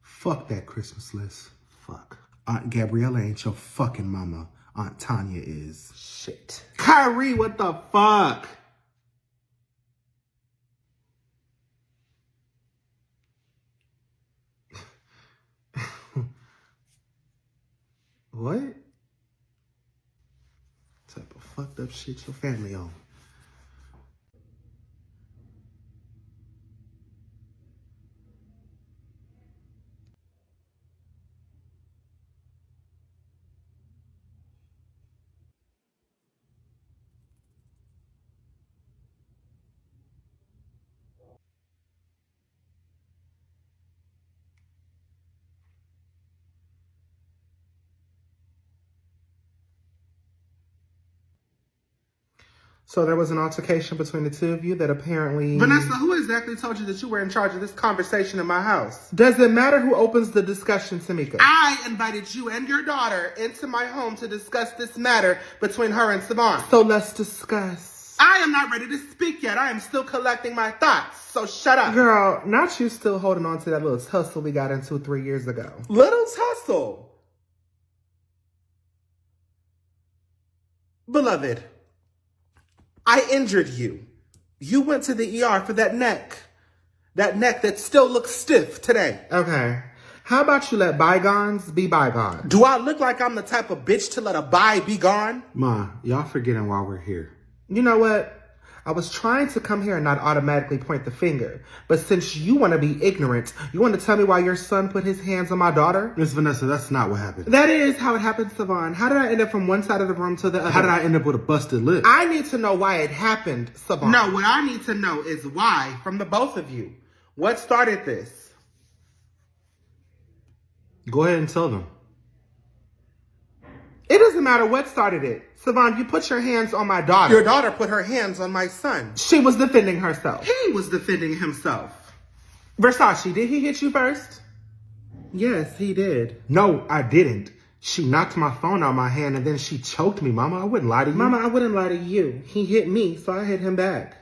S1: Fuck that Christmas list.
S2: Fuck.
S1: Aunt Gabriella ain't your fucking mama. Aunt Tanya is.
S2: Shit.
S1: Kyrie, what the fuck?
S2: What? Type of fucked up shit your family on.
S1: So there was an altercation between the two of you that apparently...
S2: Vanessa, who exactly told you that you were in charge of this conversation in my house?
S1: Does it matter who opens the discussion, Tamika?
S2: I invited you and your daughter into my home to discuss this matter between her and Savon.
S1: So let's discuss.
S2: I am not ready to speak yet. I am still collecting my thoughts, so shut up.
S1: Girl, not you still holding on to that little tussle we got into 3 years ago.
S2: Little tussle. Beloved, I injured you. You went to the ER for that neck. That neck that still looks stiff today.
S1: Okay. How about you let bygones be bygones?
S2: Do I look like I'm the type of bitch to let a bye be gone?
S1: Ma, y'all forgetting why we're here. You know what? I was trying to come here and not automatically point the finger. But since you want to be ignorant, you want to tell me why your son put his hands on my daughter?
S5: Miss Vanessa, that's not what happened.
S1: That is how it happened, Savon. How did I end up from one side of the room to the other?
S5: How did I end up with a busted lip?
S1: I need to know why it happened, Savon.
S2: No, what I need to know is why from the both of you. What started this?
S5: Go ahead and tell them.
S1: It doesn't matter what started it. Savon, you put your hands on my daughter.
S2: Your daughter put her hands on my son.
S1: She was defending herself.
S2: He was defending himself.
S1: Versace, did he hit you first?
S2: Yes, he did.
S1: No, I didn't. She knocked my phone out of my hand and then she choked me, Mama. I wouldn't lie to you.
S2: Mama, I wouldn't lie to you. He hit me, so I hit him back.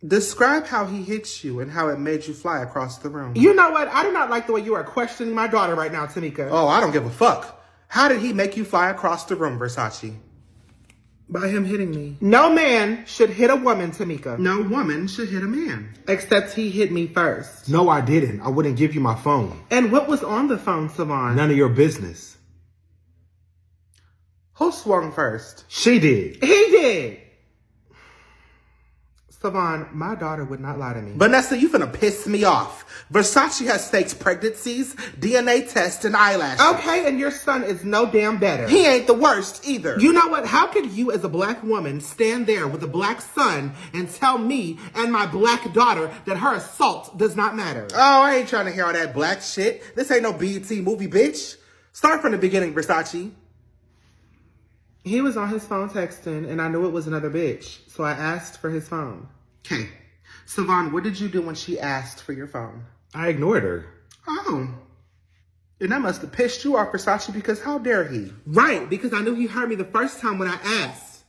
S2: Describe how he hit you and how it made you fly across the room.
S1: You know what? I do not like the way you are questioning my daughter right now, Tamika.
S2: Oh, I don't give a fuck. How did he make you fly across the room, Versace? By him hitting me.
S1: No man should hit a woman, Tamika.
S2: No woman should hit a man.
S1: Except he hit me first.
S5: No, I didn't. I wouldn't give you my phone.
S1: And what was on the phone, Savon?
S5: None of your business.
S1: Who swung first?
S5: She did.
S1: He did. Savon, my daughter would not lie to me.
S2: Vanessa, you finna piss me off. Versace has faked pregnancies, DNA tests, and eyelashes.
S1: Okay, and your son is no damn better.
S2: He ain't the worst either.
S1: You know what? How could you as a black woman stand there with a black son and tell me and my black daughter that her assault does not matter?
S2: Oh, I ain't trying to hear all that black shit. This ain't no BET movie, bitch. Start from the beginning, Versace.
S1: He was on his phone texting, and I knew it was another bitch, so I asked for his phone.
S2: Okay. Savon, what did you do when she asked for your phone?
S5: I ignored her.
S2: Oh. And that must have pissed you off, Versace, because how dare he?
S1: Right, because I knew he heard me the first time when I asked.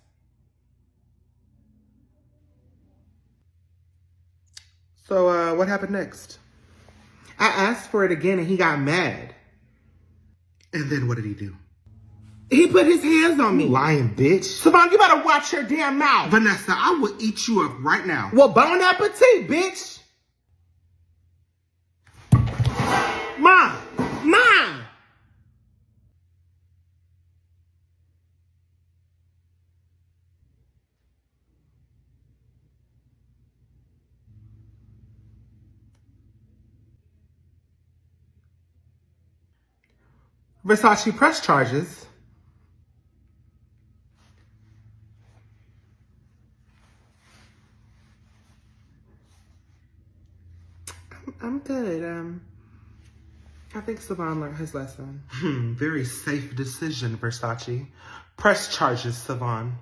S2: So, what happened next?
S1: I asked for it again, and he got mad.
S2: And then what did he do?
S1: He put his hands on me.
S5: Lying bitch.
S1: Savon, you better watch your damn mouth.
S2: Vanessa, I will eat you up right now.
S1: Well, bon appetit, bitch. Mom. Mom. Versace, press charges. I'm good. I think Savon learned his lesson.
S2: Very safe decision, Versace. Press charges, Savon.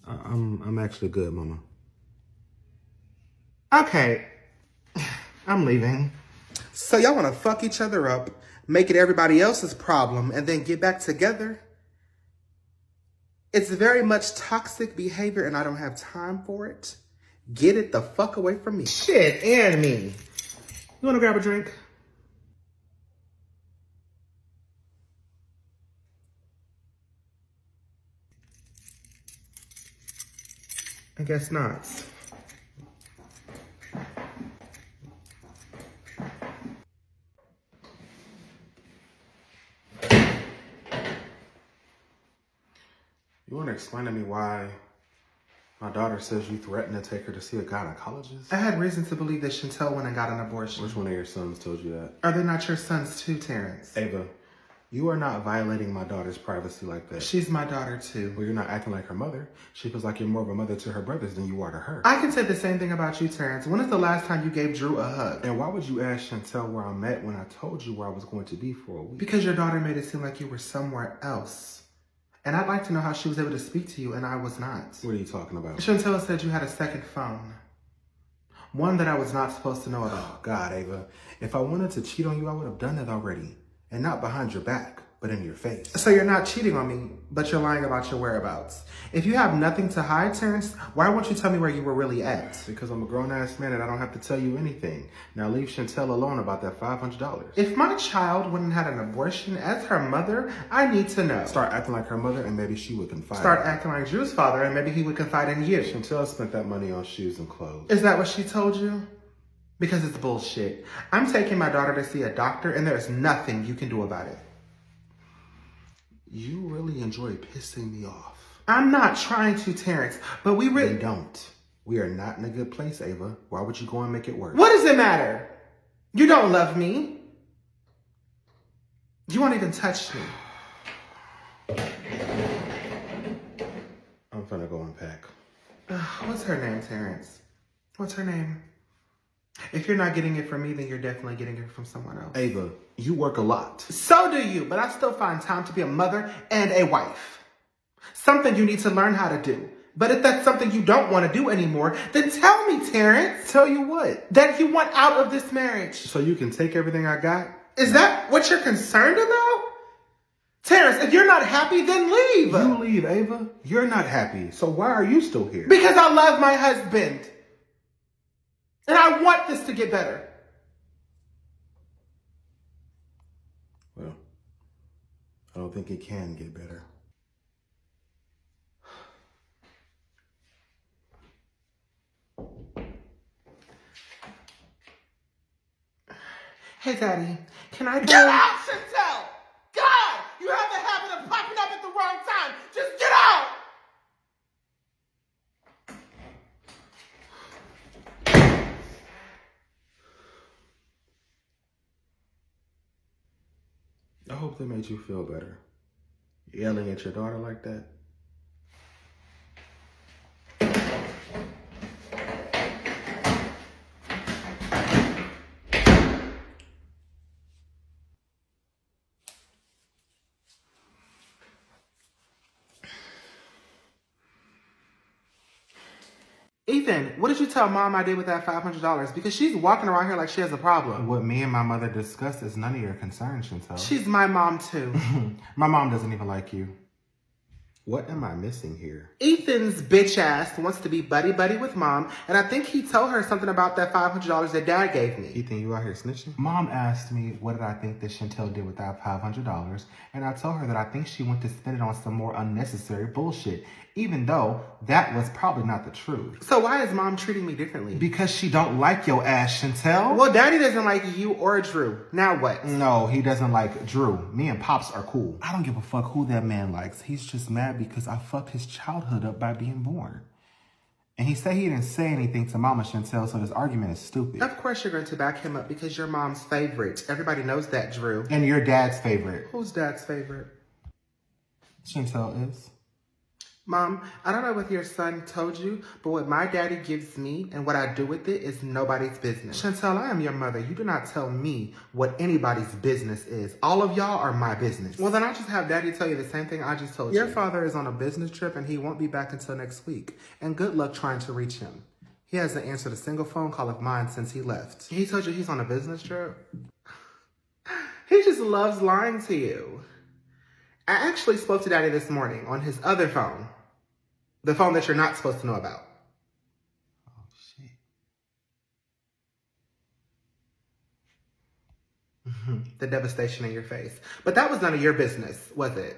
S5: I'm actually good, Mama.
S1: Okay. I'm leaving.
S2: So y'all want to fuck each other up, make it everybody else's problem, and then get back together? It's very much toxic behavior, and I don't have time for it. Get it the fuck away from me.
S1: Shit, and me. You want to grab a drink? I guess not.
S5: You want to explain to me why my daughter says you threatened to take her to see a gynecologist?
S1: I had reason to believe that Chantel went and got an abortion.
S5: Which one of your sons told you that?
S1: Are they not your sons too, Terence?
S5: Ava, you are not violating my daughter's privacy like that.
S1: She's my daughter too.
S5: Well, you're not acting like her mother. She feels like you're more of a mother to her brothers than you are to her.
S1: I can say the same thing about you, Terence. When is the last time you gave Drew a hug?
S5: And why would you ask Chantel where I'm at when I told you where I was going to be for a week?
S1: Because your daughter made it seem like you were somewhere else. And I'd like to know how she was able to speak to you and I was not.
S5: What are you talking about?
S1: Chantel said you had a second phone. One that I was not supposed to know about.
S5: Oh, God, Ava. If I wanted to cheat on you, I would have done that already. And not behind your back, but in your face.
S1: So you're not cheating on me, but you're lying about your whereabouts. If you have nothing to hide, Terence, why won't you tell me where you were really at?
S5: Because I'm a grown-ass man and I don't have to tell you anything. Now leave Chantel alone about that $500.
S1: If my child went and had an abortion as her mother, I need to know.
S5: Start acting like her mother and maybe she would confide.
S1: Start acting like Drew's father and maybe he would confide in you.
S5: Chantel spent that money on shoes and clothes.
S1: Is that what she told you? Because it's bullshit. I'm taking my daughter to see a doctor and there's nothing you can do about it.
S5: You really enjoy pissing me off.
S1: I'm not trying to, Terence, but we really
S5: Then don't. We are not in a good place, Ava. Why would you go and make it worse?
S1: What does it matter? You don't love me. You won't even touch me.
S5: I'm finna go unpack.
S1: What's her name, Terence? What's her name? If you're not getting it from me, then you're definitely getting it from someone else.
S5: Ava, you work a lot.
S1: So do you, but I still find time to be a mother and a wife. Something you need to learn how to do. But if that's something you don't want to do anymore, then tell me, Terence.
S5: Tell you what?
S1: That you want out of this marriage.
S5: So you can take everything I got?
S1: Is that what you're concerned about? Terence, if you're not happy, then leave.
S5: You leave, Ava. You're not happy. So why are you still here?
S1: Because I love my husband. And I want this to get better.
S2: I don't think it can get better.
S1: Hey, Daddy, can I
S4: Get out, Chantel! God! You have the habit of popping up at the wrong time. Just get out!
S2: I hope that made you feel better. Yelling at your daughter like that.
S1: Ethan, what did you tell Mom I did with that $500? Because she's walking around here like she has a problem.
S2: What me and my mother discussed is none of your concern, Chantel.
S1: She's my mom, too.
S2: My mom doesn't even like you. What am I missing here?
S1: Ethan's bitch ass wants to be buddy-buddy with Mom, and I think he told her something about that $500 that Dad gave me.
S2: Ethan, you out here snitching? Mom asked me what did I think that Chantel did with that $500, and I told her that I think she went to spend it on some more unnecessary bullshit, even though that was probably not the truth.
S1: So why is Mom treating me differently?
S2: Because she don't like your ass, Chantel.
S1: Well, Daddy doesn't like you or Drew. Now what?
S2: No, he doesn't like Drew. Me and Pops are cool. I don't give a fuck who that man likes. He's just mad because I fucked his childhood up by being born. And he said he didn't say anything to Mama Chantel, so this argument is stupid.
S1: Of course you're going to back him up because you're Mom's favorite. Everybody knows that, Drew.
S2: And your dad's favorite.
S1: Who's Dad's favorite?
S2: Chantel is.
S1: Mom, I don't know what your son told you, but what my daddy gives me and what I do with it is nobody's business. Chantel, I am your mother. You do not tell me what anybody's business is. All of y'all are my business. Well, then I'll just have Daddy tell you the same thing I just told you. Your father is on a business trip and he won't be back until next week. And good luck trying to reach him. He hasn't answered a single phone call of mine since he left. He told you he's on a business trip? He just loves lying to you. I actually spoke to Daddy this morning on his other phone. The phone that you're not supposed to know about.
S2: Oh, shit.
S1: The devastation in your face. But that was none of your business, was it?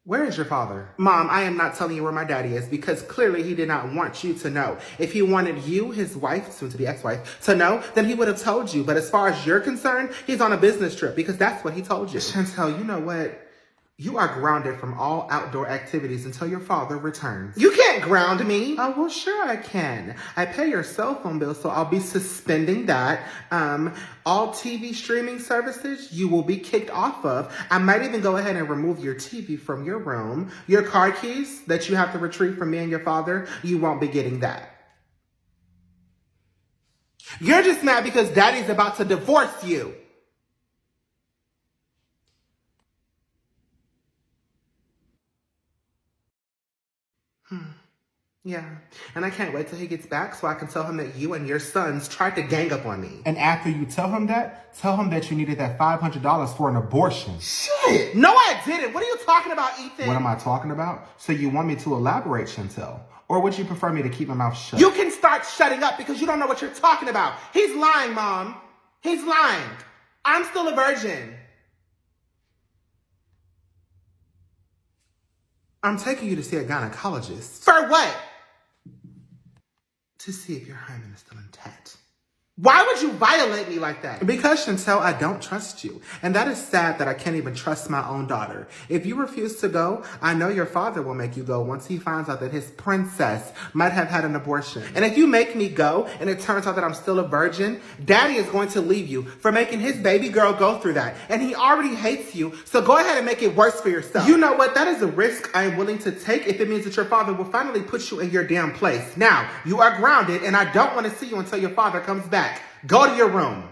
S1: Where is your father? Mom, I am not telling you where my daddy is because clearly he did not want you to know. If he wanted you, his wife, soon to be ex-wife, to know, then he would have told you. But as far as you're concerned, he's on a business trip because that's what he told you. Chantel, you know what? You are grounded from all outdoor activities until your father returns. You can't ground me. Oh, well, sure I can. I pay your cell phone bill, so I'll be suspending that. All TV streaming services you will be kicked off of. I might even go ahead and remove your TV from your room. Your car keys that you have to retrieve from me and your father, you won't be getting that. You're just mad because Daddy's about to divorce you. Yeah, and I can't wait till he gets back so I can tell him that you and your sons tried to gang up on me.
S2: And after you tell him that you needed that $500 for an abortion.
S1: Shit! No, I didn't. What are you talking about, Ethan?
S2: What am I talking about? So you want me to elaborate, Chantel? Or would you prefer me to keep my mouth shut?
S1: You can start shutting up because you don't know what you're talking about. He's lying, Mom. He's lying. I'm still a virgin. I'm taking you to see a gynecologist. For what? To see if your hymen is still intact. Why would you violate me like that? Because, Chantel, I don't trust you. And that is sad that I can't even trust my own daughter. If you refuse to go, I know your father will make you go once he finds out that his princess might have had an abortion. And if you make me go and it turns out that I'm still a virgin, Daddy is going to leave you for making his baby girl go through that. And he already hates you, so go ahead and make it worse for yourself. You know what? That is a risk I am willing to take if it means that your father will finally put you in your damn place. Now, you are grounded and I don't want to see you until your father comes back. Go to your room.